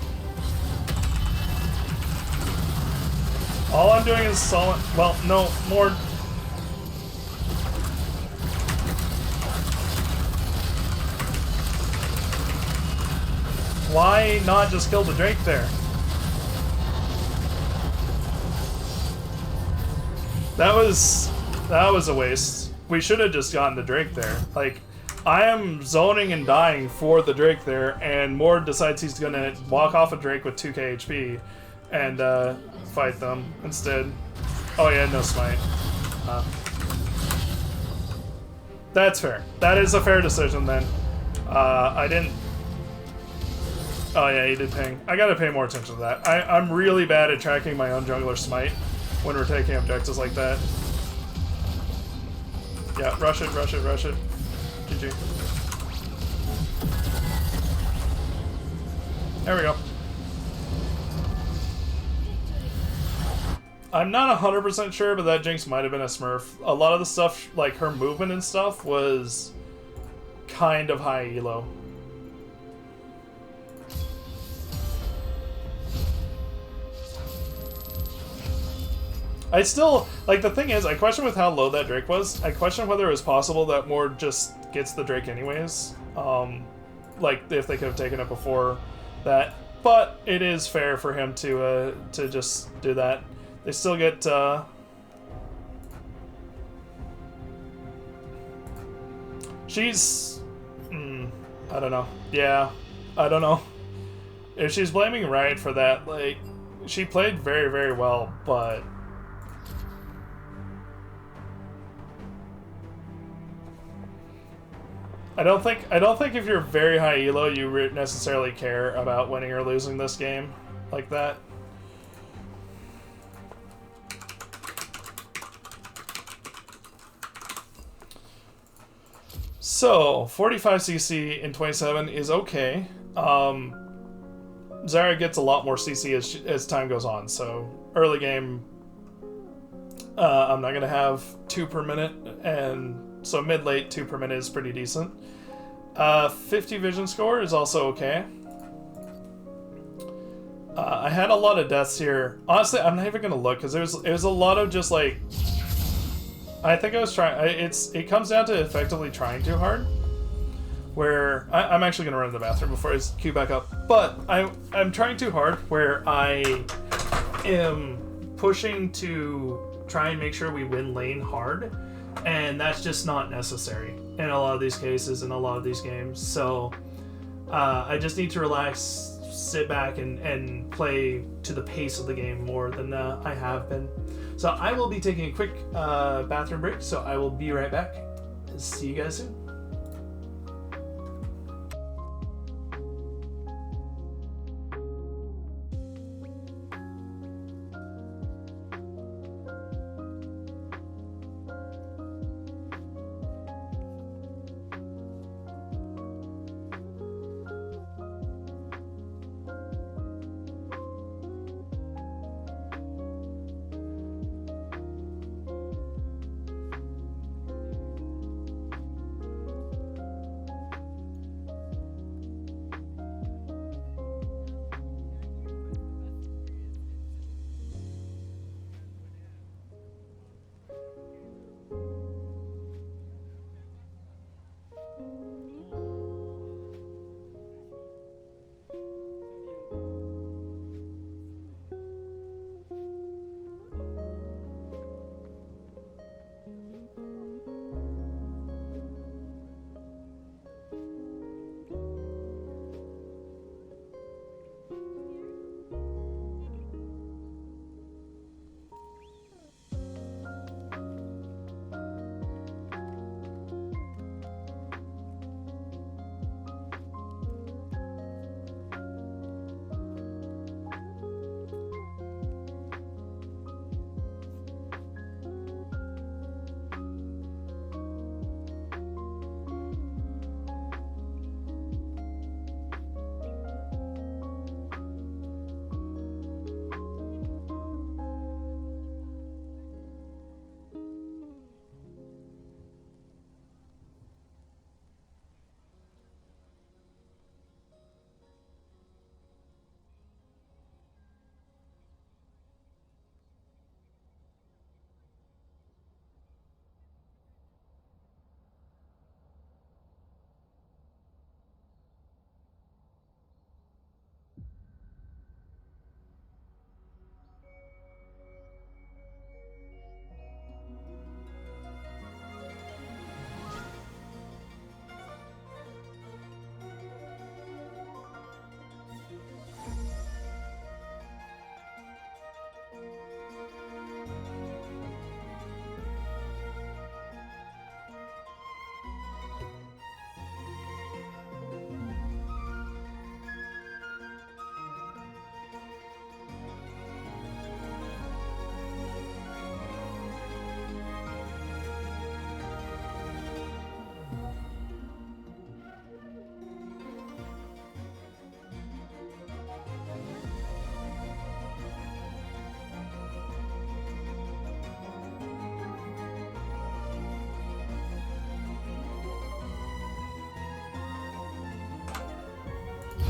All I'm doing is solid. Well, no, more. Why not just kill the Drake there? That was a waste. We should have just gotten the Drake there. Like, I am zoning and dying for the Drake there, and Mord decides he's gonna walk off a Drake with 2k HP and fight them instead. Oh yeah, no smite. That's fair. That is a fair decision then. I didn't... Oh yeah, he did ping. I gotta pay more attention to that. I'm really bad at tracking my own jungler smite when we're taking objectives like that. Yeah, rush it, rush it, rush it. GG. There we go. I'm not 100% sure, but that Jinx might have been a Smurf. A lot of the stuff, like her movement and stuff, was kind of high elo. I still, like, the thing is, I question with how low that Drake was. I question whether it was possible that Mord just gets the Drake anyways. Like, if they could have taken it before that. But it is fair for him to just do that. They still get, she's... I don't know. Yeah, I don't know. If she's blaming Riot for that, like, she played very, very well, but... I don't think if you're very high elo, you necessarily care about winning or losing this game like that. So 45 CC in 27 is okay. Zarya gets a lot more CC as time goes on. So early game, I'm not gonna have 2 per minute, and so mid-late 2 per minute is pretty decent. 50 vision score is also okay. I had a lot of deaths here. Honestly, I'm not even gonna look because it was a lot of just like. I think I was trying. It comes down to effectively trying too hard. Where I'm actually gonna run to the bathroom before I queue back up. But I'm trying too hard where I am pushing to try and make sure we win lane hard. And that's just not necessary in a lot of these cases, in a lot of these games. So I just need to relax, sit back, and play to the pace of the game more than I have been. So I will be taking a quick bathroom break, so I will be right back. See you guys soon.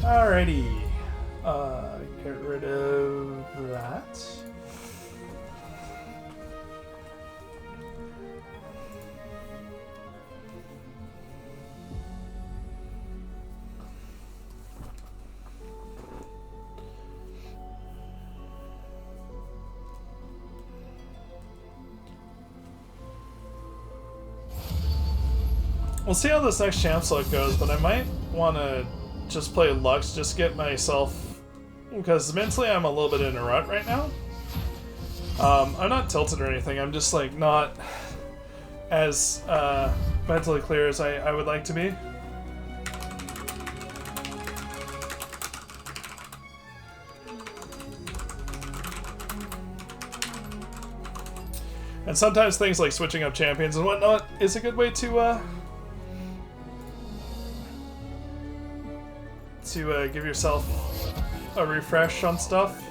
Alrighty. Get rid of that. We'll see how this next champ select goes, but I might want to just play Lux, just get myself... Because mentally I'm a little bit in a rut right now. I'm not tilted or anything, I'm just like not as mentally clear as I would like to be. And sometimes things like switching up champions and whatnot is a good way to give yourself a refresh on stuff.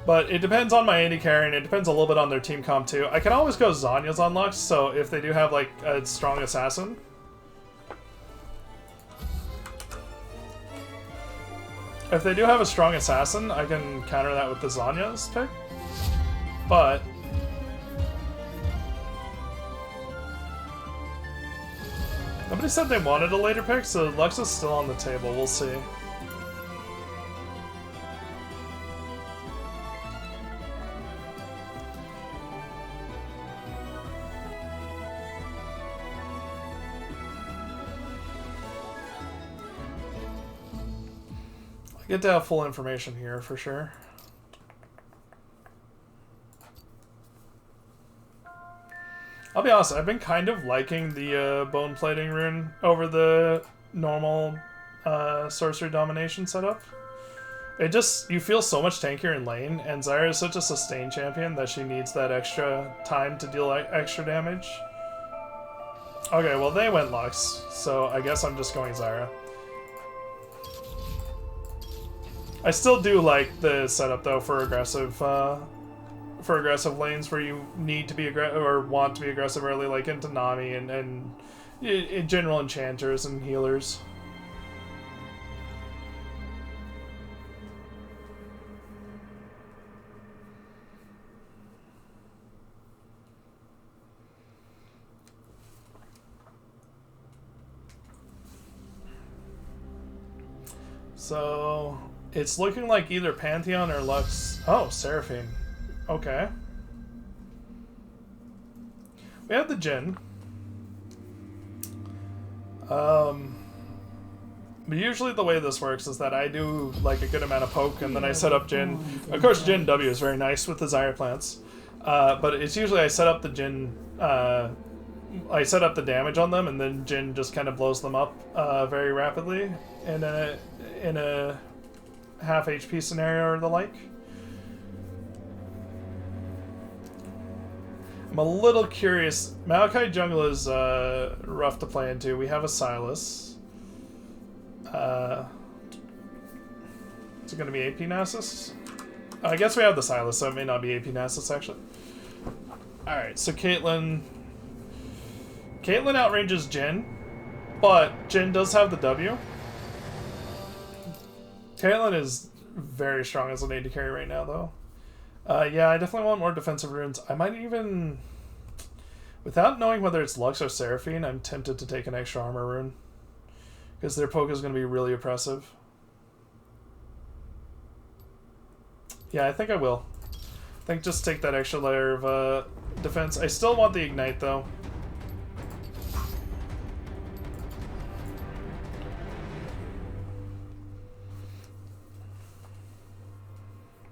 But it depends on my AD carry, and it depends a little bit on their team comp too. I can always go Zhonya's on Lux, so if they do have like a strong assassin. If they do have a strong assassin, I can counter that with the Zhonya's pick. But nobody said they wanted a later pick, so Lux is still on the table. We'll see. I get to have full information here for sure. I'll be honest, I've been kind of liking the bone plating rune over the normal sorcery domination setup. It just, you feel so much tankier in lane, and Zyra is such a sustain champion that she needs that extra time to deal extra damage. Okay, well they went Lux, so I guess I'm just going Zyra. I still do like the setup though for aggressive lanes where you need to be aggressive or want to be aggressive early, like into Nami and in general enchanters and healers. So it's looking like either Pantheon or Lux. Oh, Seraphine. Okay. We have the Jhin. But usually the way this works is that I do like a good amount of poke and then I set up Jhin. Of course, Jhin W is very nice with the Zyra plants. But it's usually I set up the Jhin, I set up the damage on them and then Jhin just kind of blows them up very rapidly in a half HP scenario or the like. I'm a little curious. Maokai jungle is rough to play into. We have a Sylas. Is it going to be AP Nasus? I guess we have the Sylas, so it may not be AP Nasus actually. Alright, so Caitlyn outranges Jhin, but Jhin does have the W. Caitlyn is very strong as an AD carry right now, though. Yeah, I definitely want more defensive runes. I might even... Without knowing whether it's Lux or Seraphine, I'm tempted to take an extra armor rune. Because their poke is going to be really oppressive. Yeah, I think I will. I think just take that extra layer of defense. I still want the Ignite, though.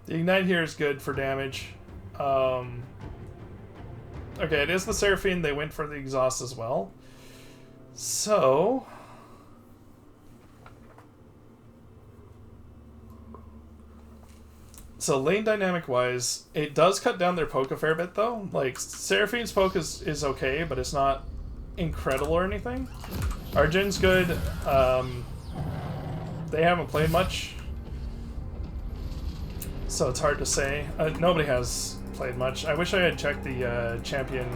The Ignite here is good for damage. Okay, it is the Seraphine. They went for the Exhaust as well. So... lane dynamic wise, it does cut down their poke a fair bit though. Like, Seraphine's poke is okay, but it's not incredible or anything. Our Jin's good. They haven't played much, so it's hard to say. Nobody has played much. I wish I had checked the champion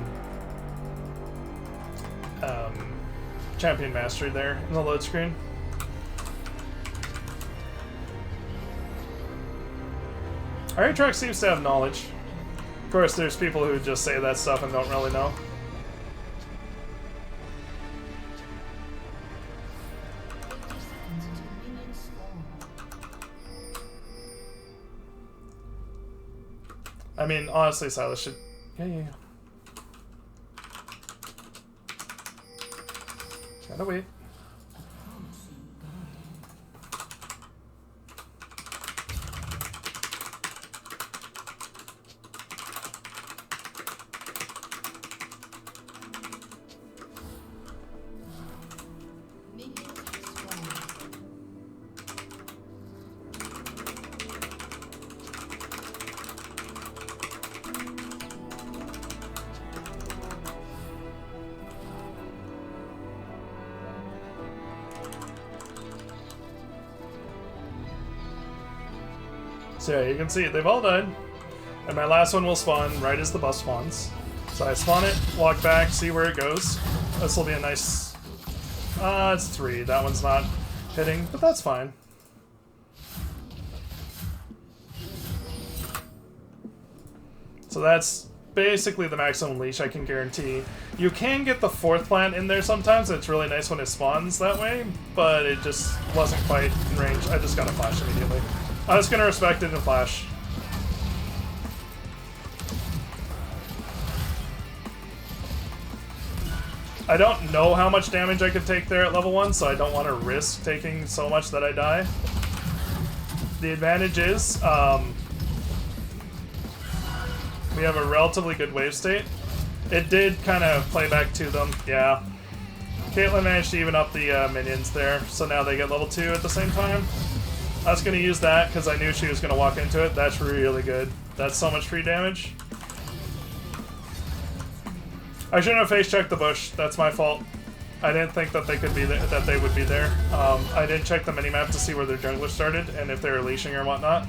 champion mastery there in the load screen. Our Aatrox seems to have knowledge. Of course, there's people who just say that stuff and don't really know. I mean, honestly, Silas should... Yeah. Gotta wait. So yeah, you can see they've all died. And my last one will spawn right as the buff spawns. So I spawn it, walk back, see where it goes. This will be a nice... it's 3. That one's not hitting, but that's fine. So that's basically the maximum leash I can guarantee. You can get the 4th plant in there sometimes, and it's really nice when it spawns that way, but it just wasn't quite in range. I just got a flash immediately. I was going to respect it and flash. I don't know how much damage I could take there at level 1, so I don't want to risk taking so much that I die. The advantage is, we have a relatively good wave state. It did kind of play back to them, yeah. Caitlyn managed to even up the minions there, so now they get level 2 at the same time. I was going to use that because I knew she was going to walk into it. That's really good. That's so much free damage. I shouldn't have face checked the bush. That's my fault. I didn't think that they could be there, that they would be there. I didn't check the minimap to see where their jungler started and if they were leashing or whatnot.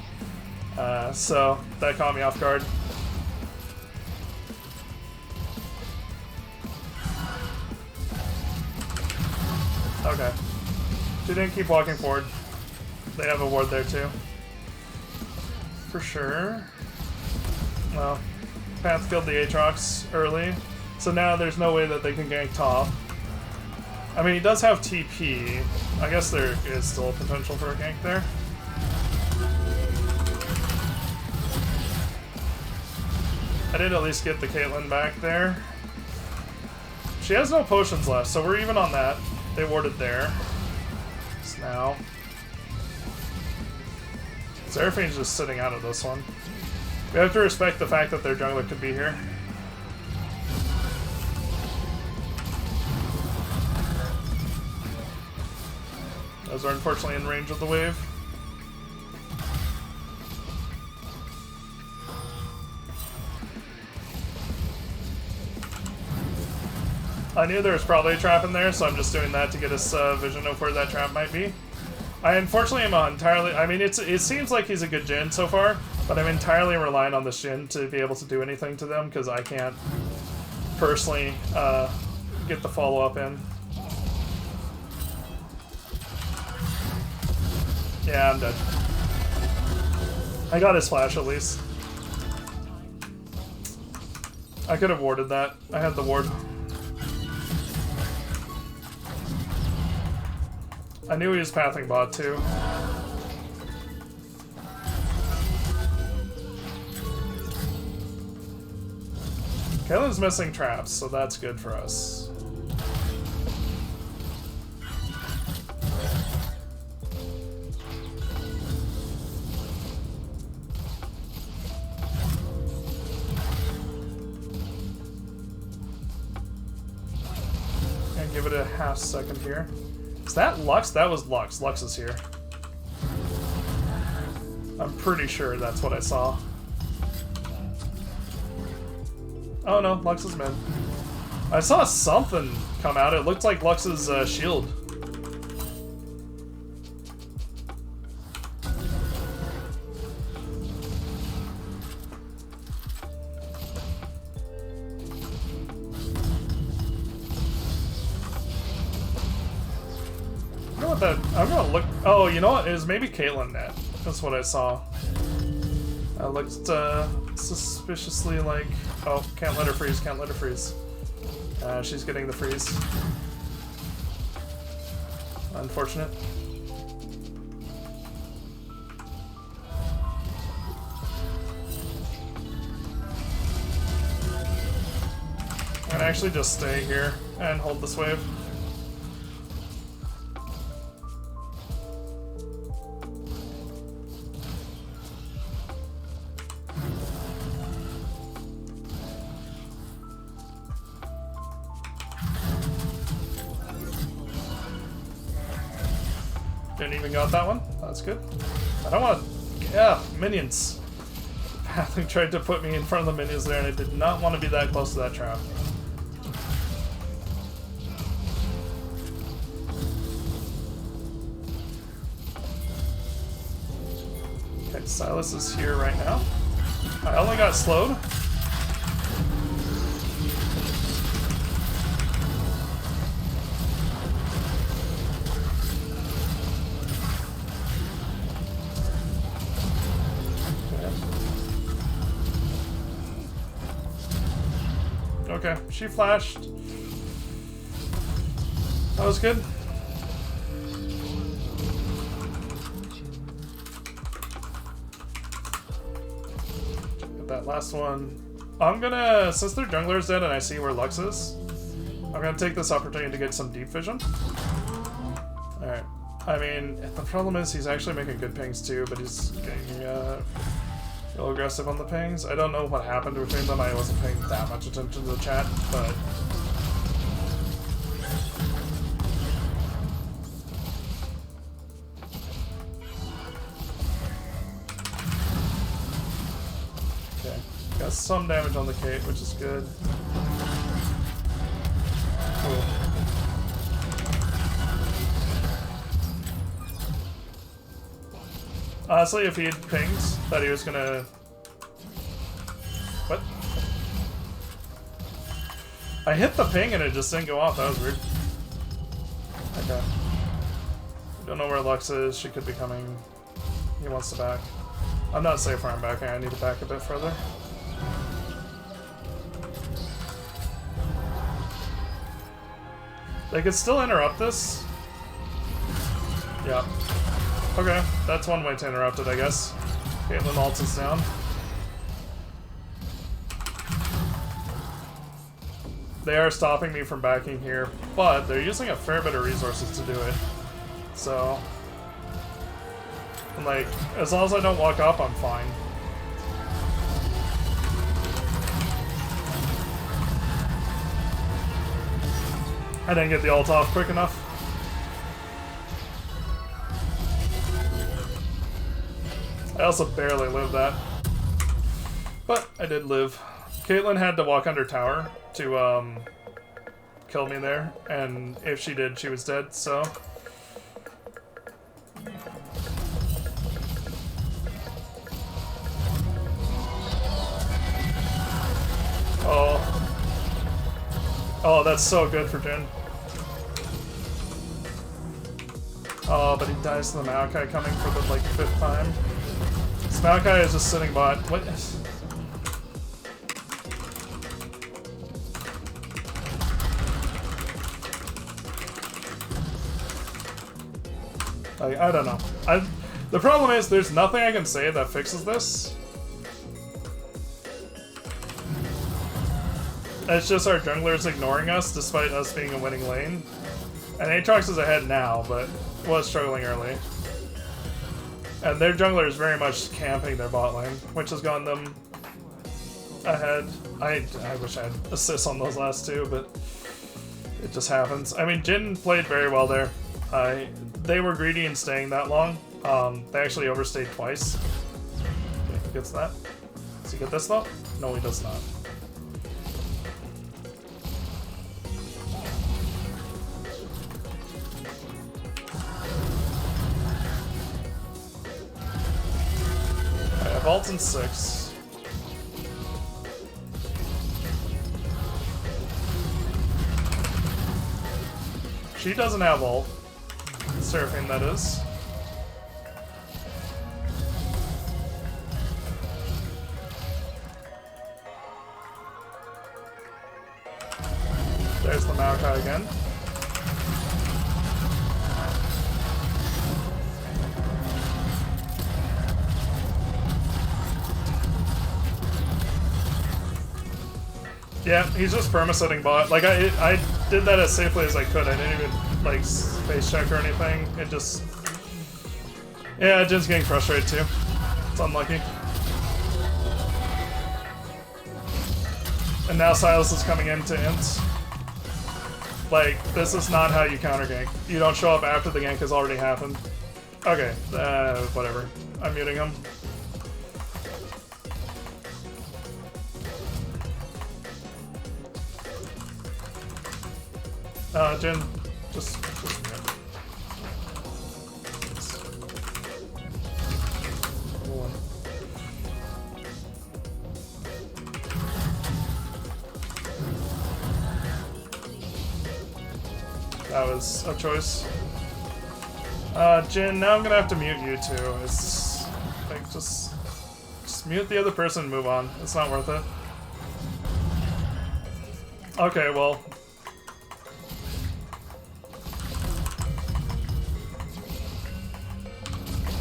So that caught me off guard. Okay. She didn't keep walking forward. They have a ward there too. For sure. Well, Path killed the Aatrox early, so now there's no way that they can gank top. I mean, he does have TP. I guess there is still a potential for a gank there. I did at least get the Caitlyn back there. She has no potions left, so we're even on that. They warded there. So now... Seraphine's just sitting out of this one. We have to respect the fact that their jungler could be here. Those are unfortunately in range of the wave. I knew there was probably a trap in there, so I'm just doing that to get us vision of where that trap might be. I unfortunately am entirely... I mean, it seems like he's a good Jhin so far, but I'm entirely relying on this Jhin to be able to do anything to them, because I can't personally get the follow-up in. Yeah, I'm dead. I got his flash at least. I could have warded that. I had the ward. I knew he was pathing bot too. Caitlyn's missing traps, so that's good for us. And give it a half second here. Is that Lux? That was Lux. Lux is here. I'm pretty sure that's what I saw. Oh no, Lux is mid. I saw something come out. It looked like Lux's shield. Not that... I'm gonna look... Oh, you know what? It was maybe Caitlyn net. That's what I saw. I looked suspiciously like... Oh, can't let her freeze, can't let her freeze. She's getting the freeze. Unfortunate. I'm gonna actually just stay here and hold this wave. Didn't even got that one. That's good. I don't want to... Yeah, minions. Pathing tried to put me in front of the minions there, and I did not want to be that close to that trap. Okay, Silas is here right now. I only got slowed. Okay, she flashed. That was good. Get that last one. I'm gonna, since their jungler's dead and I see where Lux is, I'm gonna take this opportunity to get some deep vision. Alright. I mean, the problem is he's actually making good pings too, but he's getting a little aggressive on the pings. I don't know what happened between them. I wasn't paying that much attention to the chat, but... Okay. Got some damage on the Kate, which is good. Cool. Honestly, if he had pinged that he was gonna... What? I hit the ping and it just didn't go off. That was weird. Okay. Don't know where Lux is. She could be coming. He wants to back. I'm not safe where I'm backing. I need to back a bit further. They could still interrupt this. Yeah. Okay, that's one way to interrupt it, I guess. Caitlyn ult is down. They are stopping me from backing here, but they're using a fair bit of resources to do it. So... And like, as long as I don't walk up, I'm fine. I didn't get the ult off quick enough. I also barely lived that. But I did live. Caitlyn had to walk under tower to kill me there, and if she did, she was dead, so... Oh. Oh, that's so good for Jhin. Oh, but he dies to the Maokai coming for the, like, 5th time. This Maokai is just sitting bot. What? I don't know. The problem is, there's nothing I can say that fixes this. It's just our jungler's ignoring us, despite us being a winning lane. And Aatrox is ahead now, but was struggling early. And their jungler is very much camping their bot lane, which has gotten them ahead. I wish I had assists on those last two, but it just happens. I mean, Jhin played very well there. They were greedy in staying that long. They actually overstayed twice. Okay, he gets that. Does he get this though? No, he does not. I have ult in 6. She doesn't have ult. Surfing, that is. There's the Maokai again. Yeah, he's just perma-setting bot. Like, I did that as safely as I could. I didn't even, like, space check or anything. It just... Yeah, Jin's getting frustrated too. It's unlucky. And now Silas is coming into ints. Like, this is not how you counter gank. You don't show up after the gank has already happened. Okay, whatever. I'm muting him. Jin, just mute. That was a choice. Jin, now I'm gonna have to mute you too. It's like just mute the other person and move on. It's not worth it. Okay, well.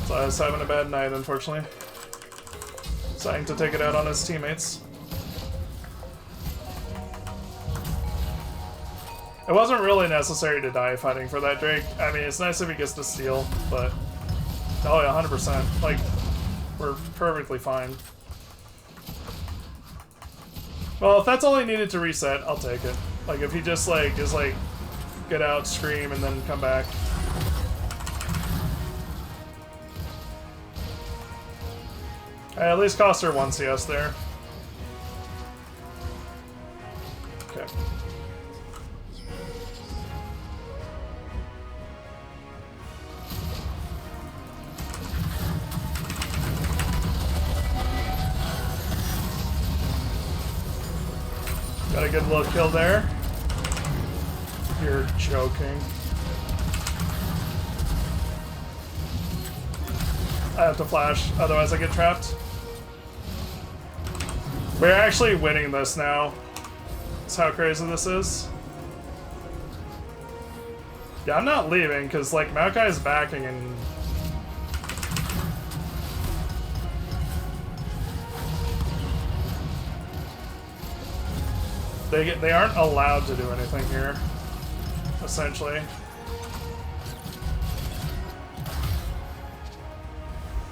So I was having a bad night, unfortunately. Deciding to take it out on his teammates. It wasn't really necessary to die fighting for that Drake. I mean, it's nice if he gets the steal, but... Oh yeah, 100%. Like, we're perfectly fine. Well, if that's all he needed to reset, I'll take it. Like, if he just, like, is like, get out, scream, and then come back. I at least cost her 1 CS there. Okay. Got a good little kill there. You're joking. I have to flash, otherwise I get trapped. We're actually winning this now. That's how crazy this is. Yeah, I'm not leaving, because, like, Maokai is backing and... They aren't allowed to do anything here, essentially.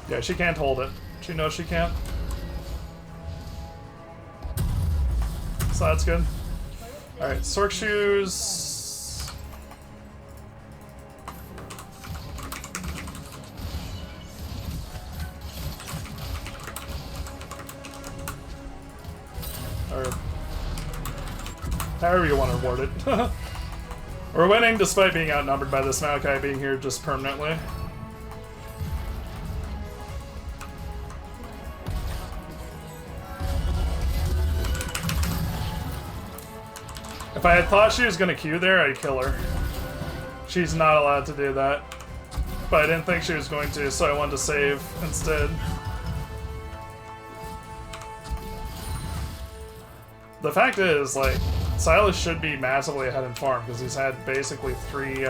Yeah, she can't hold it. She knows she can't. So that's good. Alright, Sork shoes. Or however you want to word it. We're winning despite being outnumbered by this Maokai being here just permanently. If I had thought she was gonna Q there, I'd kill her. She's not allowed to do that. But I didn't think she was going to, so I wanted to save instead. The fact is, like, Silas should be massively ahead in farm, because he's had basically 3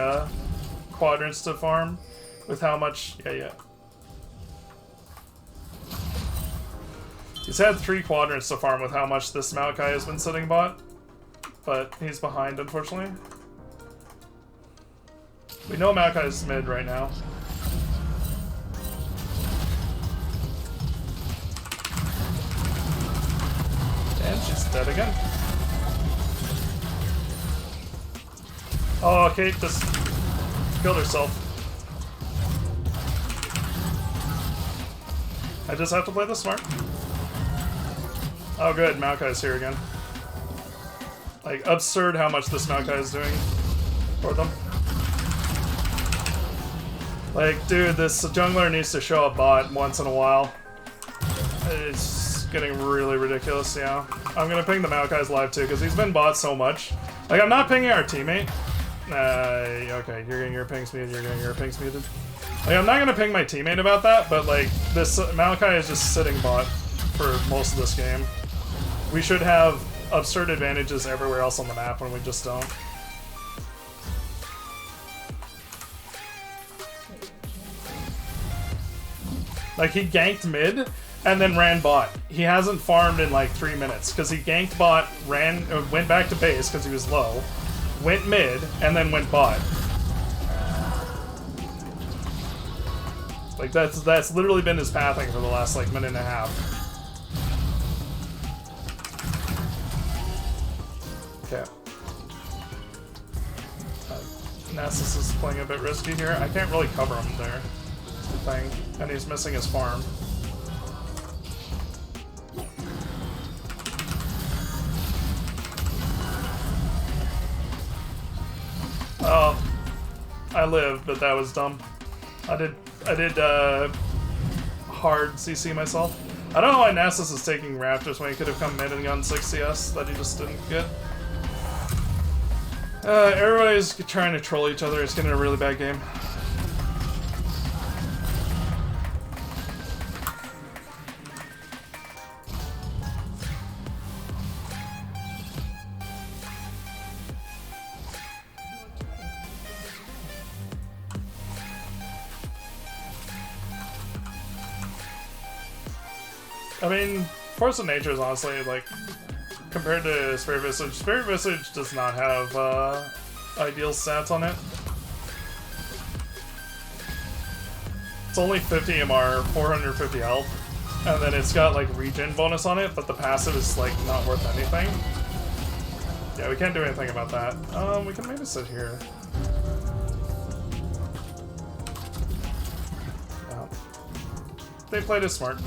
quadrants to farm with how much... Yeah. He's had 3 quadrants to farm with how much this Maokai has been sitting bot. But he's behind, unfortunately. We know Maokai's mid right now. And she's dead again. Oh, Kate just killed herself. I just have to play this smart. Oh good, Maokai's here again. Like, absurd how much this Maokai is doing for them. Like, dude, this jungler needs to show up bot once in a while. It's getting really ridiculous, yeah. I'm gonna ping the Maokai's live too, because he's been bot so much. Like, I'm not pinging our teammate, Okay, you're getting your pings muted, you're getting your pings muted. Like, I'm not gonna ping my teammate about that, but like, this Maokai is just sitting bot for most of this game. We should have absurd advantages everywhere else on the map when we just don't. Like, he ganked mid and then ran bot. He hasn't farmed in like 3 minutes because he ganked bot, went back to base because he was low, went mid, and then went bot. Like, that's literally been his pathing for the last like minute and a half. Okay. Nasus is playing a bit risky here. I can't really cover him there. That's the thing. And he's missing his farm. Oh. I lived, but that was dumb. I did hard CC myself. I don't know why Nasus is taking Raptors when he could have come mid and gotten 6 CS that he just didn't get. Everybody's trying to troll each other. It's getting a really bad game. I mean, Force of Nature is honestly, like, compared to Spirit Visage does not have ideal stats on it. It's only 50 MR, 450 health, and then it's got like regen bonus on it, but the passive is like not worth anything. Yeah, we can't do anything about that. We can maybe sit here. Yeah. They played it smart.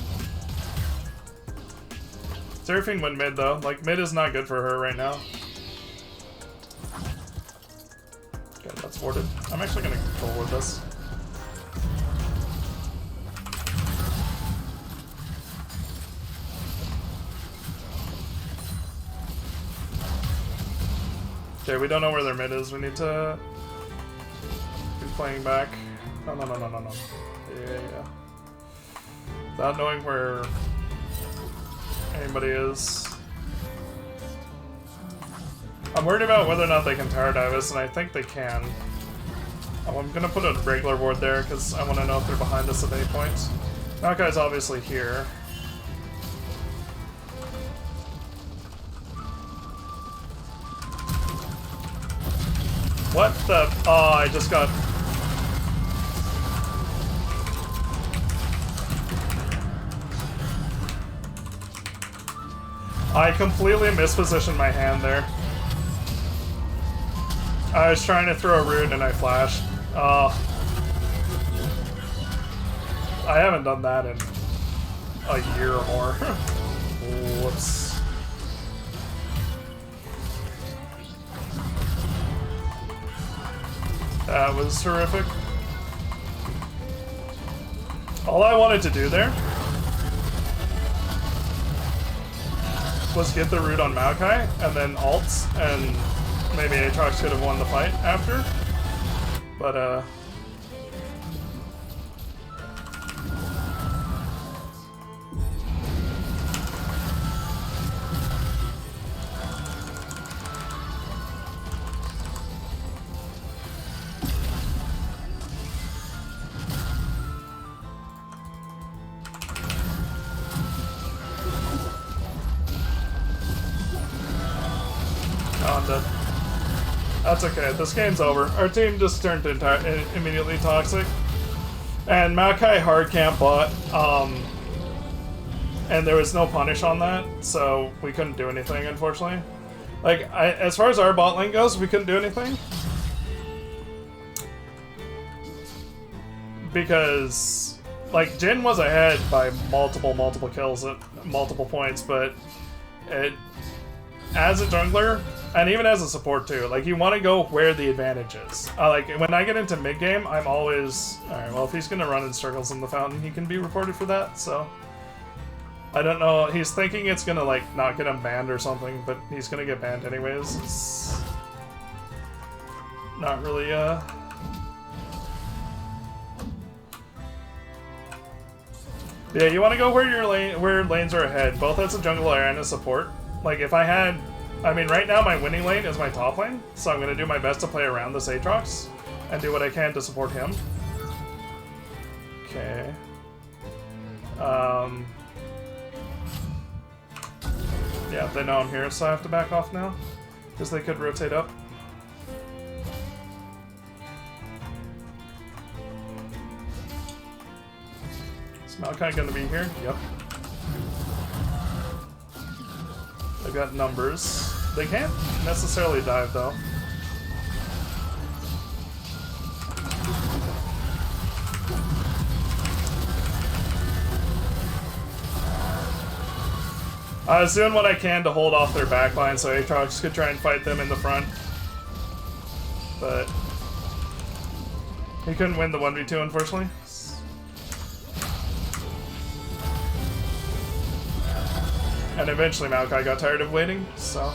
Seraphine went mid though. Like, mid is not good for her right now. Okay, that's warded. I'm actually gonna control with this. Okay, we don't know where their mid is. We need to be playing back. No. Yeah. Without knowing where anybody is. I'm worried about whether or not they can tower dive us, and I think they can. Oh, I'm gonna put a regular ward there because I want to know if they're behind us at any point. That guy's obviously here. What the? Oh, I just got. I completely mispositioned my hand there. I was trying to throw a rune and I flashed. I haven't done that in a year or more. Whoops. That was horrific. All I wanted to do there was get the root on Maokai, and then ults, and maybe Aatrox could have won the fight after. But, I'm dead. That's okay. This game's over. Our team just turned immediately toxic. And Maokai hard camp bot, and there was no punish on that, so we couldn't do anything, unfortunately. Like, as far as our bot lane goes, we couldn't do anything. Because, like, Jhin was ahead by multiple kills at multiple points, but as a jungler, and even as a support too, like, you want to go where the advantage is. Like, when I get into mid-game, I'm always... Alright, well, if he's going to run in circles in the fountain, he can be reported for that, so... I don't know, he's thinking it's going to, like, not get him banned or something, but he's going to get banned anyways. not really, Yeah, you want to go where where lanes are ahead, both as a jungler and a support. Like, if I had... I mean, right now my winning lane is my top lane, so I'm going to do my best to play around this Aatrox and do what I can to support him. Okay. Yeah, they know I'm here, so I have to back off now, because they could rotate up. Is Maokai gonna be here? Yep. They've got numbers. They can't necessarily dive, though. I was doing what I can to hold off their backline so Aatrox could try and fight them in the front. But he couldn't win the 1v2, unfortunately. And eventually Maokai got tired of waiting, so...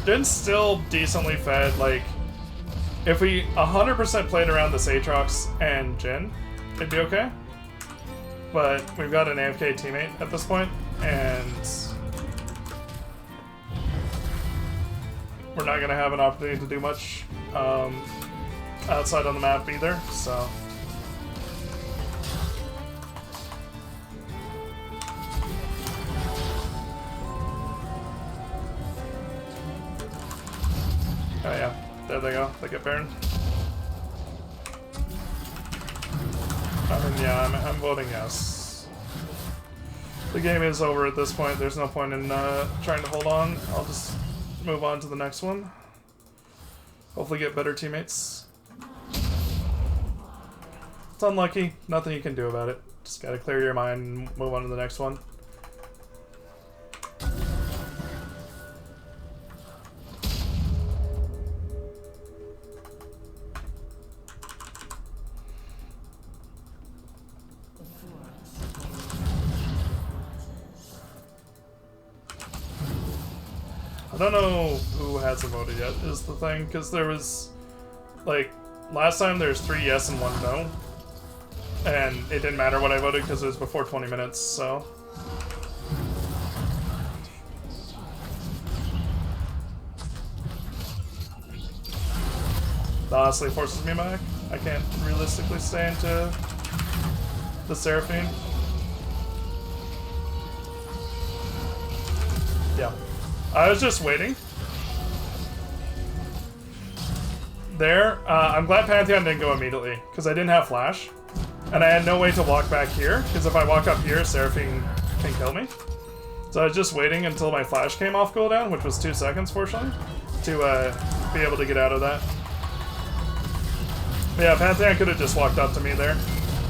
Jin's still decently fed. Like, if we 100% played around this Aatrox and Jin, it'd be okay. But we've got an AFK teammate at this point, and we're not going to have an opportunity to do much outside on the map either, so... Oh yeah, there they go. They get Baron. I mean, yeah, I'm voting yes. The game is over at this point. There's no point in trying to hold on. I'll just move on to the next one. Hopefully get better teammates. It's unlucky. Nothing you can do about it. Just gotta clear your mind and move on to the next one. I don't know who hasn't voted yet, is the thing, because there was, like, last time there's 3 yes and 1 no, and it didn't matter what I voted because it was before 20 minutes, so... That honestly forces me back. I can't realistically stay into the Seraphine. Yeah. I was just waiting. There. I'm glad Pantheon didn't go immediately, because I didn't have flash. And I had no way to walk back here, because if I walk up here, Seraphine can kill me. So I was just waiting until my flash came off cooldown, which was 2 seconds, fortunately, to be able to get out of that. But yeah, Pantheon could have just walked up to me there.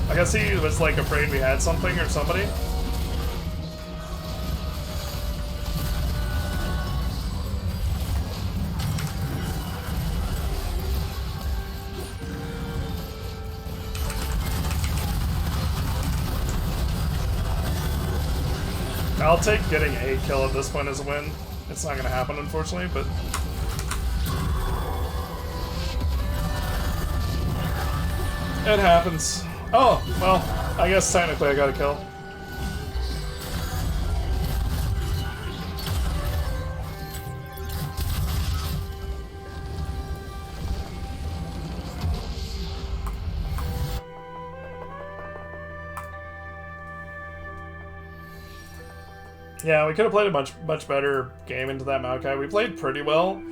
I guess he was, like, afraid we had something or somebody. I'll take getting a kill at this point as a win. It's not going to happen, unfortunately, but... It happens. Oh, well, I guess technically I got a kill. Yeah, we could have played a much better game into that Maokai. We played pretty well,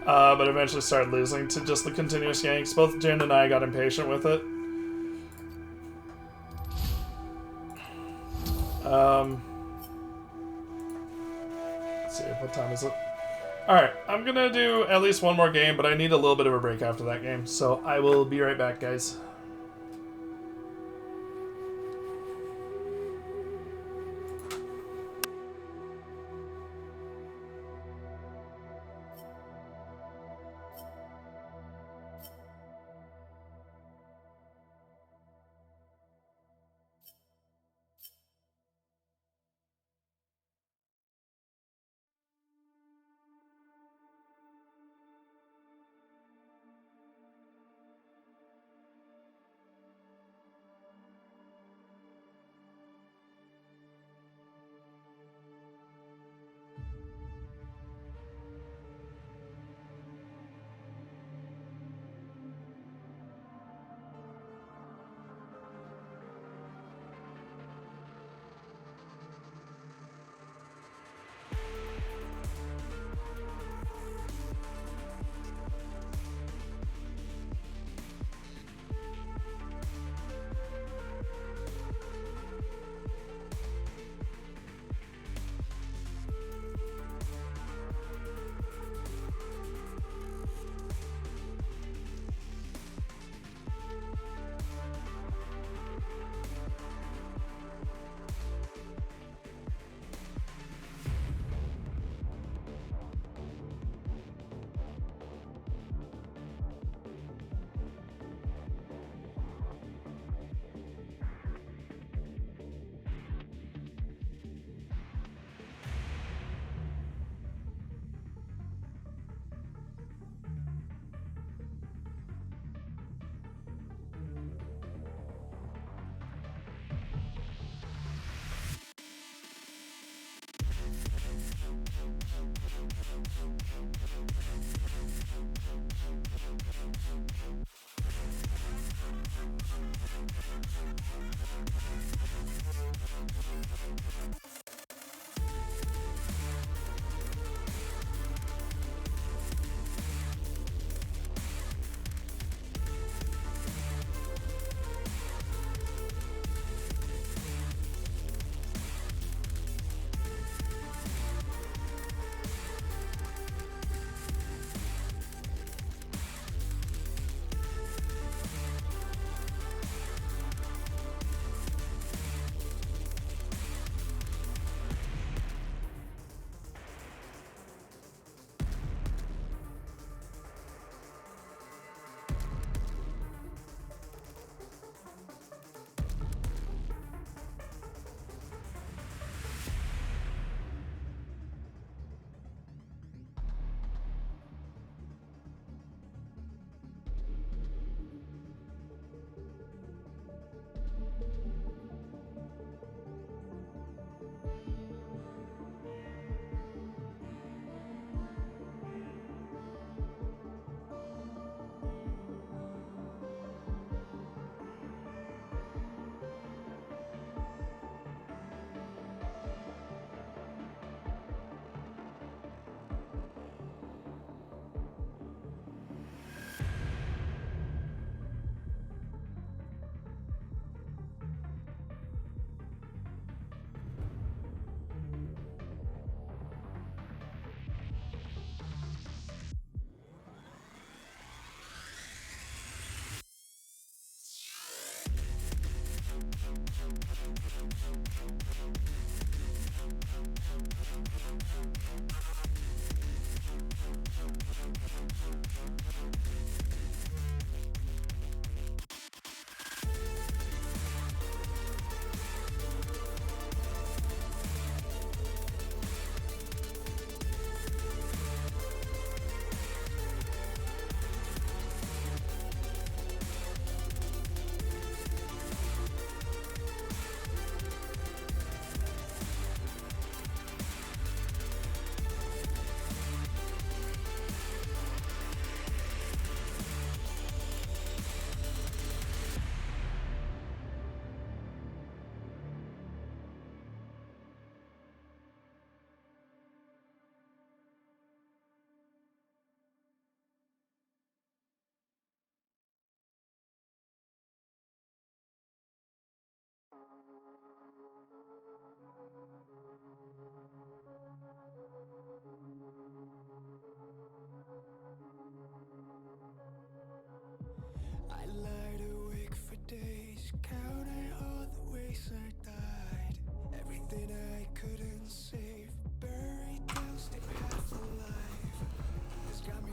but eventually started losing to just the continuous ganks. Both Jin and I got impatient with it. Let's see, what time is it? Alright, I'm gonna do at least one more game, but I need a little bit of a break after that game, so I will be right back, guys.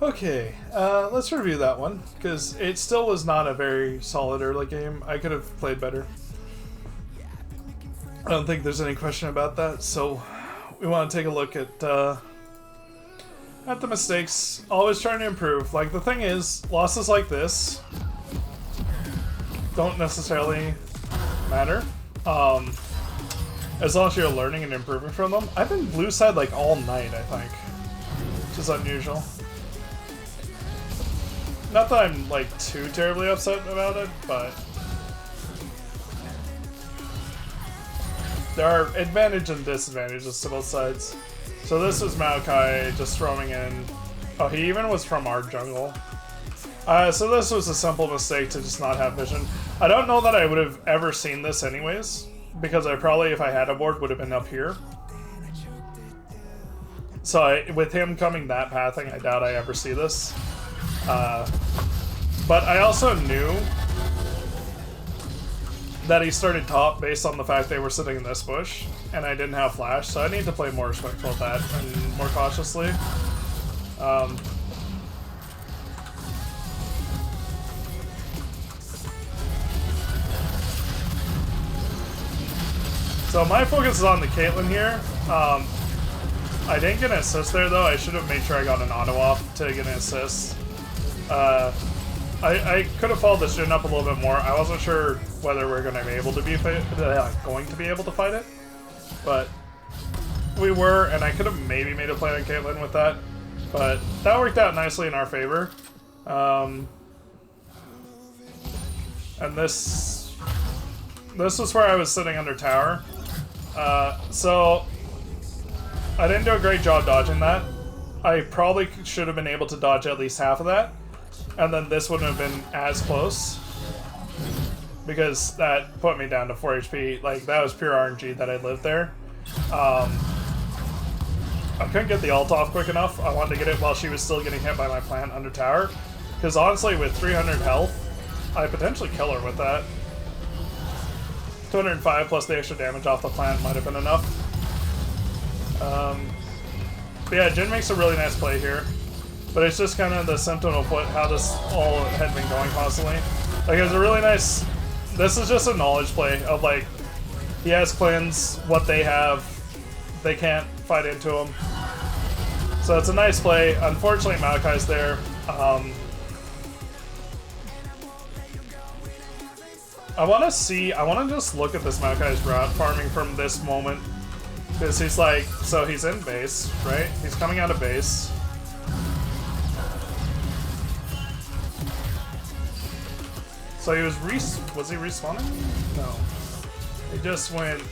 Okay, let's review that one, because it still was not a very solid early game. I could have played better. I don't think there's any question about that, so we want to take a look at the mistakes. Always trying to improve. Like, the thing is, losses like this don't necessarily matter, as long as you're learning and improving from them. I've been blue side like all night, I think, which is unusual. Not that I'm like too terribly upset about it, but there are advantages and disadvantages to both sides. So this was Maokai just roaming in. Oh, he even was from our jungle. So this was a simple mistake to just not have vision. I don't know that I would have ever seen this anyways, because I probably, if I had a ward, would have been up here. So with him coming that pathing, I doubt I ever see this. But I also knew that he started top based on the fact they were sitting in this bush, and I didn't have flash, so I need to play more respectful of that and more cautiously. So my focus is on the Caitlyn here. I didn't get an assist there though. I should have made sure I got an auto off to get an assist. I could have followed this Jhin up a little bit more. I wasn't sure whether we're going to be able to fight it, but we were, and I could have maybe made a play on Caitlyn with that, but that worked out nicely in our favor. And this was where I was sitting under tower. So I didn't do a great job dodging that. I probably should have been able to dodge at least half of that, and then this wouldn't have been as close, because that put me down to 4 HP. Like, that was pure RNG that I lived there. I couldn't get the ult off quick enough. I wanted to get it while she was still getting hit by my plant under tower, because honestly, with 300 health, I potentially kill her with that. 205 plus the extra damage off the plant might have been enough. But yeah, Jhin makes a really nice play here, but it's just kind of the symptom of how this all had been going constantly. Like, it was a really nice. This is just a knowledge play of, like, he has cleanse, what they have, they can't fight into him. So it's a nice play. Unfortunately, Maokai's there. I want to just look at this Maokai's route farming from this moment. Because he's like, so he's in base, right? He's coming out of base. So he was he respawning? No. He just went,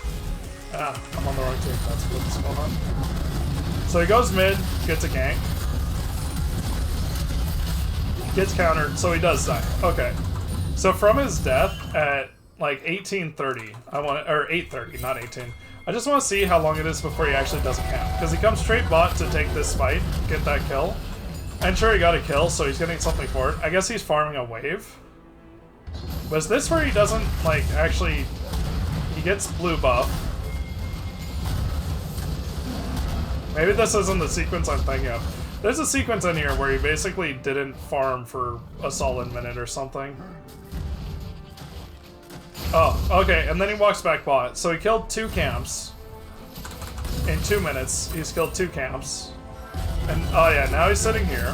I'm on the wrong team, that's what's going on. So he goes mid, gets a gank. Gets countered, so he does die. Okay. So from his death at like 1830, or 830, not 18. I just want to see how long it is before he actually doesn't count. Because he comes straight bot to take this fight, get that kill. And sure, he got a kill, so he's getting something for it. I guess he's farming a wave. Was this where he doesn't, like, actually... He gets blue buff. Maybe this isn't the sequence I'm thinking of. There's a sequence in here where he basically didn't farm for a solid minute or something. Oh, okay, and then he walks back bot. So he killed 2 camps. In 2 minutes, he's killed 2 camps. And, oh yeah, now he's sitting here.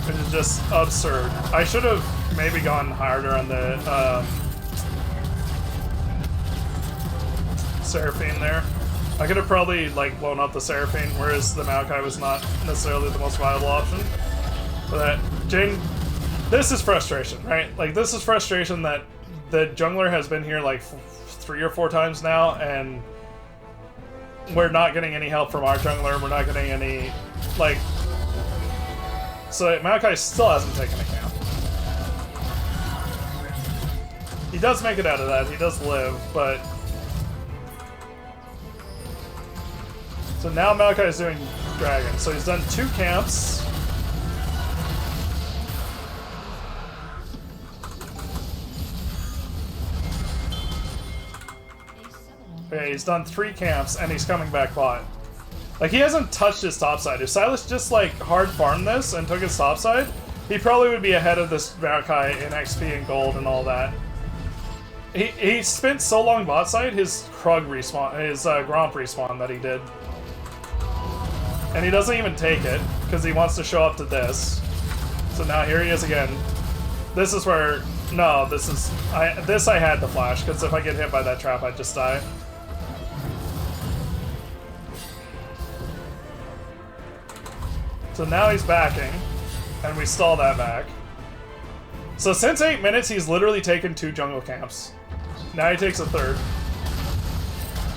Which is just absurd. I should have maybe gone harder on the, Seraphine there. I could have probably, like, blown up the Seraphine, whereas the Maokai was not necessarily the most viable option. But that, Jhin, this is frustration, right? Like, this is frustration that the jungler has been here like 3 or 4 times now, and we're not getting any help from our jungler. We're not getting any, like... So Maokai still hasn't taken a camp. He does make it out of that. He does live, but... So now Maokai is doing dragon. So he's done 2 camps. Okay, he's done 3 camps, and he's coming back bot. Like, he hasn't touched his top side. If Silas just, like, hard farmed this and took his top side, he probably would be ahead of this Maokai in XP and gold and all that. He spent so long bot side, his Krug respawn, his Gromp respawn that he did. And he doesn't even take it, because he wants to show up to this. So now here he is again. This is where... No, this is... This I had to flash, because if I get hit by that trap, I'd just die. So now he's backing, and we stall that back. So since 8 minutes, he's literally taken 2 jungle camps. Now he takes a third.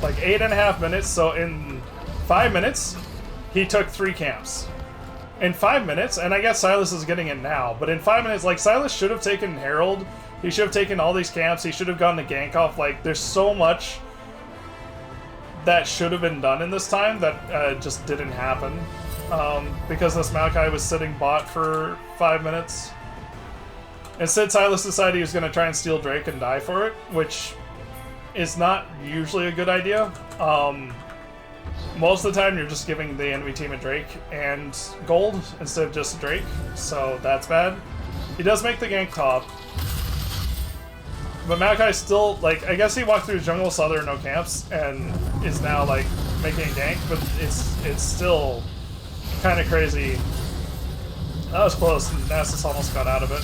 Like 8.5 minutes, so in 5 minutes, he took 3 camps. In 5 minutes, and I guess Silas is getting it now, but in 5 minutes, like, Silas should have taken Herald, he should have taken all these camps, he should have gone to gank off, like, there's so much that should have been done in this time that just didn't happen. Because this Maokai was sitting bot for 5 minutes. Instead, Silas decided he was going to try and steal Drake and die for it, which is not usually a good idea. Most of the time, you're just giving the enemy team a Drake and gold instead of just a Drake, so that's bad. He does make the gank top. But Maokai still, like, I guess he walked through jungle, saw there are no camps, and is now, like, making a gank, but it's still kind of crazy. That was close, and Nasus almost got out of it.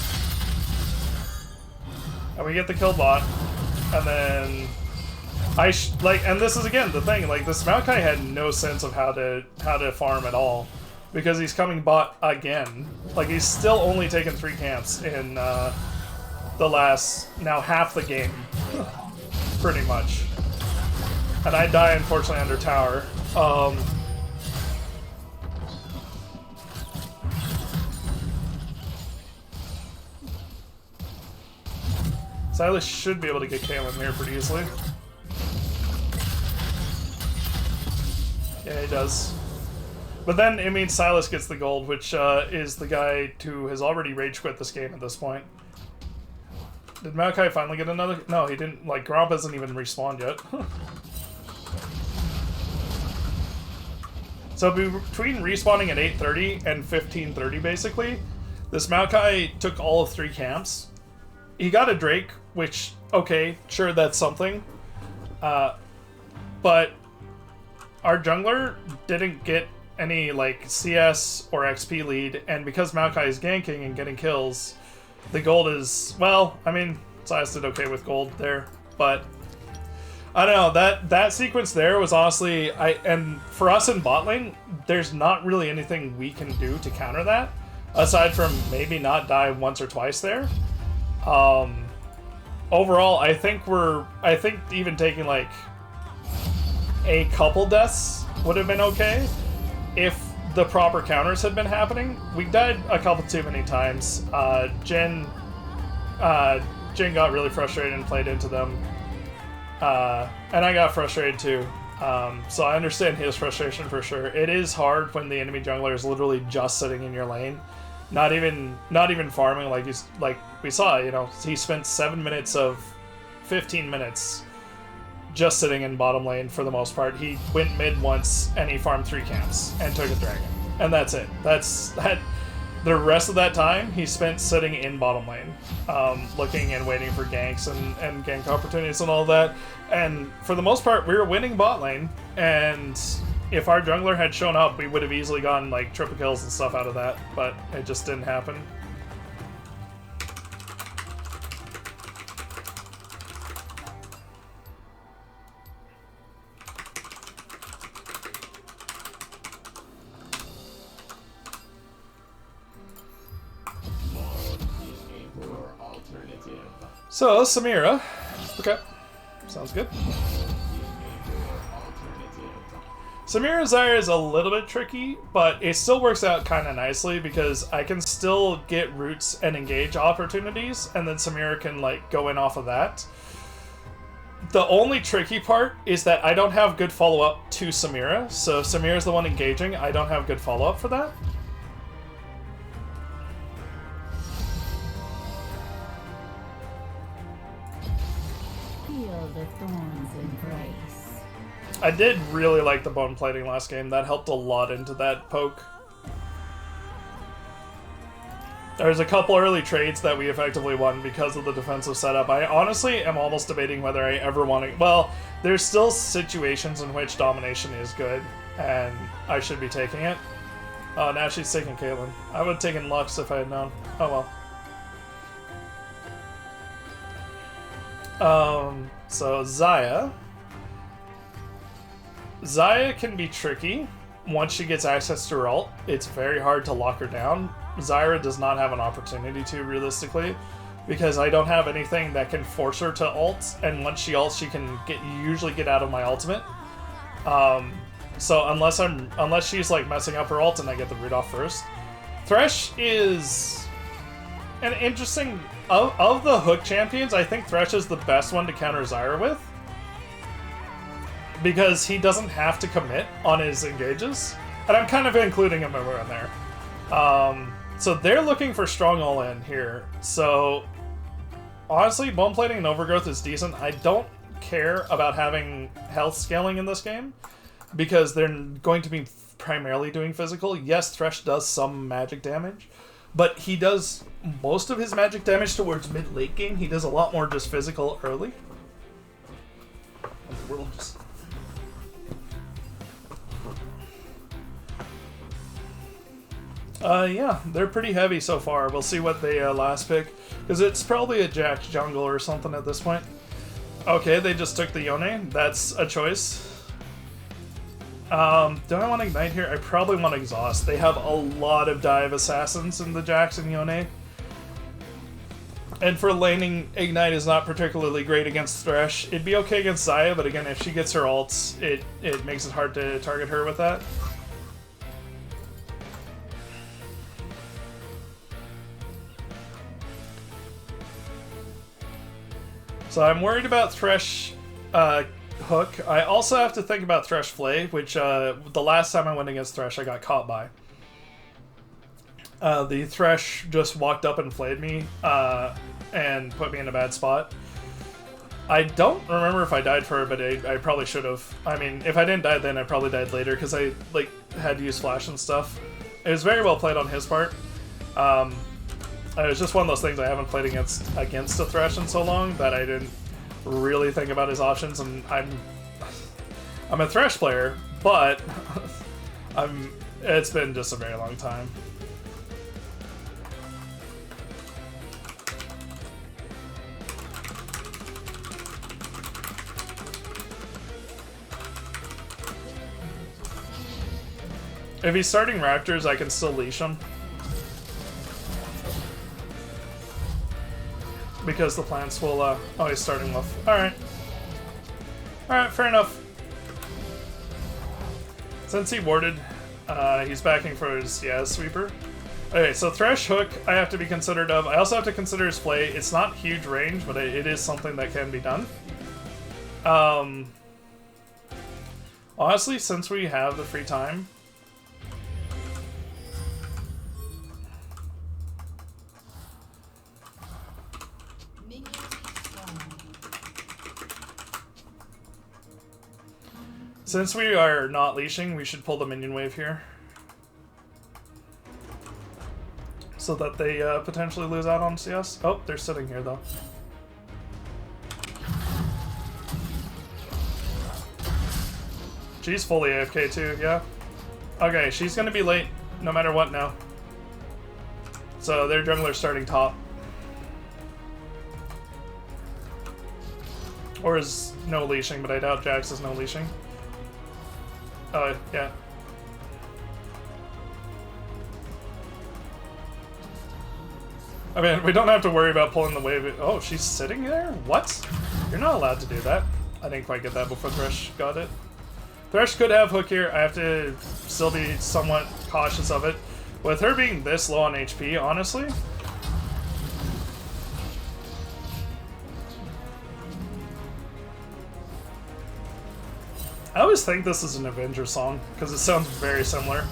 And we get the kill bot, and then and this is again the thing, like, this Maokai had no sense of how to farm at all, because he's coming bot again. Like, he's still only taken 3 camps in the last, now half the game, pretty much. And I die, unfortunately, under tower. Silas should be able to get Kaelin here pretty easily. Yeah, he does. But then it means Silas gets the gold, which is the guy who has already rage quit this game at this point. Did Maokai finally get another? No, he didn't. Like, Gromp hasn't even respawned yet. So between respawning at 8:30 and 15:30, basically, this Maokai took all of 3 camps. He got a Drake, which, okay, sure, that's something. But our jungler didn't get any, like, CS or XP lead, and because Maokai is ganking and getting kills, the gold is, well, I mean, Silas did okay with gold there, but I don't know, that sequence there was honestly, and for us in bot lane, there's not really anything we can do to counter that, aside from maybe not die once or twice there. Overall, I think even taking, like, a couple deaths would have been okay if the proper counters had been happening. We died a couple too many times. Jin got really frustrated and played into them. And I got frustrated too. So I understand his frustration for sure. It is hard when the enemy jungler is literally just sitting in your lane. Not even farming, like we saw, you know, he spent 7 minutes of 15 minutes just sitting in bottom lane for the most part. He went mid once and he farmed 3 camps and took a dragon. And that's it. The rest of that time he spent sitting in bottom lane, looking and waiting for ganks and gank opportunities and all that. And for the most part, we were winning bot lane, and if our jungler had shown up, we would have easily gotten, like, triple kills and stuff out of that, but it just didn't happen. So, Samira. Okay. Sounds good. Samira's Zyre is a little bit tricky, but it still works out kind of nicely because I can still get roots and engage opportunities, and then Samira can, like, go in off of that. The only tricky part is that I don't have good follow-up to Samira, so Samira's the one engaging. I don't have good follow-up for that. Feel the thorns embrace. I did really like the bone plating last game. That helped a lot into that poke. There's a couple early trades that we effectively won because of the defensive setup. I honestly am almost debating whether I ever want to... Well, there's still situations in which domination is good, and I should be taking it. Oh, now she's taking Caitlyn. I would have taken Lux if I had known. Oh well. So Xayah. Xayah can be tricky once she gets access to her ult. It's very hard to lock her down. Zyra does not have an opportunity to, realistically, because I don't have anything that can force her to ult, and once she ults, she can usually get out of my ultimate. So unless she's like messing up her ult and I get the root off first. Thresh is an interesting... Of the hook champions, I think Thresh is the best one to counter Zyra with, because he doesn't have to commit on his engages, and I'm kind of including him around there. So they're looking for strong all-in here. So honestly, bone plating and overgrowth is decent. I don't care about having health scaling in this game because they're going to be primarily doing physical. Yes, Thresh does some magic damage, but he does most of his magic damage towards mid-late game. He does a lot more just physical early. We'll just... yeah, they're pretty heavy so far. We'll see what they last pick, because it's probably a Jax jungle or something at this point. Okay, they just took the Yone. That's a choice. Do I want to Ignite here? I probably want to Exhaust. They have a lot of dive assassins in the Jax and Yone. And for laning, Ignite is not particularly great against Thresh. It'd be okay against Xayah, but again, if she gets her ults, it makes it hard to target her with that. So I'm worried about Thresh hook. I also have to think about Thresh Flay, which the last time I went against Thresh, I got caught by. The Thresh just walked up and flayed me and put me in a bad spot. I don't remember if I died for her, but I probably should have. I mean, if I didn't die then, I probably died later because I had to use flash and stuff. It was very well played on his part. It was just one of those things I haven't played against a Thresh in so long that I didn't really think about his options, and I'm a Thresh player, but it's been just a very long time. If he's starting Raptors, I can still leash him. Because the plants will, oh, he's starting Wolf. Alright. Alright, fair enough. Since he warded, he's backing for his, sweeper. Okay, so Thresh Hook, I have to be considerate of. I also have to consider his play. It's not huge range, but it is something that can be done. Honestly, since we have the free time, since we are not leashing, we should pull the minion wave here. So that they potentially lose out on CS. Oh, they're sitting here though. She's fully AFK too, yeah. Okay, she's gonna be late no matter what now. So their jungler's starting top. Or is no leashing, but I doubt Jax is no leashing. Yeah. I mean, we don't have to worry about pulling the wave. Oh, she's sitting there? What? You're not allowed to do that. I didn't quite get that before Thresh got it. Thresh could have hook here. I have to still be somewhat cautious of it. With her being this low on HP, honestly... I always think this is an Avenger song, because it sounds very similar.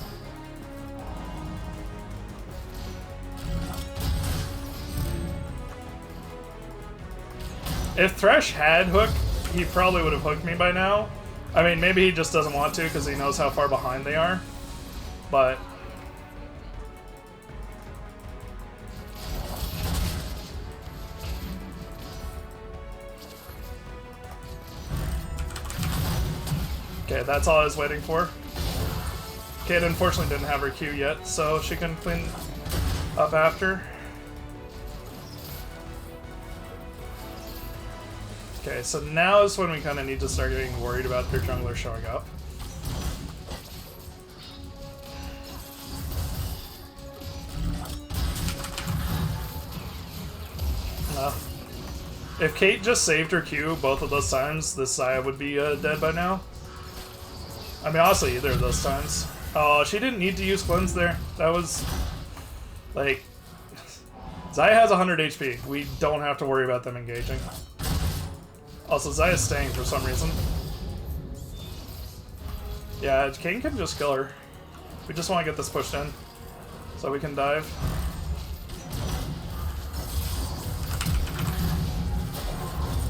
If Thresh had hook, he probably would have hooked me by now. I mean, maybe he just doesn't want to because he knows how far behind they are. But... okay, that's all I was waiting for. Kate unfortunately didn't have her Q yet, so she can clean up after. Okay, so now is when we kind of need to start getting worried about their jungler showing up. If Kate just saved her Q both of those times, this Xayah would be dead by now. I mean, honestly, either of those times. Oh, she didn't need to use Cleanse there. That was... like... Xayah has 100 HP. We don't have to worry about them engaging. Also, Xayah's staying for some reason. Yeah, Kane can just kill her. We just want to get this pushed in. So we can dive.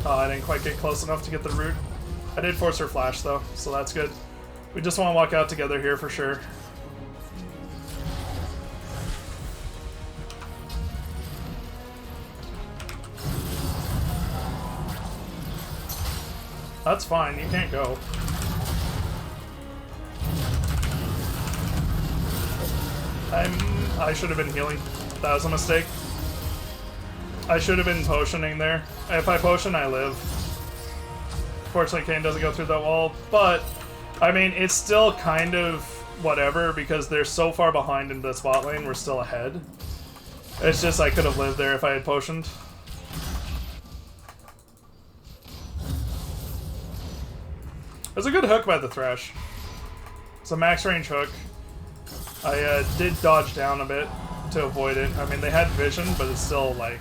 Oh, I didn't quite get close enough to get the root. I did force her flash though, so that's good. We just want to walk out together here for sure. That's fine, you can't go. I should have been healing. That was a mistake. I should have been potioning there. If I potion, I live. Fortunately, Kane doesn't go through that wall, but I mean, it's still kind of whatever because they're so far behind in this bot lane, we're still ahead. It's just I could have lived there if I had potioned. It was a good hook by the Thresh. It's a max range hook. I did dodge down a bit to avoid it. I mean, they had vision, but it's still like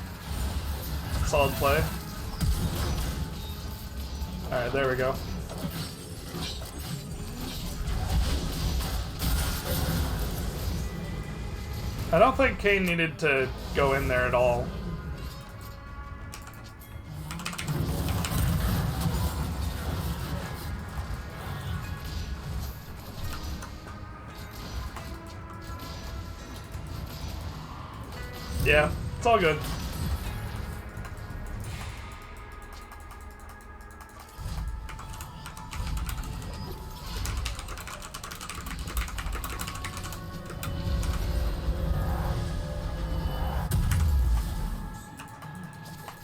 solid play. Alright, there we go. I don't think Kane needed to go in there at all. Yeah, it's all good.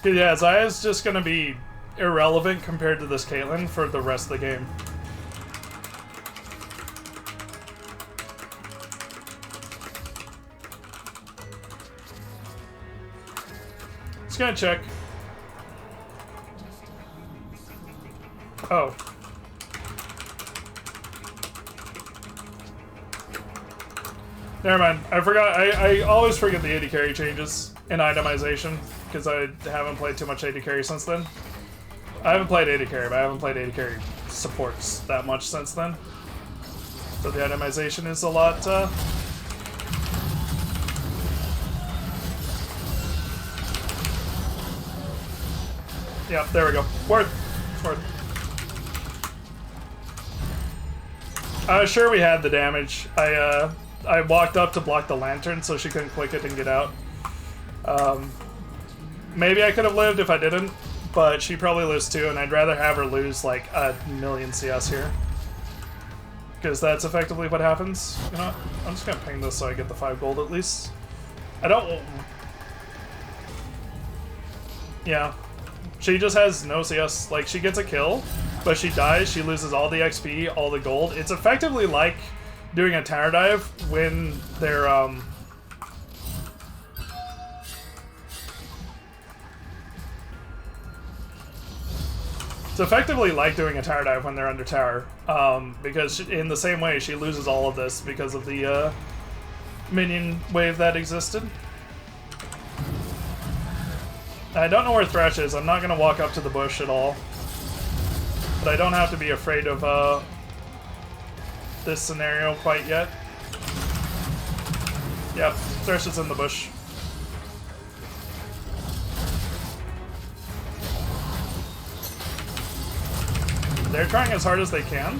Yeah, Xayah's just gonna be irrelevant compared to this Caitlyn for the rest of the game. Just gonna check. Oh. Never mind. I forgot. I always forget the AD carry changes in itemization because I haven't played too much AD carry since then. I haven't played AD carry, but I haven't played AD carry supports that much since then. So the itemization is a lot. Yeah, there we go. Worth. I was sure we had the damage. I walked up to block the lantern so she couldn't click it and get out. Maybe I could have lived if I didn't, but she probably lives too, and I'd rather have her lose like a million CS here. Because that's effectively what happens. You know what? I'm just gonna ping this so I get the 5 gold at least. I don't... Yeah. She just has no CS. Like, she gets a kill, but she dies, she loses all the XP, all the gold. It's effectively like doing a tower dive when they're, It's effectively like doing a tower dive when they're under tower, because in the same way she loses all of this because of the minion wave that existed. I don't know where Thresh is. I'm not going to walk up to the bush at all. But I don't have to be afraid of this scenario quite yet. Yep, Thresh is in the bush. They're trying as hard as they can.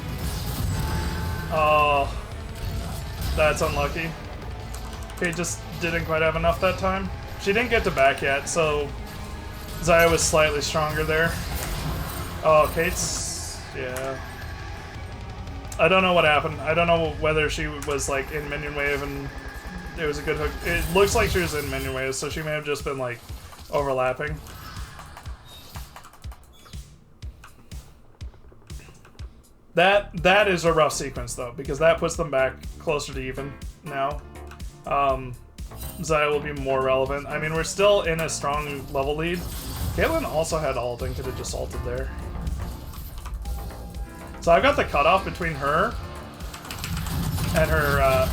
Oh, that's unlucky. Kate just didn't quite have enough that time. She didn't get to back yet, so Xayah was slightly stronger there. Oh, Kate's... yeah. I don't know what happened. I don't know whether she was like in minion wave and it was a good hook. It looks like she was in minion wave, so she may have just been like overlapping. That is a rough sequence though, because that puts them back closer to even now. Xayah will be more relevant. I mean, we're still in a strong level lead. Caitlyn also had ult and could have just ulted there. So I've got the cutoff between her and her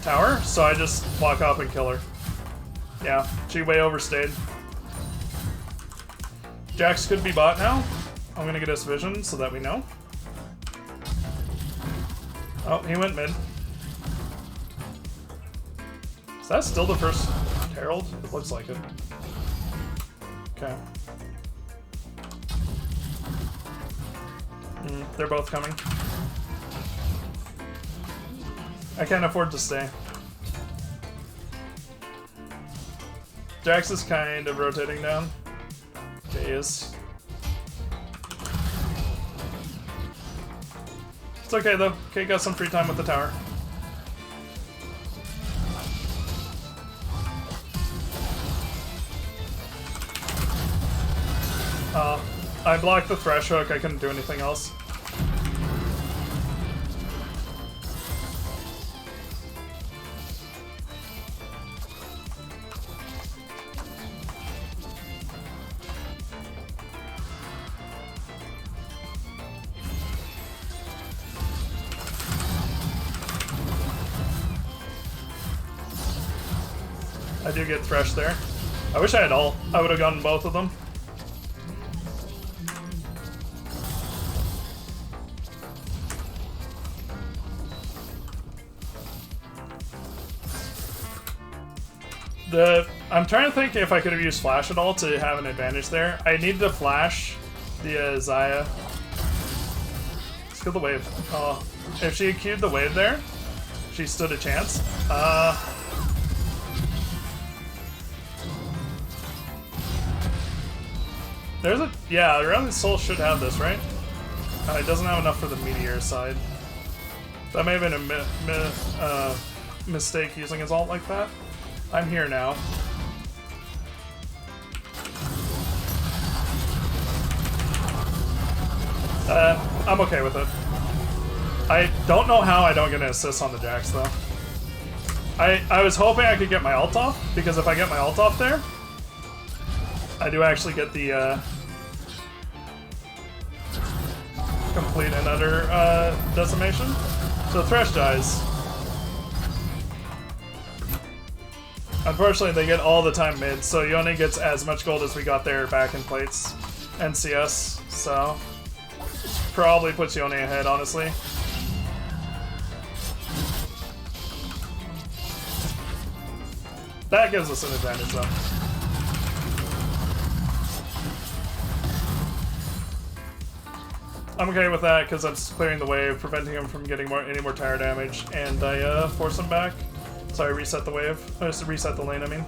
tower, so I just walk up and kill her. Yeah, she way overstayed. Jax could be bot now. I'm gonna get us vision so that we know. Oh, he went mid. Is that still the first Herald? It looks like it. Okay. They're both coming. I can't afford to stay. Jax is kind of rotating down. Okay, he is. It's okay though. Kate got some free time with the tower. I blocked the thresh hook. I couldn't do anything else. I do get thresh there. I wish I had ult. I would have gotten both of them. I'm trying to think if I could have used flash at all to have an advantage there. I needed to flash the Xayah. Let's kill the wave. Oh, if she had queued the wave there, she stood a chance. There's a... yeah, Around Soul should have this, right? It doesn't have enough for the meteor side. That may have been a mistake using his ult like that. I'm here now. I'm okay with it. I don't know how I don't get an assist on the Jax though. I was hoping I could get my ult off, because if I get my ult off there, I do actually get the complete and utter decimation. So Thresh dies. Unfortunately, they get all the time mid, so Yone gets as much gold as we got there back in plates and CS, so probably puts Yone ahead, honestly. That gives us an advantage, though. I'm okay with that, because I'm just clearing the wave, preventing him from getting any more tower damage, and I force him back. Sorry, reset the wave. Reset the lane, I mean.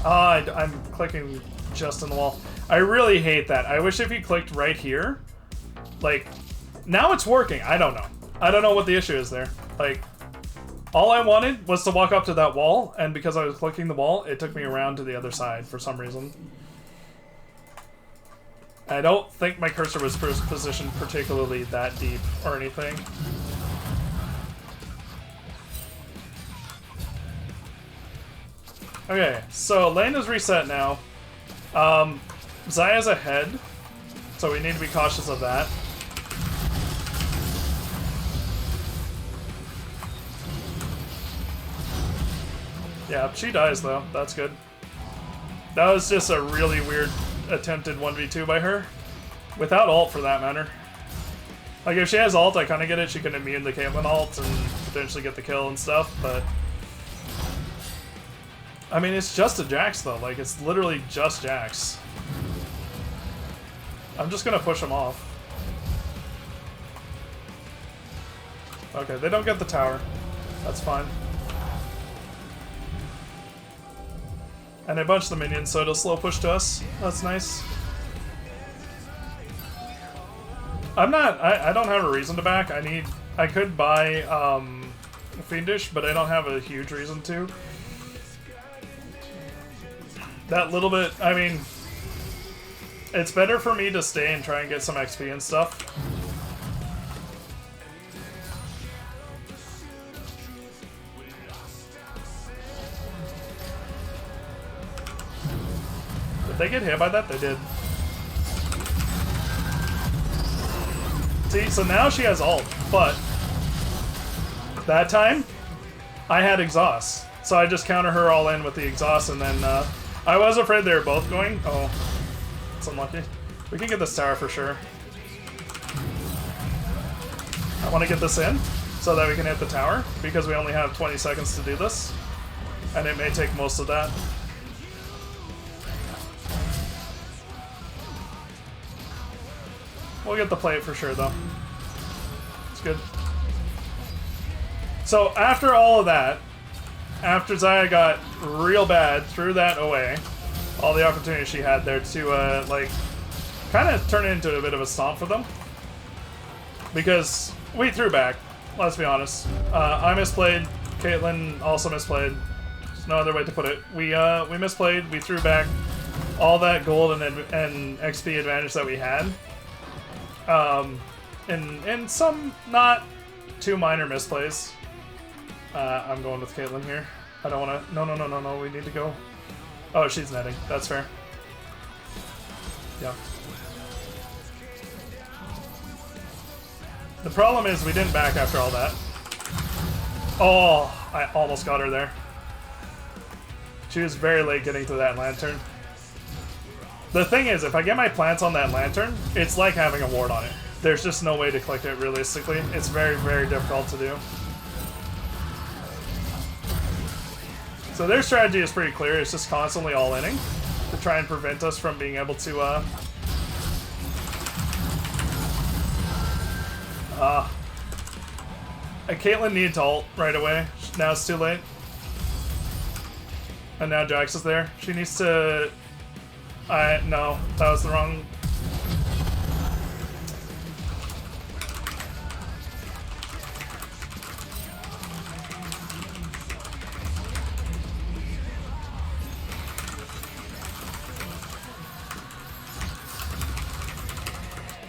I'm clicking just in the wall. I really hate that. I wish if you clicked right here, like, now it's working. I don't know. I don't know what the issue is there. Like, all I wanted was to walk up to that wall, and because I was clicking the wall, it took me around to the other side for some reason. I don't think my cursor was positioned particularly that deep or anything. Okay, so lane is reset now. Xayah's ahead, so we need to be cautious of that. Yeah, she dies though. That's good. That was just a really weird attempted 1v2 by her. Without ult, for that matter. Like, if she has ult, I kind of get it. She can immune the Caitlyn ult and potentially get the kill and stuff, but... I mean, it's just a Jax though. Like, it's literally just Jax. I'm just gonna push him off. Okay, they don't get the tower. That's fine. And they bunch the minions, so it'll slow push to us. That's nice. I don't have a reason to back. I could buy Fiendish, but I don't have a huge reason to. That little bit, I mean, it's better for me to stay and try and get some XP and stuff. Did they get hit by that? They did. See, so now she has ult, but that time I had exhaust. So I just counter her all in with the exhaust, and then I was afraid they were both going. Oh, it's unlucky. We can get this tower for sure. I want to get this in so that we can hit the tower, because we only have 20 seconds to do this, and it may take most of that. We'll get the plate for sure, though. It's good. So after all of that, after Xayah got real bad, threw that away, all the opportunity she had there to, like, kind of turn it into a bit of a stomp for them. Because we threw back, let's be honest. I misplayed, Caitlyn also misplayed. There's no other way to put it. We misplayed, we threw back all that gold and XP advantage that we had. In some not too minor misplays. I'm going with Caitlyn here. I don't want to. No. We need to go. Oh, she's netting. That's fair. Yeah. The problem is we didn't back after all that. Oh, I almost got her there. She was very late getting to that lantern. The thing is, if I get my plants on that lantern, it's like having a ward on it. There's just no way to click it realistically. It's very, very difficult to do. So their strategy is pretty clear. It's just constantly all-inning to try and prevent us from being able to, Caitlyn needed to ult right away. Now it's too late. And now Jax is there. She needs to... no, that was the wrong...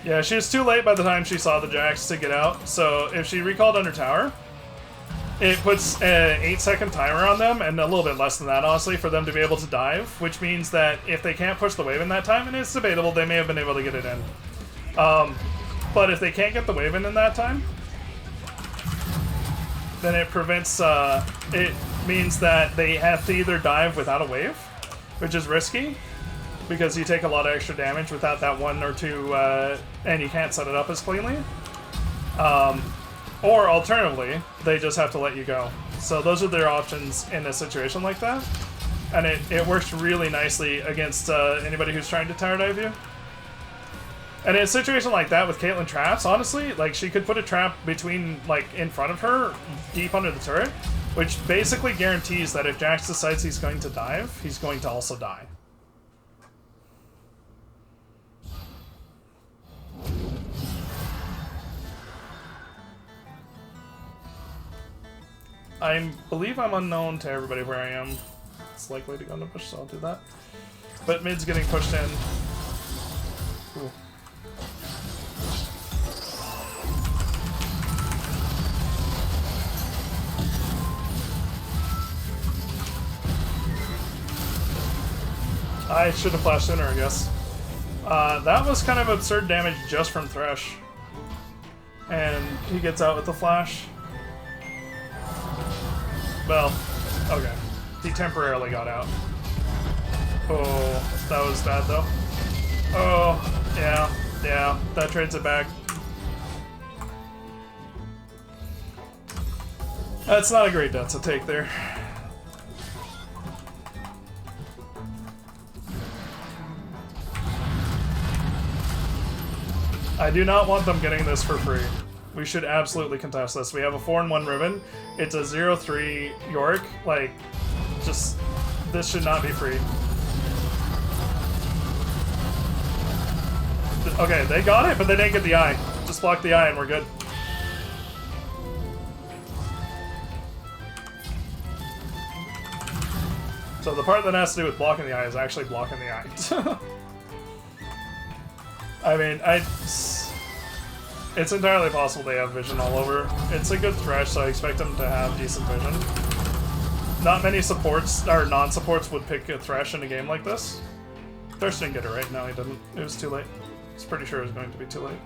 Yeah, she was too late by the time she saw the Jax to get out, so if she recalled under tower, it puts an 8-second timer on them, and a little bit less than that, honestly, for them to be able to dive, which means that if they can't push the wave in that time, and it's debatable, they may have been able to get it in. But if they can't get the wave in that time, then it prevents, it means that they have to either dive without a wave, which is risky, because you take a lot of extra damage without that 1 or 2, and you can't set it up as cleanly. Or alternatively, they just have to let you go. So those are their options in a situation like that. And it works really nicely against anybody who's trying to tower dive you. And in a situation like that with Caitlyn traps, honestly, like, she could put a trap between, like, in front of her, deep under the turret, which basically guarantees that if Jax decides he's going to dive, he's going to also die. I believe I'm unknown to everybody where I am. It's likely to go into push, so I'll do that. But mid's getting pushed in. Cool. I should have flashed sooner, I guess. That was kind of absurd damage just from Thresh. And he gets out with the flash. Well, okay. He temporarily got out. Oh, that was bad though. Oh, yeah, that trades it back. That's not a great death to take there. I do not want them getting this for free. We should absolutely contest this. We have a 4-1 Riven. It's a 0-3 Yorick. Like, just... This should not be free. Okay, they got it, but they didn't get the eye. Just block the eye and we're good. So the part that has to do with blocking the eye is actually blocking the eye. I mean, it's entirely possible they have vision all over. It's a good Thresh, so I expect them to have decent vision. Not many supports, or non-supports, would pick a Thresh in a game like this. Thresh didn't get it right. No, he didn't. It was too late. I was pretty sure it was going to be too late.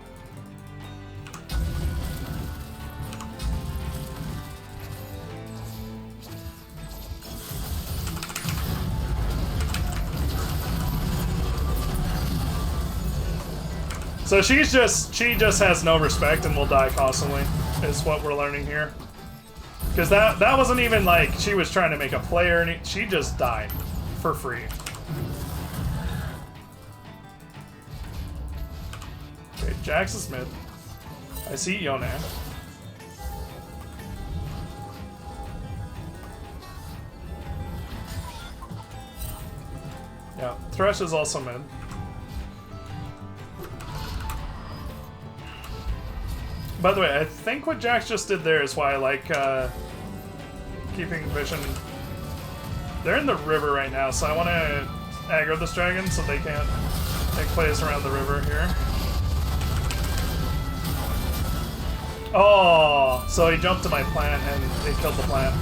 So she just has no respect and will die constantly, is what we're learning here. Because that wasn't even like she was trying to make a play or anything. She just died for free. Okay, Jax is mid. I see Yone. Yeah, Thresh is also mid. By the way, I think what Jax just did there is why I like keeping vision. They're in the river right now, so I want to aggro this dragon so they can't make plays around the river here. Oh, so he jumped to my plant and they killed the plant.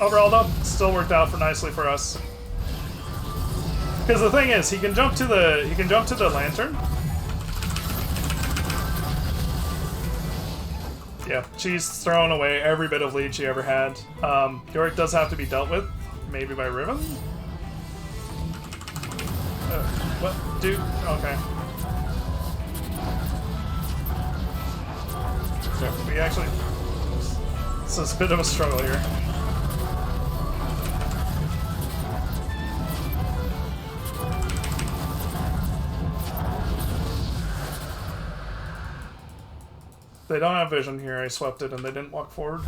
Overall, though, still worked out nicely for us. Because the thing is, he can jump to the lantern. Yeah, she's thrown away every bit of lead she ever had. Yorick does have to be dealt with, maybe by Riven. What, dude? Okay. So we actually, this is a bit of a struggle here. They don't have vision here. I swept it and they didn't walk forward.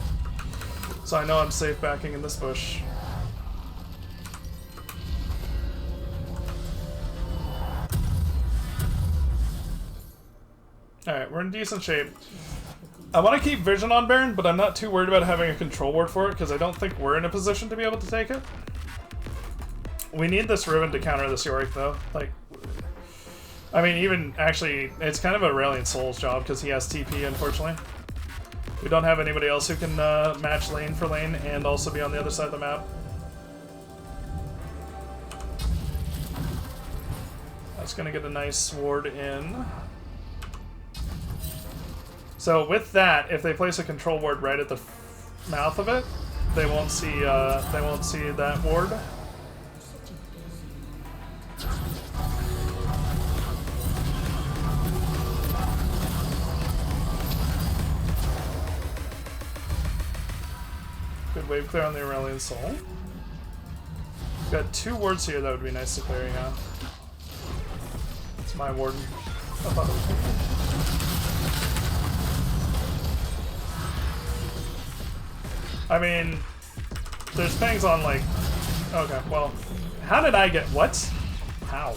So I know I'm safe backing in this bush. Alright, we're in decent shape. I want to keep vision on Baron, but I'm not too worried about having a control ward for it because I don't think we're in a position to be able to take it. We need this Riven to counter this Yorick though. Like, I mean, even, actually, it's kind of a Aurelion Soul's job, because he has TP, unfortunately. We don't have anybody else who can match lane for lane, and also be on the other side of the map. That's gonna get a nice ward in. So with that, if they place a control ward right at the mouth of it, they won't see that ward. Good wave clear on the Aurelion Soul. Got 2 wards here that would be nice to clear, yeah. It's my ward. I thought it was I mean, there's things on like... Okay, well... How did I get... What? How?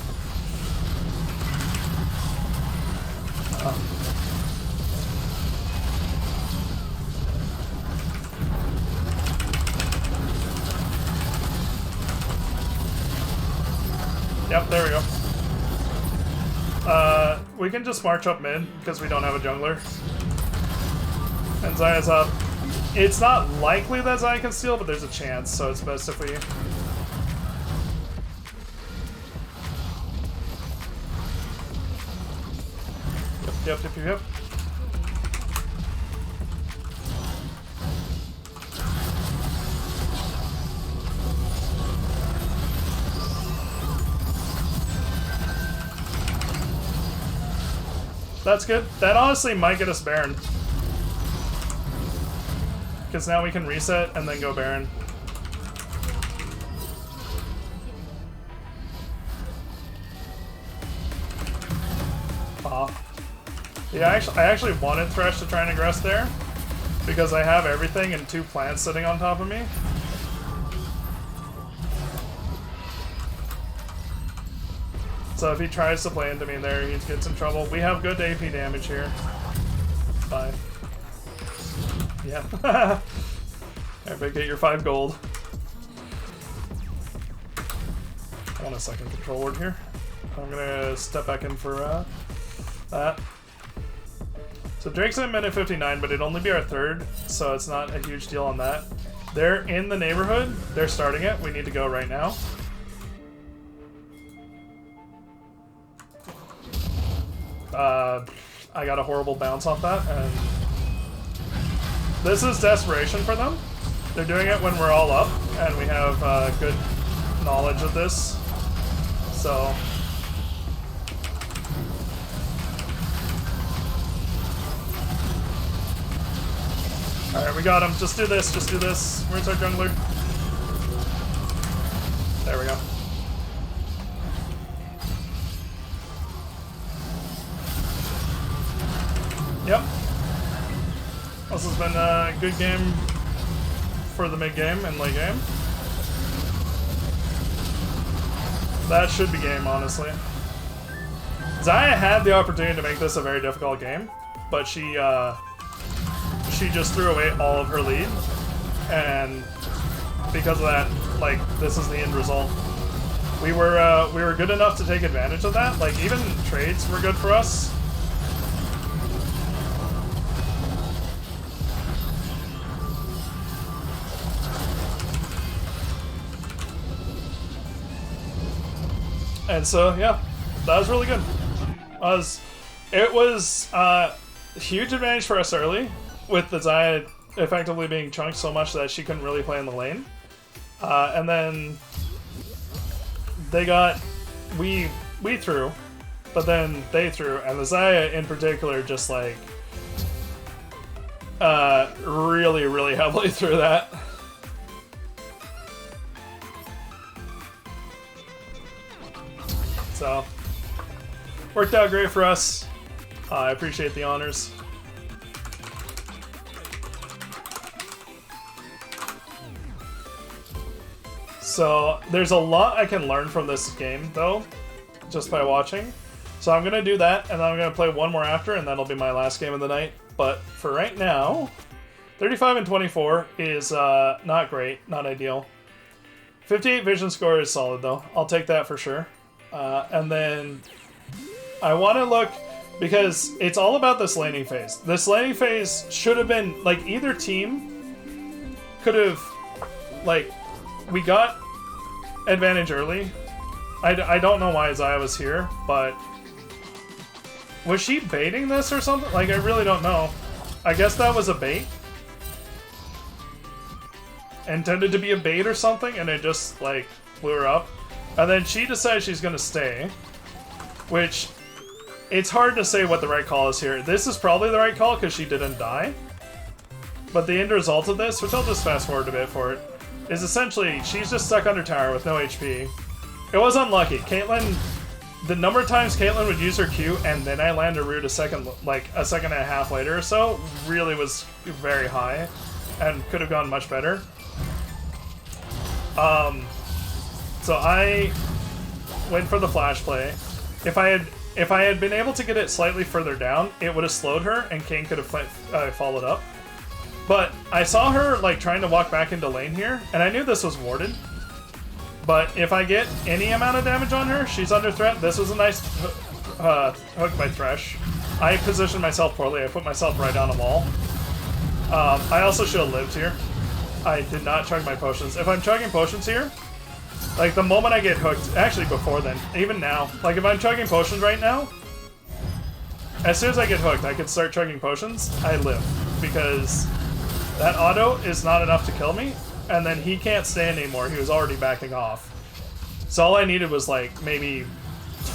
Yep, there we go. We can just march up mid, because we don't have a jungler. And Zaya's up. It's not likely that Zaya can steal, but there's a chance, so it's best if we... Yep. That's good. That honestly might get us Baron. Because now we can reset and then go Baron. off. Yeah, I actually wanted Thresh to try and aggress there because I have everything and 2 plants sitting on top of me. So if he tries to play into me there, he gets in trouble. We have good AP damage here. Fine. Yeah. Everybody get your 5 gold. I want a second control word here. I'm gonna step back in for that. So Drake's at minute 59, but it'd only be our 3rd, so it's not a huge deal on that. They're in the neighborhood. They're starting it. We need to go right now. I got a horrible bounce off that, and this is desperation for them. They're doing it when we're all up, and we have good knowledge of this. So alright, we got him. Just do this, just do this. Where's our jungler? There we go. Yep. This has been a good game for the mid game and late game. That should be game, honestly. Xayah had the opportunity to make this a very difficult game, but she just threw away all of her lead, and because of that, like, this is the end result. We were good enough to take advantage of that. Like, even trades were good for us. And so, yeah, that was really good. It was a huge advantage for us early, with the Xayah effectively being chunked so much that she couldn't really play in the lane. And then they got... We threw, but then they threw, and the Xayah in particular just, like, really, really heavily threw that. So, worked out great for us. I appreciate the honors. So, there's a lot I can learn from this game, though, just by watching. So I'm going to do that, and then I'm going to play one more after, and that'll be my last game of the night. But for right now, 35 and 24 is not great, not ideal. 58 vision score is solid, though. I'll take that for sure. And then I want to look, because it's all about this laning phase. This laning phase should have been, like, either team could have, like, we got advantage early. I don't know why Xayah was here, but was she baiting this or something? Like, I really don't know. I guess that was a bait. Intended to be a bait or something, and it just, like, blew her up. And then she decides she's gonna stay, which, it's hard to say what the right call is here. This is probably the right call because she didn't die. But the end result of this, which I'll just fast forward a bit for it, is essentially she's just stuck under tower with no HP. It was unlucky. Caitlyn, the number of times Caitlyn would use her Q and then I land a root a second and a half later or so really was very high and could have gone much better. So I went for the flash play. If I had been able to get it slightly further down, it would have slowed her, and Kane could have followed up. But I saw her like trying to walk back into lane here, and I knew this was warded. But if I get any amount of damage on her, she's under threat. This was a nice hook by Thresh. I positioned myself poorly. I put myself right on a wall. I also should have lived here. I did not chug my potions. If I'm chugging potions here, like, the moment I get hooked, actually before then, even now, like, if I'm chugging potions right now, as soon as I get hooked, I can start chugging potions, I live. Because that auto is not enough to kill me, and then he can't stand anymore, he was already backing off. So all I needed was, like, maybe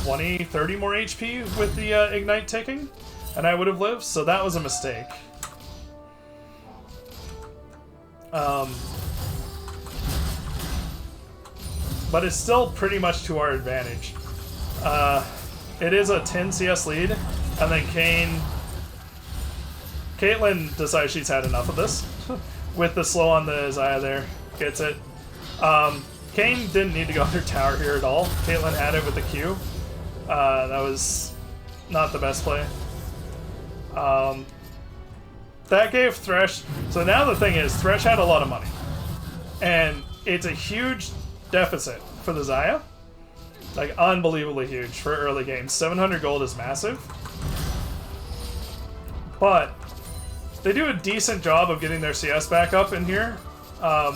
20, 30 more HP with the Ignite ticking, and I would have lived, so that was a mistake. But it's still pretty much to our advantage. It is a 10 CS lead. And then Caitlyn decides she's had enough of this. With the slow on the Xayah there. Gets it. Kayn didn't need to go under tower here at all. Caitlyn had it with the Q. That was not the best play. That gave Thresh... So now the thing is, Thresh had a lot of money. And it's a huge deficit for the Xayah. Like, unbelievably huge for early games. 700 gold is massive. But they do a decent job of getting their CS back up in here.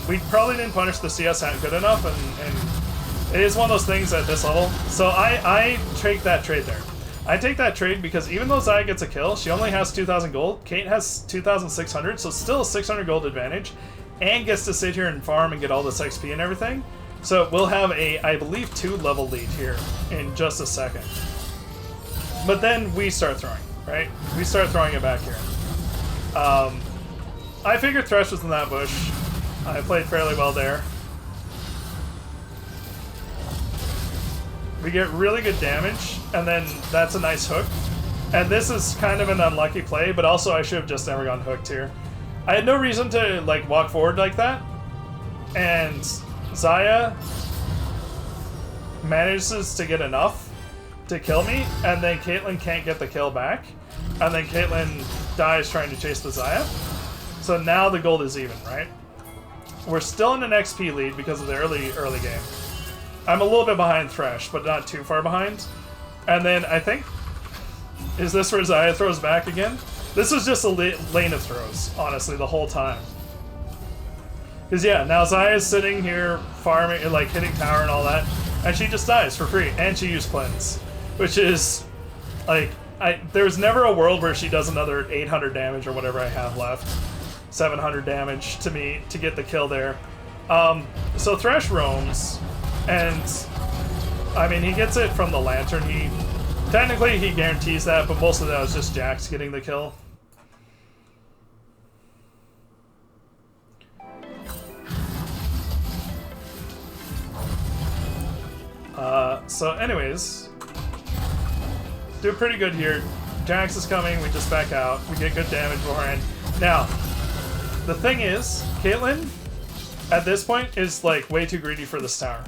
We probably didn't punish the CS good enough, and it is one of those things at this level. So I take that trade there. I take that trade because even though Xayah gets a kill, she only has 2,000 gold. Kate has 2,600, so still a 600 gold advantage, and gets to sit here and farm and get all this XP and everything. So we'll have a, I believe, 2-level lead here in just a second. But then we start throwing, right? We start throwing it back here. I figured Thresh was in that bush. I played fairly well there. We get really good damage, and then that's a nice hook. And this is kind of an unlucky play, but also I should have just never gotten hooked here. I had no reason to like walk forward like that, and Xayah manages to get enough to kill me, and then Caitlyn can't get the kill back, and then Caitlyn dies trying to chase the Xayah. So now the gold is even, right? We're still in an XP lead because of the early game. I'm a little bit behind Thresh, but not too far behind. And then I think... Is this where Xayah throws back again? This was just a lane of throws, honestly, the whole time. Because yeah, now Xayah is sitting here farming, like hitting tower and all that, and she just dies for free, and she used cleanse. Which is, like, there's never a world where she does another 800 damage or whatever I have left. 700 damage to me to get the kill there. So Thresh roams, and I mean, he gets it from the lantern. Technically he guarantees that, but most of that was just Jax getting the kill. So anyways, do pretty good here. Jax is coming, we just back out. We get good damage beforehand. Now, the thing is, Caitlyn, at this point, is like way too greedy for this tower.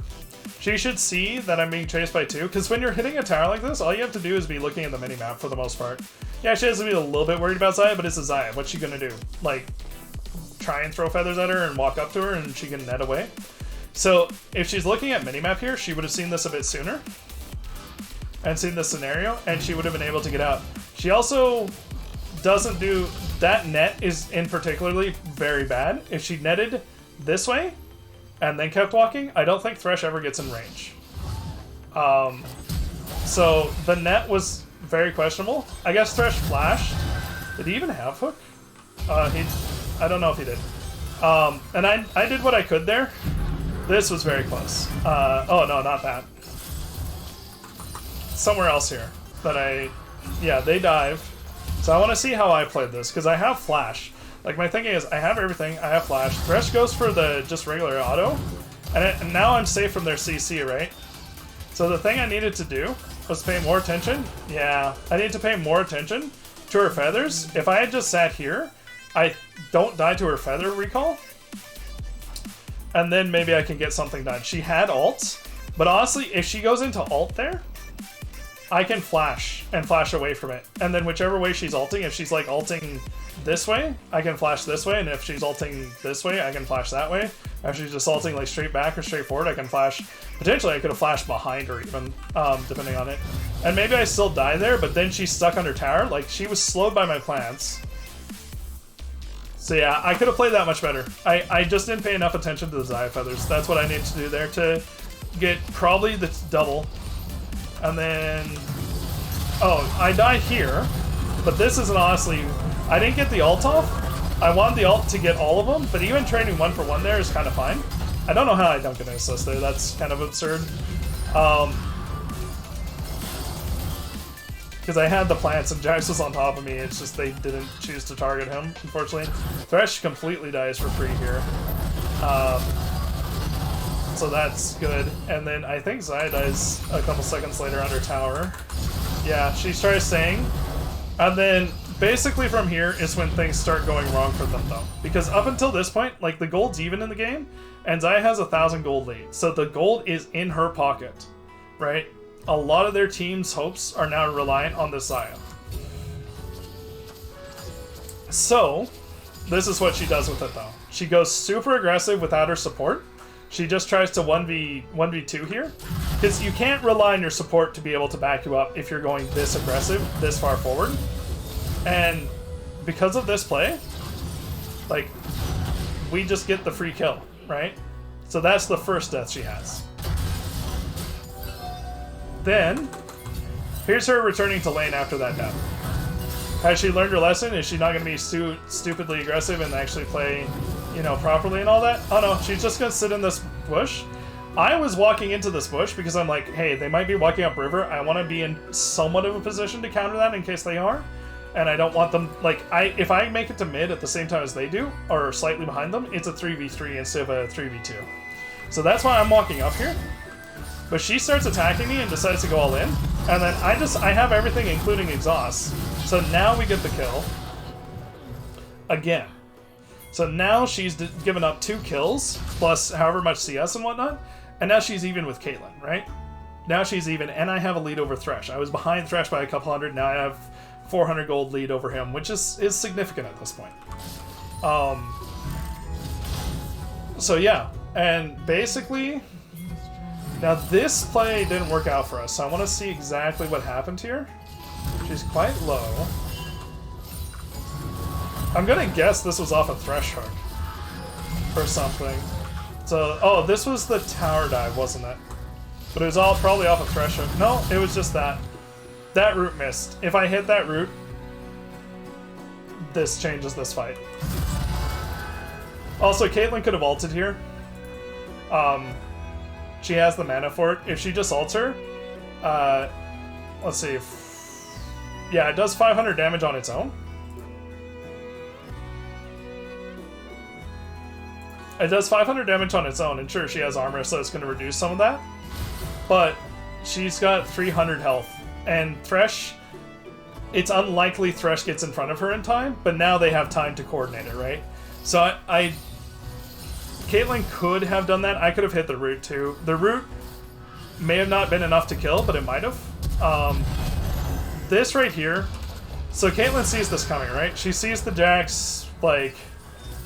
She should see that I'm being chased by 2, because when you're hitting a tower like this, all you have to do is be looking at the minimap for the most part. Yeah, she has to be a little bit worried about Xayah, but it's a Xayah. What's she gonna do? Like, try and throw feathers at her and walk up to her and she can net away? So, if she's looking at minimap here, she would have seen this a bit sooner. And seen this scenario, and she would have been able to get out. She also doesn't do... That net is, in particularly, very bad. If she netted this way, and then kept walking, I don't think Thresh ever gets in range. So, the net was very questionable. I guess Thresh flashed. Did he even have hook? I don't know if he did. And I did what I could there. This was very close. Oh, no, not that. Somewhere else here. That yeah, they dive. So I want to see how I played this, because I have flash. Like, my thinking is, I have everything, I have flash. Thresh goes for the just regular auto, and now I'm safe from their CC, right? So the thing I needed to do was pay more attention. Yeah, I need to pay more attention to her feathers. If I had just sat here, I don't die to her feather recall, and then maybe I can get something done. She had ults, but honestly, if she goes into ult there, I can flash and flash away from it. And then whichever way she's ulting, if she's like ulting this way, I can flash this way. And if she's ulting this way, I can flash that way. If she's just ulting like straight back or straight forward, I can flash. Potentially I could have flashed behind her even, depending on it. And maybe I still die there, but then she's stuck under tower. Like, she was slowed by my plants. So yeah, I could have played that much better. I just didn't pay enough attention to the Xayah feathers. That's what I needed to do there to get probably the double. And then, oh, I die here, but this isn't honestly, I didn't get the ult off. I wanted the ult to get all of them, but even trading 1 for 1 there is kind of fine. I don't know how I don't get an assist there, that's kind of absurd. Because I had the plants and Jax was on top of me, it's just they didn't choose to target him, unfortunately. Thresh completely dies for free here. So that's good. And then I think Xayah dies a couple seconds later under tower. Yeah, she tries staying. And then basically from here is when things start going wrong for them though. Because up until this point, like the gold's even in the game, and Zaya has 1,000 gold lead. So the gold is in her pocket, right? A lot of their team's hopes are now reliant on this Zaya. So, this is what she does with it though. She goes super aggressive without her support. She just tries to 1v2 here. Because you can't rely on your support to be able to back you up if you're going this aggressive, this far forward. And because of this play, like, we just get the free kill, right? So that's the first death she has. Then, here's her returning to lane after that death. Has she learned her lesson? Is she not going to be stupidly aggressive and actually play, you know, properly and all that? Oh no, she's just going to sit in this bush. I was walking into this bush because I'm like, hey, they might be walking up river. I want to be in somewhat of a position to counter that in case they are. And I don't want them, like, if I make it to mid at the same time as they do, or slightly behind them, it's a 3v3 instead of a 3v2. So that's why I'm walking up here. But she starts attacking me and decides to go all in. And then I have everything including exhaust. So now we get the kill. Again. So now she's given up 2 kills, plus however much CS and whatnot. And now she's even with Caitlyn, right? Now she's even, and I have a lead over Thresh. I was behind Thresh by a couple hundred, now I have 400 gold lead over him, which is significant at this point. So yeah, and basically, now this play didn't work out for us, so I want to see exactly what happened here. She's quite low. I'm gonna guess this was off a Thresh hook or something. So, oh, this was the tower dive, wasn't it? But it was all probably off a Thresh hook. No, it was just that. That root missed. If I hit that root, this changes this fight. Also, Caitlyn could have ulted here. She has the mana for it. If she just ults her, let's see. Yeah, it does 500 damage on its own. It does 500 damage on its own, and sure, she has armor, so it's going to reduce some of that. But she's got 300 health. And Thresh, it's unlikely Thresh gets in front of her in time, but now they have time to coordinate it, right? So Caitlyn could have done that. I could have hit the root too. The root may have not been enough to kill, but it might have. This right here, so Caitlyn sees this coming, right? She sees the Jax, like,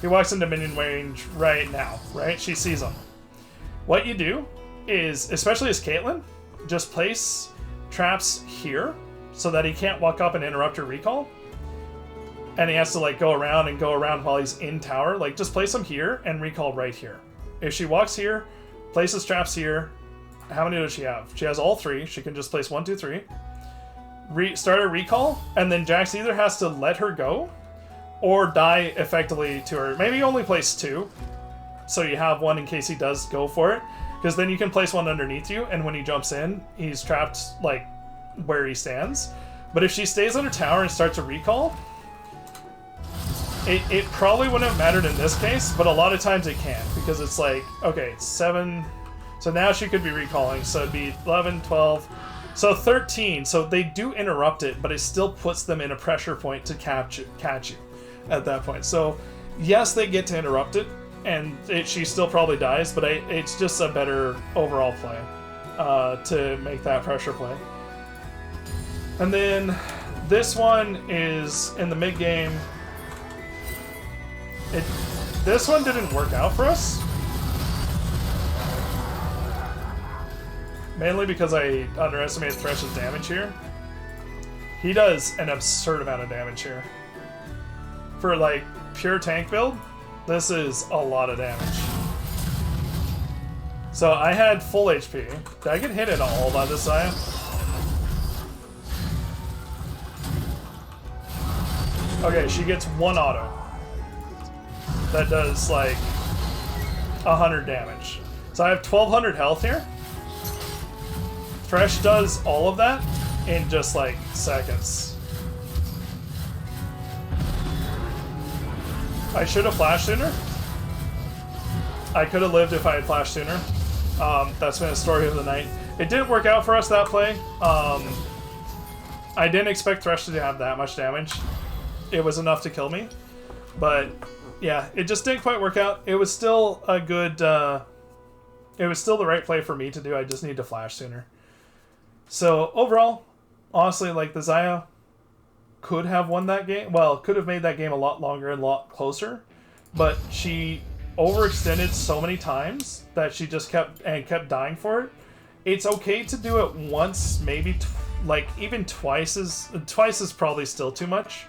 he walks into minion range right now, right? She sees him. What you do is, especially as Caitlyn, just place traps here so that he can't walk up and interrupt your recall. And he has to, like, go around while he's in tower. Like, just place them here and recall right here. If she walks here, places traps here, how many does she have? She has all 3. She can just place 1, 2, 3. Start a recall, and then Jax either has to let her go or die effectively to her. Maybe only place 2, so you have 1 in case he does go for it. Because then you can place 1 underneath you, and when he jumps in, he's trapped, like, where he stands. But if she stays under tower and starts a recall, it probably wouldn't have mattered in this case, but a lot of times it can. Because it's like, okay, 7... So now she could be recalling, so it'd be 11, 12... So 13, so they do interrupt it, but it still puts them in a pressure point to catch you at that point. So, yes, they get to interrupt it, and she still probably dies, but it's just a better overall play to make that pressure play. And then this one is in the mid game. This one didn't work out for us. Mainly because I underestimated Thresh's damage here. He does an absurd amount of damage here. For, like, pure tank build, this is a lot of damage. So I had full HP. Did I get hit at all by this Zaya? Okay, she gets 1 auto. That does, like, 100 damage. So I have 1200 health here. Thresh does all of that in just, like, seconds. I should have flashed sooner. I could have lived if I had flashed sooner. That's been a story of the night. It didn't work out for us, that play. I I didn't expect Thresh to have that much damage. It was enough to kill me. But, yeah, it just didn't quite work out. It was still a good... it was still the right play for me to do. I just need to flash sooner. So, overall, honestly, like, the Xayah could have won that game. Well, could have made that game a lot longer and a lot closer. But she overextended so many times that she just kept dying for it. It's okay to do it once, maybe like even twice is probably still too much.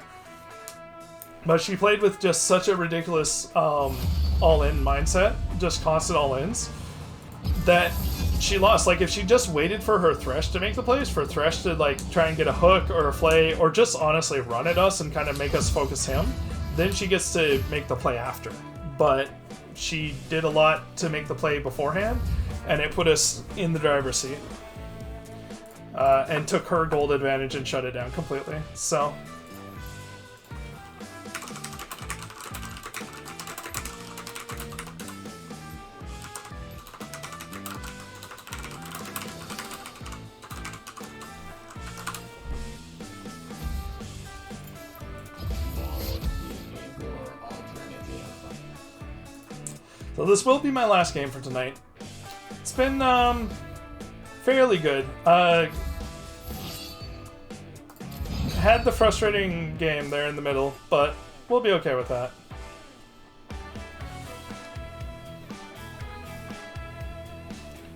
But she played with just such a ridiculous all-in mindset, just constant all-ins, that she lost. Like, if she just waited for her Thresh to make the plays, for Thresh to like try and get a hook or a flay, or just honestly run at us and kind of make us focus him, then she gets to make the play after. But she did a lot to make the play beforehand, and it put us in the driver's seat. And took her gold advantage and shut it down completely. So... So this will be my last game for tonight. It's been fairly good. Had the frustrating game there in the middle, but we'll be okay with that.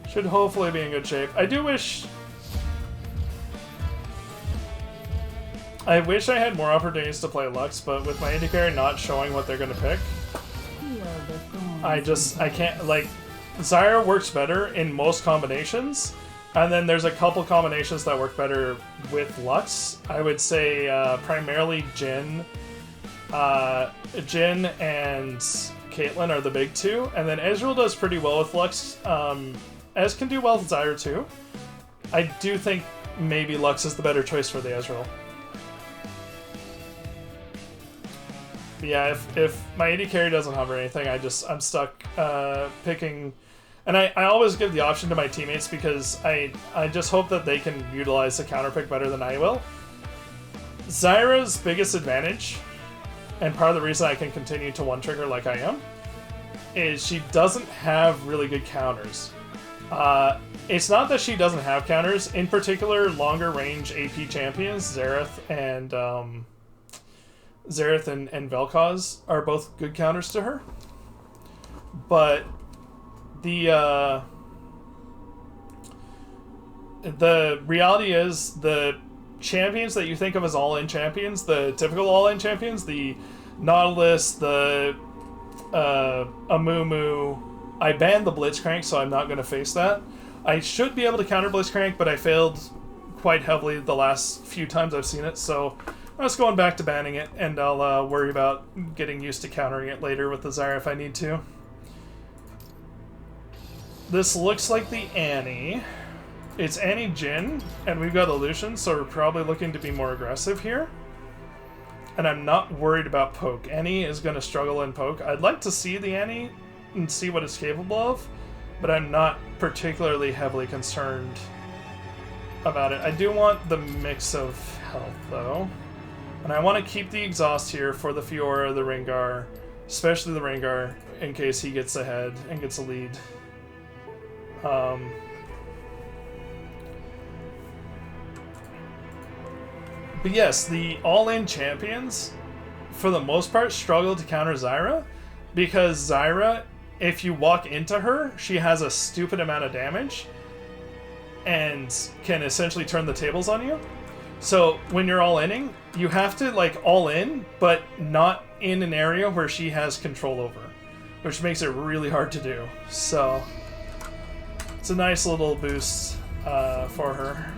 Should hopefully be in good shape. I wish I had more opportunities to play Lux, but with my AD carry not showing what they're going to pick, I can't, like, Zyra works better in most combinations, and then there's a couple combinations that work better with Lux. I would say primarily Jhin and Caitlyn are the big two, and then Ezreal does pretty well with Lux. Ez can do well with Zyra too. I do think maybe Lux is the better choice for the Ezreal. But yeah, if my AD carry doesn't hover anything, I'm stuck picking, and I always give the option to my teammates because I just hope that they can utilize the counter pick better than I will. Zyra's biggest advantage, and part of the reason I can continue to one trigger like I am, is she doesn't have really good counters. It's not that she doesn't have counters. In particular, longer range AP champions, Xerath and Vel'Koz are both good counters to her. But the reality is the champions that you think of as all-in champions, the typical all-in champions, the Nautilus, the Amumu, I banned the Blitzcrank, so I'm not going to face that. I should be able to counter Blitzcrank, but I failed quite heavily the last few times I've seen it, so I'm just going back to banning it, and I'll worry about getting used to countering it later with the Zyra if I need to. This looks like the Annie. It's Annie Jhin, and we've got a Lucian, so we're probably looking to be more aggressive here. And I'm not worried about poke. Annie is going to struggle in poke. I'd like to see the Annie and see what it's capable of, but I'm not particularly heavily concerned about it. I do want the mix of health, though. And I want to keep the exhaust here for the Fiora, the Rengar, especially the Rengar, in case he gets ahead and gets a lead. But yes, the all-in champions, for the most part, struggle to counter Zyra, because Zyra, if you walk into her, she has a stupid amount of damage and can essentially turn the tables on you. So when you're all-inning, you have to like all-in, but not in an area where she has control over, which makes it really hard to do. So it's a nice little boost for her.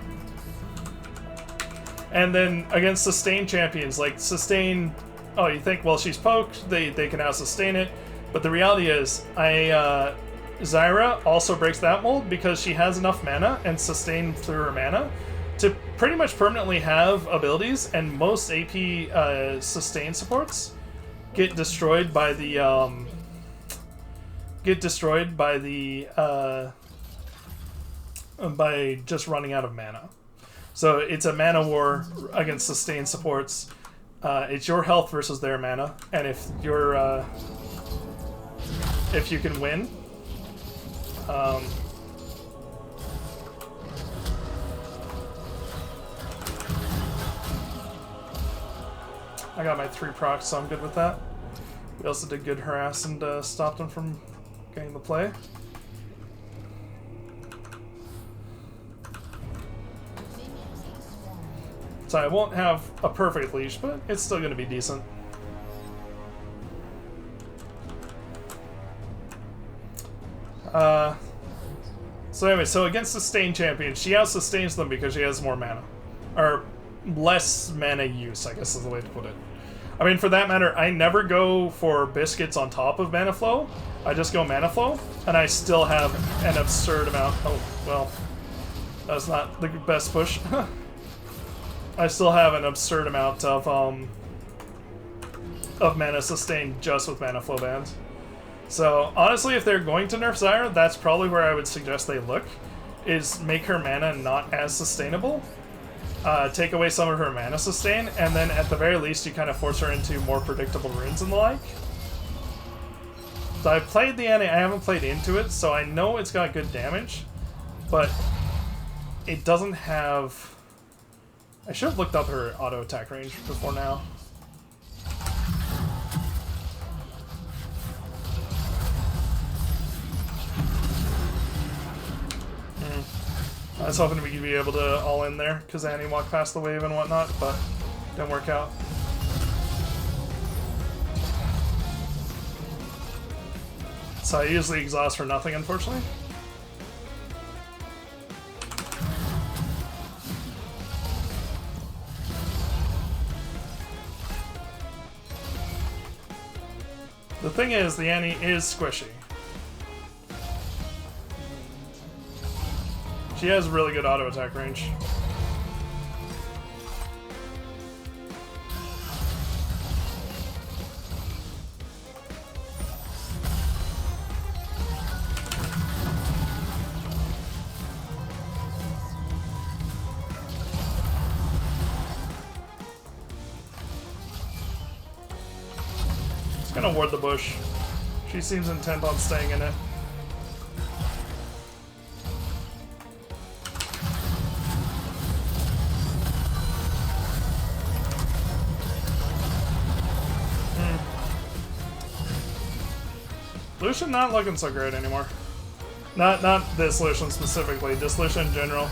And then against sustain champions, like sustain, oh, you think, well, she's poked, they can now sustain it. But the reality is, Zyra also breaks that mold because she has enough mana and sustain through her mana to pretty much permanently have abilities, and most AP sustain supports get destroyed by the by just running out of mana. So it's a mana war against sustained supports. It's your health versus their mana, and if you can win, I got my 3 procs, so I'm good with that. We also did good harass and stopped him from getting the play. So I won't have a perfect leash, but it's still going to be decent. So anyway, so against Sustained Champions, she out-sustains them because she has more mana. Or less mana use, I guess is the way to put it. I mean, for that matter, I never go for biscuits on top of mana flow. I just go mana flow, and I still have an absurd amount. Oh, well, that's not the best push. I still have an absurd amount of mana sustained just with mana flow bans. So honestly, if they're going to nerf Zyra, that's probably where I would suggest they look, is make her mana not as sustainable. Take away some of her mana sustain, and then at the very least you kind of force her into more predictable runes and the like. So I've played the Annie, I haven't played into it, so I know it's got good damage, but it doesn't have... I should have looked up her auto attack range before now. I was hoping we could be able to all in there because Annie walked past the wave and whatnot, but didn't work out. So I usually exhaust for nothing, unfortunately. The thing is, the Annie is squishy. She has really good auto attack range. Just gonna ward the bush. She seems intent on staying in it. Lucian not looking so great anymore. Not this Lucian specifically, just Lucian in general.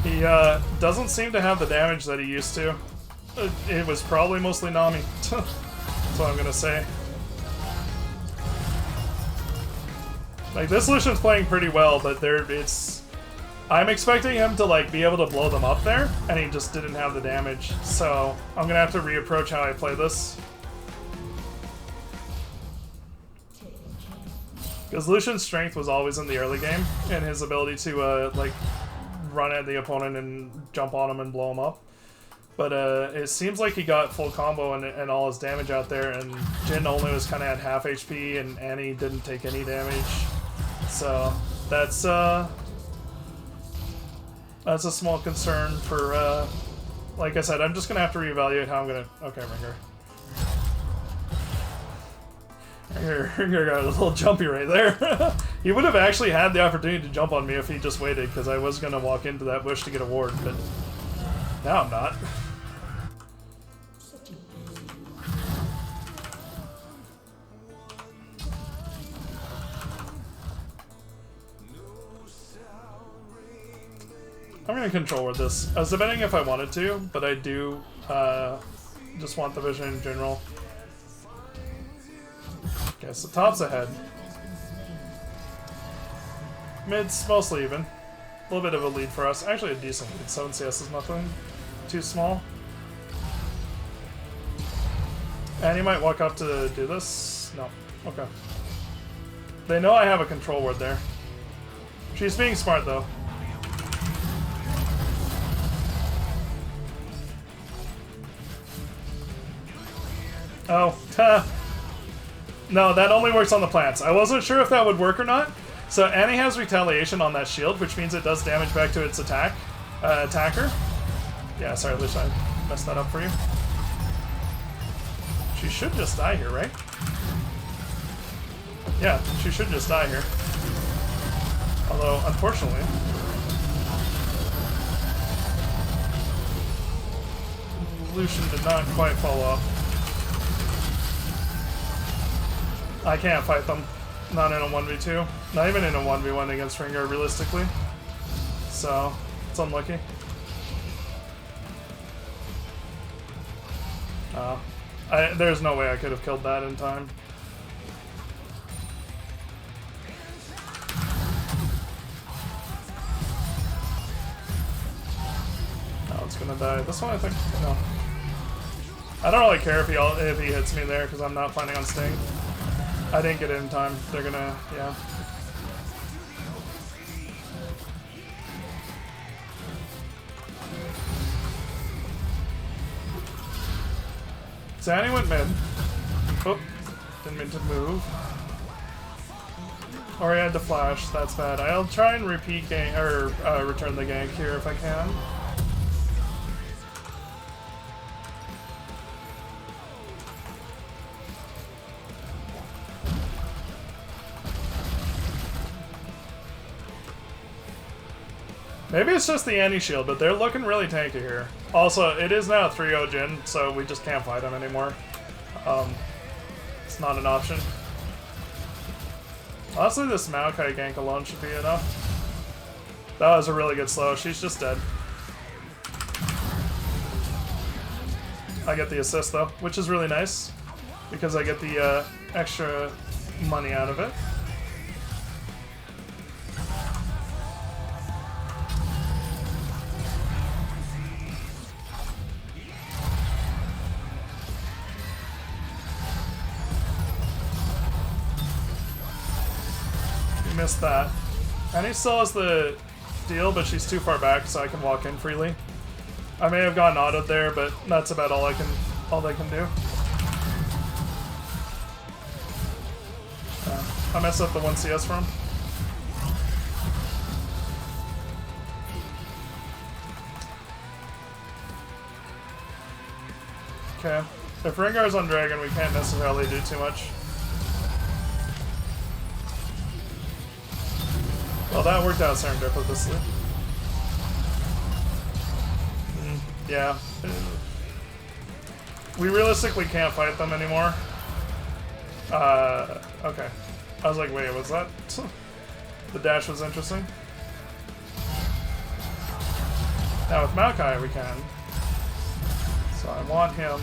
He doesn't seem to have the damage that he used to. It was probably mostly Nami. That's what I'm gonna say. Like, this Lucian's playing pretty well, but I'm expecting him to like be able to blow them up there, and he just didn't have the damage. So I'm gonna have to reapproach how I play this. Because Lucian's strength was always in the early game, and his ability to like run at the opponent and jump on him and blow him up. But it seems like he got full combo and all his damage out there, and Jin only was kind of at half HP, and Annie didn't take any damage. So that's a small concern for. Like I said, I'm just gonna have to reevaluate how I'm gonna. Okay, Ringer. Ringer got a little jumpy right there. He would have actually had the opportunity to jump on me if he just waited, because I was gonna walk into that bush to get a ward, but now I'm not. I'm gonna control ward this. I was debating if I wanted to, but I do just want the vision in general. Okay, so top's ahead. Mid's mostly even. A little bit of a lead for us. Actually a decent lead. 7 CS is nothing too small. And you might walk up to do this. No. Okay. They know I have a control ward there. She's being smart though. Oh, no, that only works on the plants. I wasn't sure if that would work or not. So Annie has retaliation on that shield, which means it does damage back to its attack. Attacker? Yeah, sorry, Lucia, I messed that up for you. She should just die here, right? Yeah, she should just die here. Although, unfortunately... Lucian did not quite follow up. I can't fight them. Not in a 1v2. Not even in a 1v1 against Ringo, realistically. So, it's unlucky. There's no way I could have killed that in time. Oh, it's gonna die. This one, I think, no. I don't really care if he hits me there, because I'm not planning on staying. I didn't get it in time. They're gonna, yeah. Zanny went mid. Oh, didn't mean to move. Or he had to flash. That's bad. I'll try and repeat gank or return the gank here if I can. Maybe it's just the anti-shield, but they're looking really tanky here. Also, it is now 3-0 Jin, so we just can't fight him anymore. It's not an option. Honestly, this Maokai gank alone should be enough. That was a really good slow. She's just dead. I get the assist, though, which is really nice, because I get the extra money out of it. Missed that. And he still has the deal, but she's too far back, so I can walk in freely. I may have gotten autoed there, but that's about all they can do. I messed up the 1 CS from him. Okay. If Rengar's on Dragon, we can't necessarily do too much. Well, that worked out serendipitously. Yeah. We realistically can't fight them anymore. Okay. I was like, wait, was that? The dash was interesting. Now with Maokai we can. So I want him.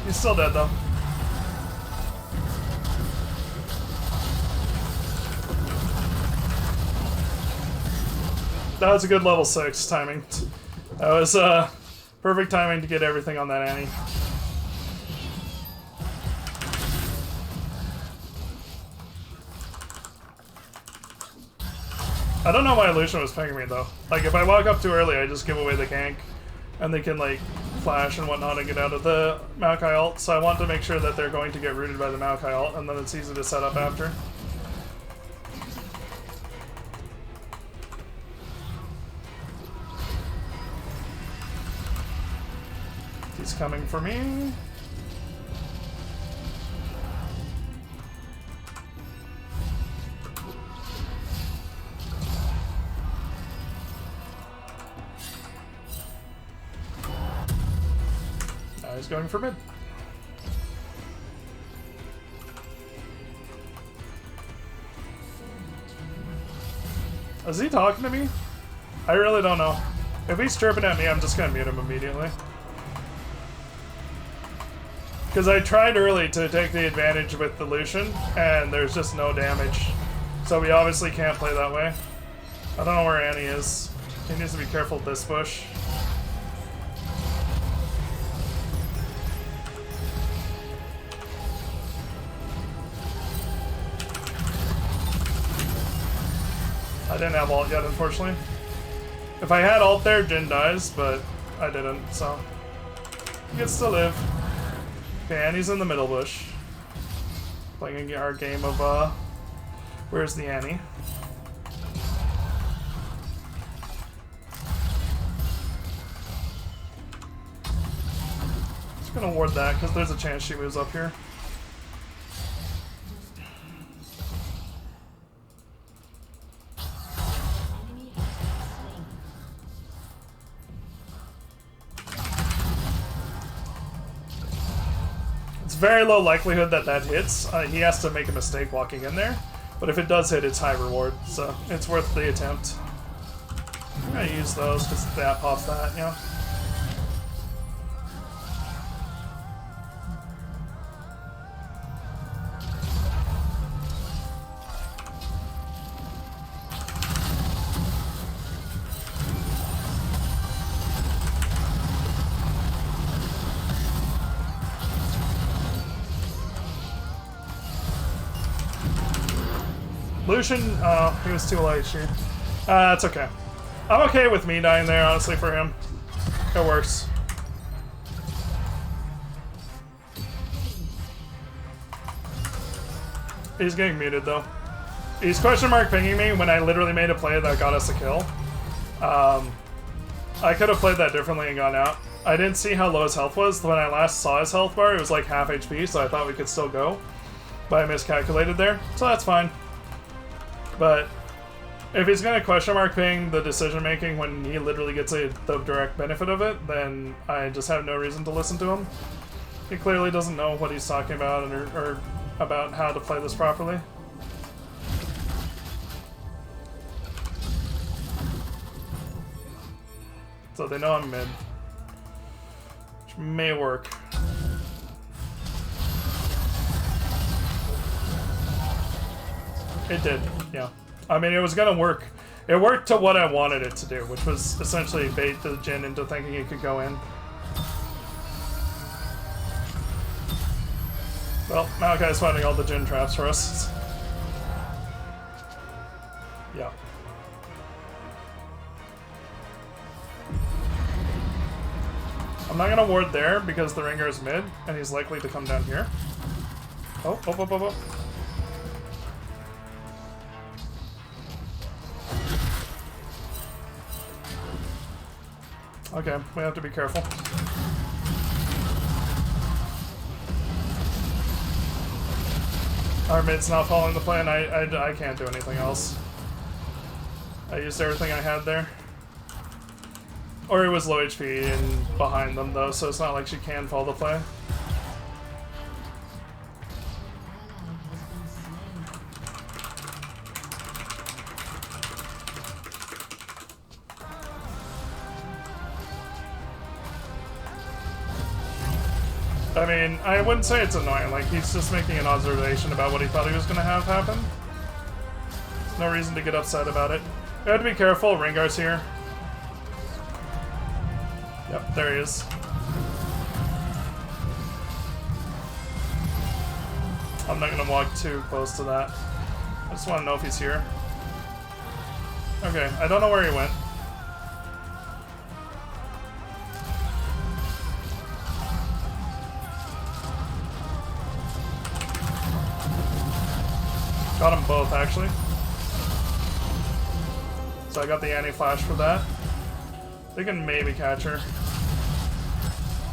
He's still dead though. That was a good level 6 timing. That was perfect timing to get everything on that Annie. I don't know why Lucian was pinging me though. Like if I walk up too early, I just give away the gank, and they can like flash and whatnot and get out of the Maokai ult. So I want to make sure that they're going to get rooted by the Maokai ult, and then it's easy to set up after. He's coming for me. Now he's going for mid. Is he talking to me? I really don't know. If he's chirping at me, I'm just gonna mute him immediately. Because I tried early to take the advantage with the Lucian, and there's just no damage. So we obviously can't play that way. I don't know where Annie is. He needs to be careful with this bush. I didn't have ult yet, unfortunately. If I had ult there, Jin dies, but I didn't, so he gets to live. Okay, Annie's in the middle bush. Playing our game of, where's the Annie? Just gonna ward that, because there's a chance she moves up here. Very low likelihood that that hits. He has to make a mistake walking in there, but if it does hit, it's high reward, so it's worth the attempt. I'm gonna use those because that pops that, you know. Lucian, oh, he was too late, shoot. It's okay. I'm okay with me dying there, honestly, for him. It works. He's getting muted, though. He's question mark pinging me when I literally made a play that got us a kill. I could have played that differently and gone out. I didn't see how low his health was. When I last saw his health bar, it was like half HP, so I thought we could still go. But I miscalculated there, so that's fine. But if he's going to question mark ping the decision making when he literally gets the direct benefit of it, then I just have no reason to listen to him. He clearly doesn't know what he's talking about or about how to play this properly. So they know I'm mid, which may work. It did, yeah. I mean, it was gonna work. It worked to what I wanted it to do, which was essentially bait the Jhin into thinking it could go in. Well, Malachi's finding all the Jhin traps for us. Yeah. I'm not gonna ward there because the Ringer is mid, and he's likely to come down here. Oh, oh, oh, oh, oh. Okay, we have to be careful. Our mid's not following the plan. I can't do anything else. I used everything I had there. Or it was low HP and behind them though, so it's not like she can follow the play. I mean, I wouldn't say it's annoying, like, he's just making an observation about what he thought he was gonna have happen. No reason to get upset about it. You have to be careful, Rengar's here. Yep, there he is. I'm not gonna walk too close to that. I just wanna know if he's here. Okay, I don't know where he went. Got them both, actually. So I got the anti-flash for that. They can maybe catch her.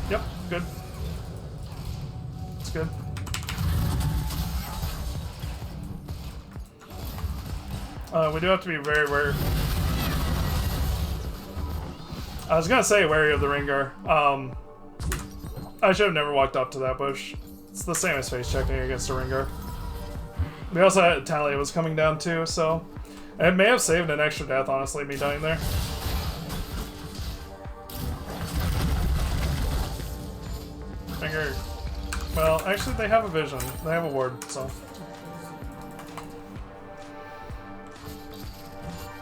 Yep, good. It's good. We do have to be very wary. I was gonna say wary of the Rengar. I should have never walked up to that bush. It's the same as face checking against a Rengar. We also had Talia was coming down too, so it may have saved an extra death, honestly, me dying there. Finger. Well, actually, they have a vision. They have a ward, so.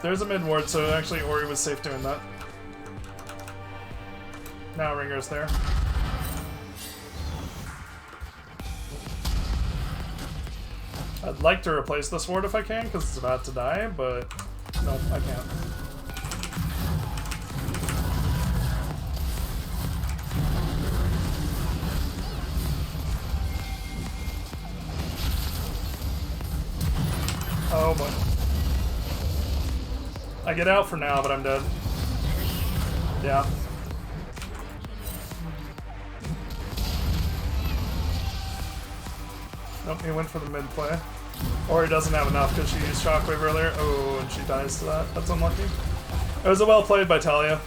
There's a mid ward, so actually Ori was safe doing that. Now Ringer's there. I'd like to replace this ward if I can, because it's about to die, but no, I can't. I get out for now, but I'm dead. Yeah. Nope, he went for the mid play. Or he doesn't have enough because she used Shockwave earlier. Oh, and she dies to that. That's unlucky. It was a well played by Talia.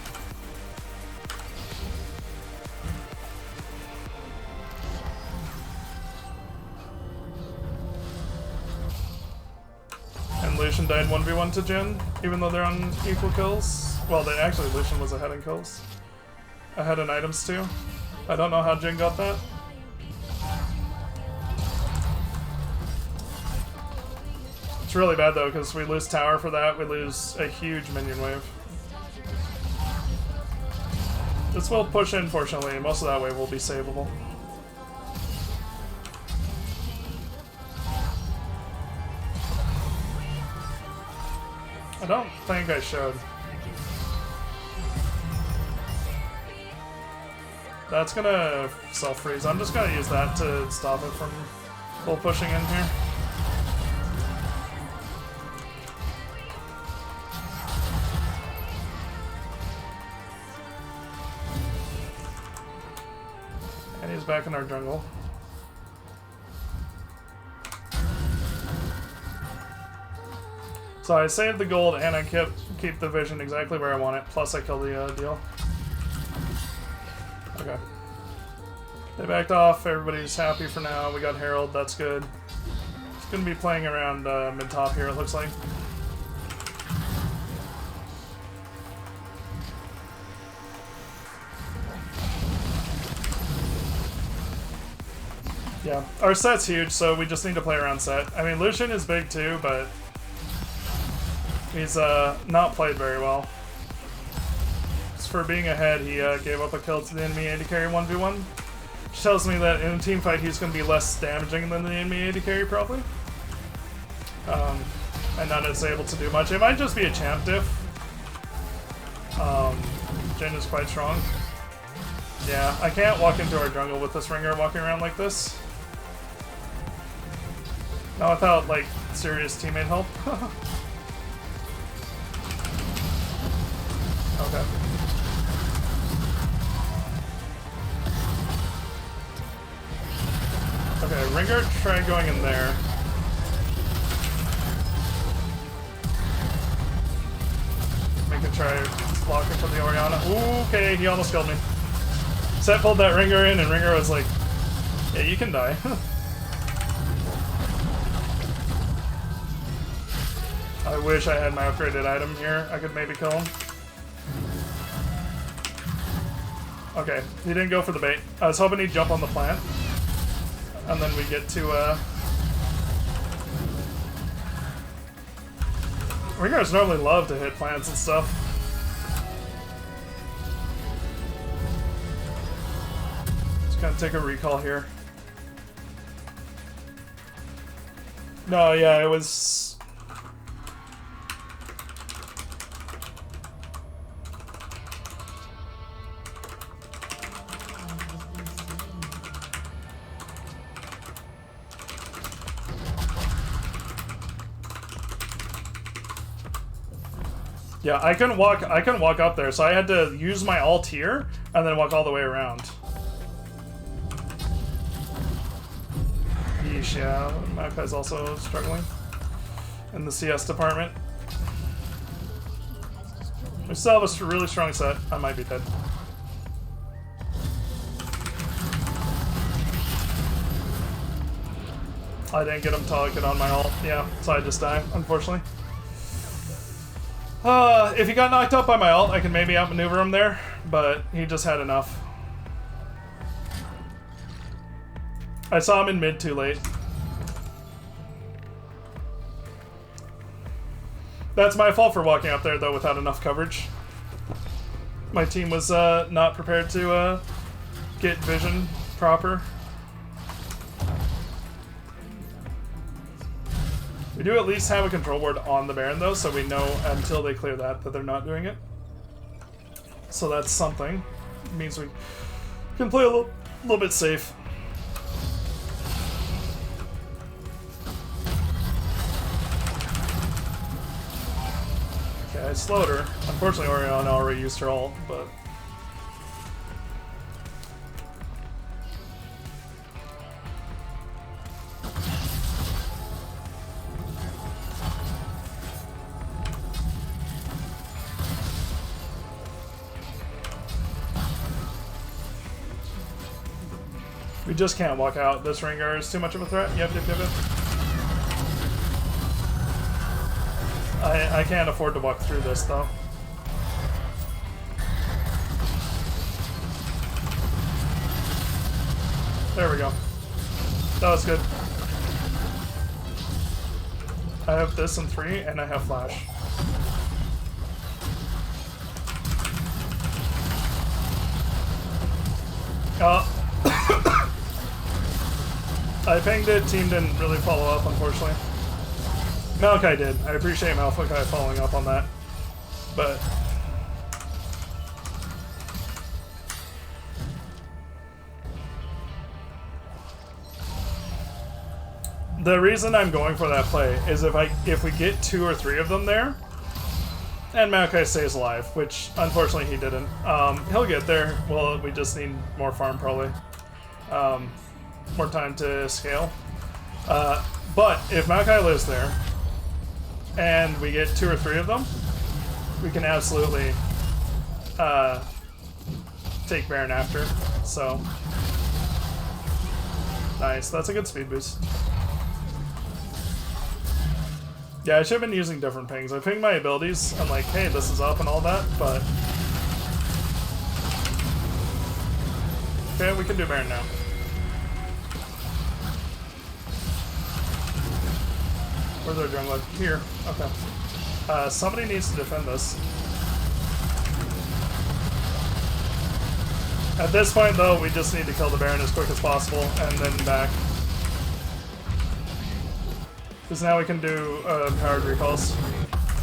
And Lucian died 1v1 to Jhin, even though they're on equal kills. Well, they actually, Lucian was ahead in kills. Ahead in items too. I don't know how Jhin got that. It's really bad though, because we lose tower for that, we lose a huge minion wave. This will push in, fortunately, and most of that wave will be savable. I don't think I showed. That's gonna self-freeze. I'm just gonna use that to stop it from full pushing in here. And he's back in our jungle. So I saved the gold and I keep the vision exactly where I want it, plus I killed the deal. Okay. They backed off, everybody's happy for now, we got Herald, that's good. It's gonna be playing around mid-top here, it looks like. Yeah, our set's huge, so we just need to play around set. I mean, Lucian is big too, but he's not played very well. Just for being ahead, he gave up a kill to the enemy AD carry 1v1. Which tells me that in a team fight, he's going to be less damaging than the enemy AD carry, probably. And not as able to do much. It might just be a champ diff. Jhin is quite strong. Yeah, I can't walk into our jungle with this ringer walking around like this. Not without, like, serious teammate help. Okay. Okay, Ringer, try going in there. Make it try blocking for the Orianna. Ooh, okay, he almost killed me. Set pulled that Ringer in, and Ringer was like, yeah, you can die. I wish I had my upgraded item here. I could maybe kill him. Okay, he didn't go for the bait. I was hoping he'd jump on the plant. And then we get to, Ringers normally love to hit plants and stuff. Just gonna take a recall here. No, yeah, it was... Yeah, I couldn't walk up there, so I had to use my alt here and then walk all the way around. Yeesh, yeah, Magpie's also struggling in the CS department. We still have a really strong set. I might be dead. I didn't get him till I get on my ult. Yeah, so I just die, unfortunately. If he got knocked out by my ult, I can maybe outmaneuver him there, but he just had enough. I saw him in mid too late. That's my fault for walking up there, though, without enough coverage. My team was not prepared to get vision proper. We do at least have a control ward on the Baron, though, so we know until they clear that they're not doing it. So that's something. It means we can play a little bit safe. Okay, I slowed her. Unfortunately, Oriana already used her ult, but... We just can't walk out. This Rengar is too much of a threat. Yep. I can't afford to walk through this, though. There we go. That was good. I have this in 3, and I have flash. I pinged it, team didn't really follow up, unfortunately. Maokai did. I appreciate Maokai following up on that. But... the reason I'm going for that play is if we get 2 or 3 of them there, and Maokai stays alive, which unfortunately he didn't. He'll get there. Well, we just need more farm probably. More time to scale. But if Maokai lives there, and we get 2 or 3 of them, we can absolutely take Baron after. So nice. That's a good speed boost. Yeah, I should have been using different pings. I pinged my abilities. I'm like, hey, this is up and all that, but... okay, we can do Baron now. Where's our jungler? Here. Okay. Somebody needs to defend this. At this point, though, we just need to kill the Baron as quick as possible, and then back. Because now we can do powered recalls.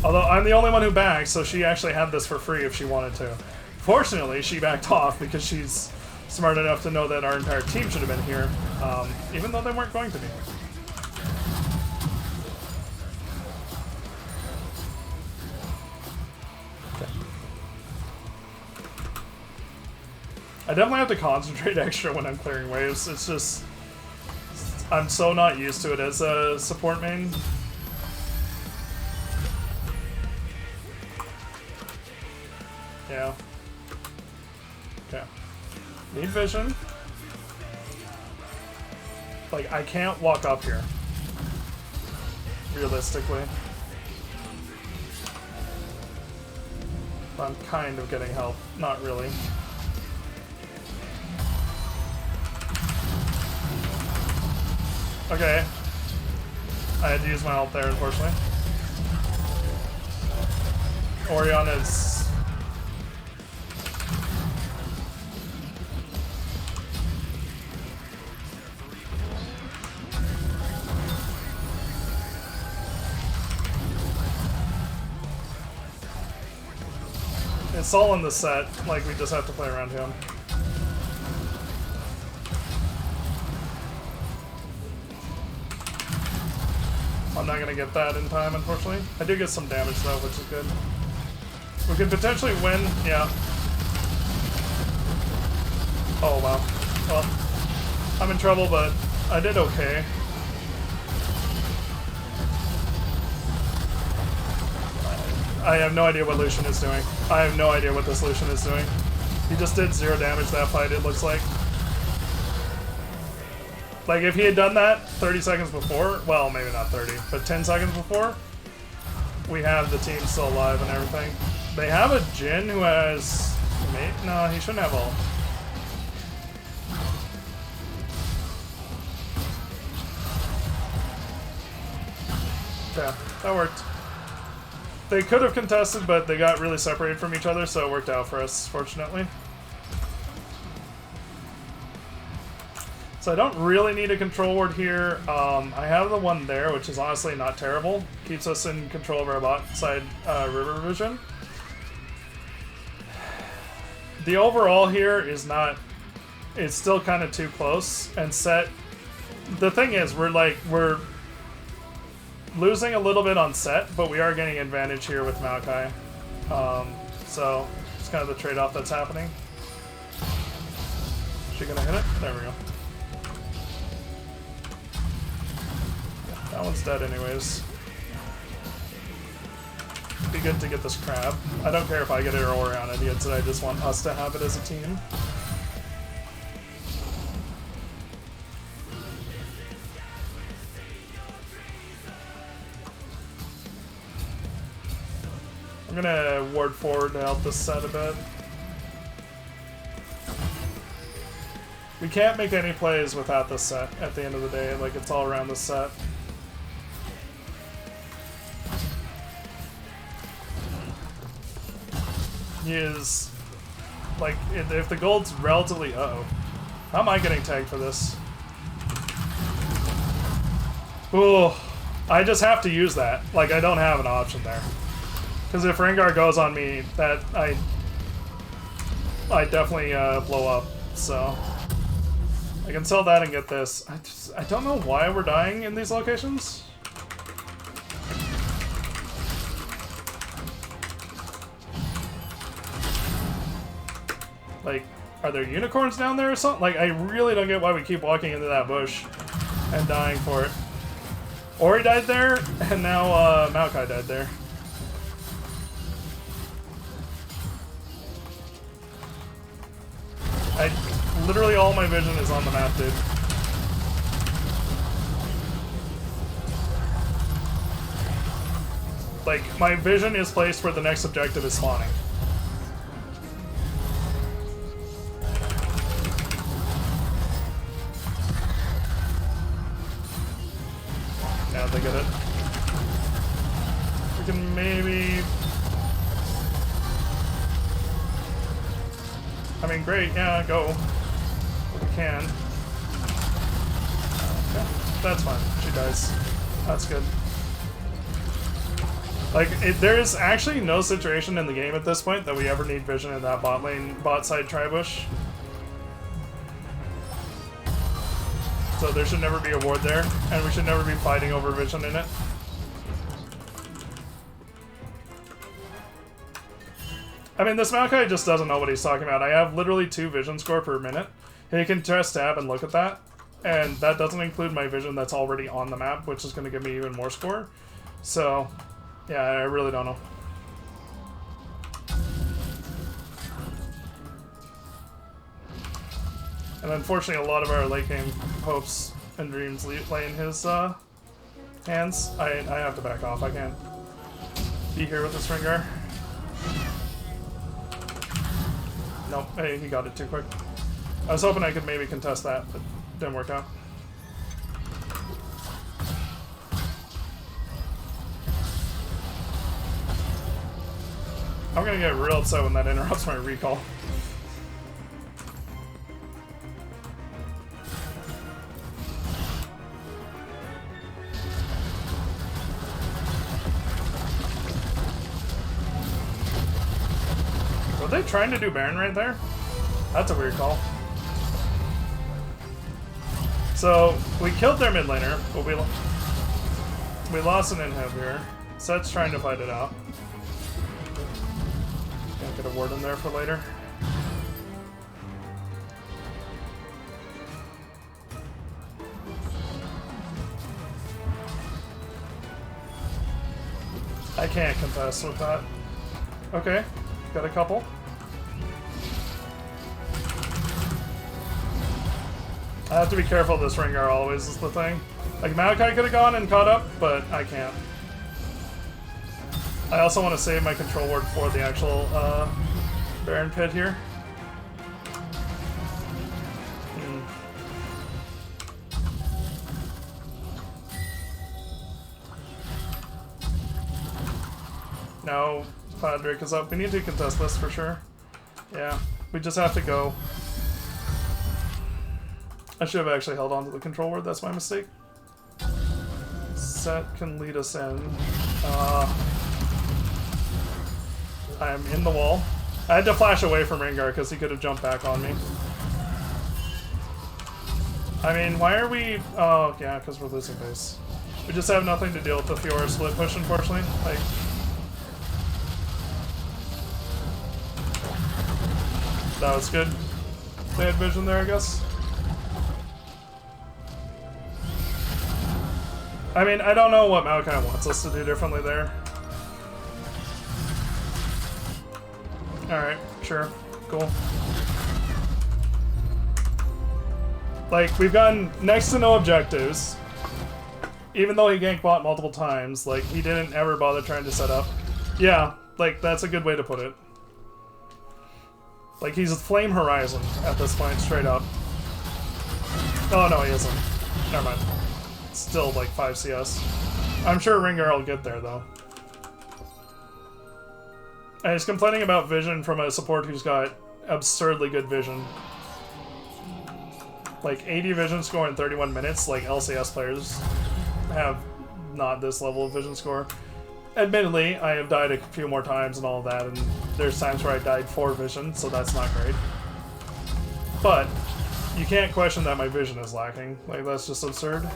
Although I'm the only one who backed, so she actually had this for free if she wanted to. Fortunately, she backed off because she's smart enough to know that our entire team should have been here, even though they weren't going to be. Okay. I definitely have to concentrate extra when I'm clearing waves. It's just... I'm so not used to it as a support main. Yeah. Okay. Need vision. Like, I can't walk up here. Realistically. I'm kind of getting help. Not really. Okay. I had to use my ult there, unfortunately. Oriana's... it's all in the set, like we just have to play around him. I'm not gonna get that in time, unfortunately. I do get some damage though, which is good. We could potentially win, yeah. Oh wow. Well, I'm in trouble, but I did okay. I have no idea what Lucian is doing. I have no idea what this Lucian is doing. He just did 0 damage that fight, it looks like. Like, if he had done that 30 seconds before, well, maybe not 30, but 10 seconds before, we have the team still alive and everything. They have a Jhin who has... no, he shouldn't have ult. Yeah, that worked. They could have contested, but they got really separated from each other, so it worked out for us, fortunately. So I don't really need a control ward here. I have the one there, which is honestly not terrible. Keeps us in control of our bot side river vision. The overall here is not... it's still kind of too close. And set... the thing is, we're losing a little bit on set, but we are getting advantage here with Maokai. So it's kind of the trade-off that's happening. Is she gonna hit it? There we go. That one's dead anyways. Be good to get this crab. I don't care if I get it or Orion idiots, I just want us to have it as a team. I'm gonna ward forward to help this set a bit. We can't make any plays without this set at the end of the day, like it's all around this set. He is, like, if the gold's relatively, uh-oh. How am I getting tagged for this? Ooh, I just have to use that. Like, I don't have an option there. Because if Rengar goes on me, that, I definitely blow up, so. I can sell that and get this. I don't know why we're dying in these locations. Like, are there unicorns down there or something? Like, I really don't get why we keep walking into that bush and dying for it. Ori died there, and now Maokai died there. Literally all my vision is on the map, dude. Like, my vision is placed where the next objective is spawning. Yeah, they get it. We can maybe... I mean, great, yeah, go. We can. Okay, that's fine. She dies. That's good. Like, there is actually no situation in the game at this point that we ever need vision in that bot lane, bot side tri-bush. So there should never be a ward there, and we should never be fighting over vision in it. I mean, this Maokai just doesn't know what he's talking about. I have literally 2 vision score per minute. He can press tab and look at that, and that doesn't include my vision that's already on the map, which is going to give me even more score. So, yeah, I really don't know. And unfortunately, a lot of our late game hopes and dreams lay in his hands. I have to back off. I can't be here with this Rengar. Nope, hey, he got it too quick. I was hoping I could maybe contest that, but didn't work out. I'm gonna get real upset when that interrupts my recall. Were they trying to do Baron right there? That's a weird call. So, we killed their mid laner, but we lost an inhib here. Set's trying to fight it out. Can't get a ward in there for later. I can't contest with that. Okay, got a couple. I have to be careful of this Rengar always is the thing. Like, Maokai could have gone and caught up, but I can't. I also want to save my control ward for the actual Baron pit here. No, Drake is up. We need to contest this for sure. Yeah, we just have to go. I should have actually held on to the control word, that's my mistake. Set can lead us in. I'm in the wall. I had to flash away from Rengar because he could have jumped back on me. I mean, why are we... Oh, yeah, because we're losing base. We just have nothing to deal with the Fiora split push, unfortunately. Like... That was good. They had vision there, I guess. I mean, I don't know what Maokai wants us to do differently there. Alright, sure. Cool. Like, we've gotten next to no objectives. Even though he gank bot multiple times, like, he didn't ever bother trying to set up. Yeah, like, that's a good way to put it. Like, he's a Flame Horizon at this point, straight up. Oh, no, he isn't. Never mind. It's still, like, 5 CS. I'm sure Ringar will get there, though. And he's complaining about vision from a support who's got absurdly good vision. Like, 80 vision score in 31 minutes, like, LCS players have not this level of vision score. Admittedly, I have died a few more times and all of that, and there's times where I died for vision, so that's not great. But, you can't question that my vision is lacking. Like, that's just absurd.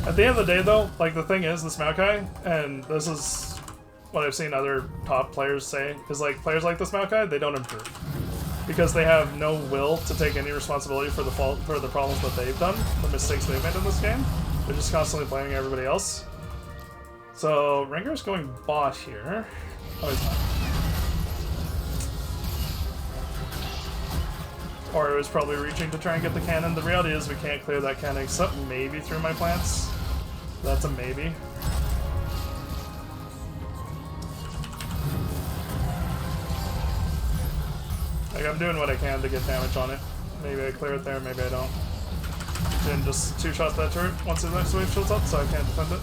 At the end of the day, though, like, the thing is, this Maokai, and this is what I've seen other top players say, is, like, players like this Maokai, they don't improve. Because they have no will to take any responsibility for the problems that they've done, the mistakes they've made in this game. They're just constantly blaming everybody else. So, Ringar's going bot here. Oh, he's not. Or it was probably reaching to try and get the cannon. The reality is we can't clear that cannon except maybe through my plants. That's a maybe. Like, I'm doing what I can to get damage on it. Maybe I clear it there, maybe I don't. Then just two-shot that turret once the next wave shows up, so I can't defend it.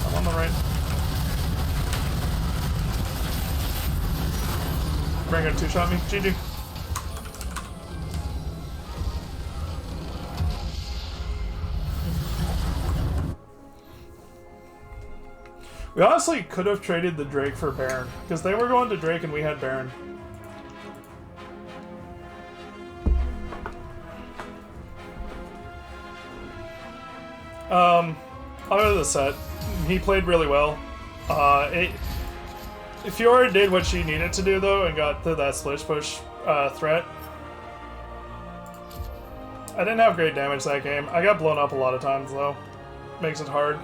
I'm on the right. Bring her two-shot me. GG. We honestly could have traded the Drake for Baron, because they were going to Drake and we had Baron. Under the set, he played really well. Fiora did what she needed to do, though, and got to that splish push threat. I didn't have great damage that game. I got blown up a lot of times, though. Makes it hard.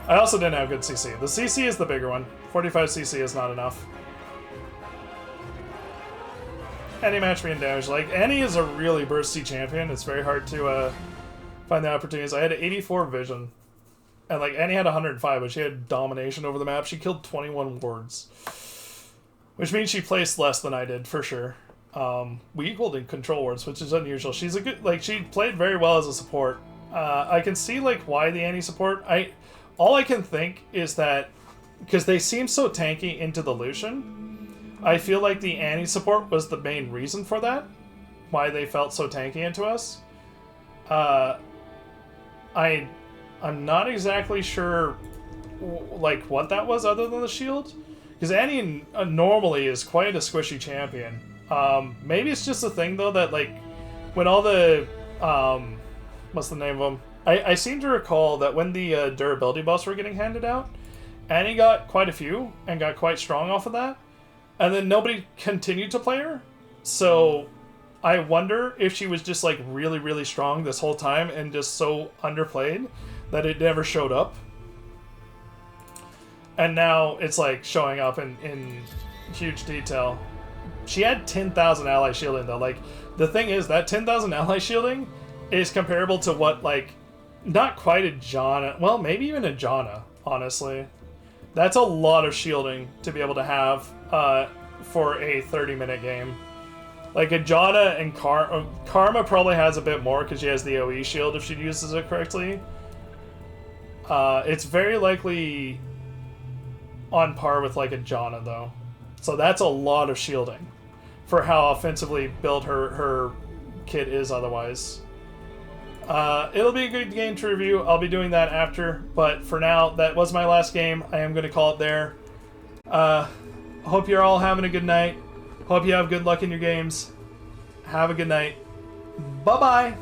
I also didn't have good CC. The CC is the bigger one. 45 CC is not enough. Any match being damaged. Like, Annie is a really bursty champion. It's very hard to find the opportunities. I had 84 vision. And, like, Annie had 105, but she had domination over the map. She killed 21 wards. Which means she placed less than I did, for sure. We equaled in control wards, which is unusual. She's a good... Like, she played very well as a support. I can see, like, why the Annie support... All I can think is that, because they seem so tanky into the Lucian, I feel like the Annie support was the main reason for that. Why they felt so tanky into us. I'm not exactly sure, like, what that was other than the shield. Because Annie normally is quite a squishy champion. Maybe it's just a thing, though, that, like, when all the, what's the name of them? I seem to recall that when the durability buffs were getting handed out, Annie got quite a few and got quite strong off of that, and then nobody continued to play her. So I wonder if she was just, like, really, really strong this whole time and just so underplayed that it never showed up. And now it's, like, showing up in huge detail. She had 10,000 ally shielding, though. Like, the thing is, that 10,000 ally shielding is comparable to what, like, not quite a Janna, well, maybe even a Janna, honestly. That's a lot of shielding to be able to have for a 30-minute game. Like, a Janna and Karma probably has a bit more because she has the OE shield if she uses it correctly. It's very likely on par with, like, a Janna, though. So that's a lot of shielding for how offensively built her kit is otherwise. It'll be a good game to review. I'll be doing that after. But for now, that was my last game. I am going to call it there. Hope you're all having a good night. Hope you have good luck in your games. Have a good night. Bye-bye.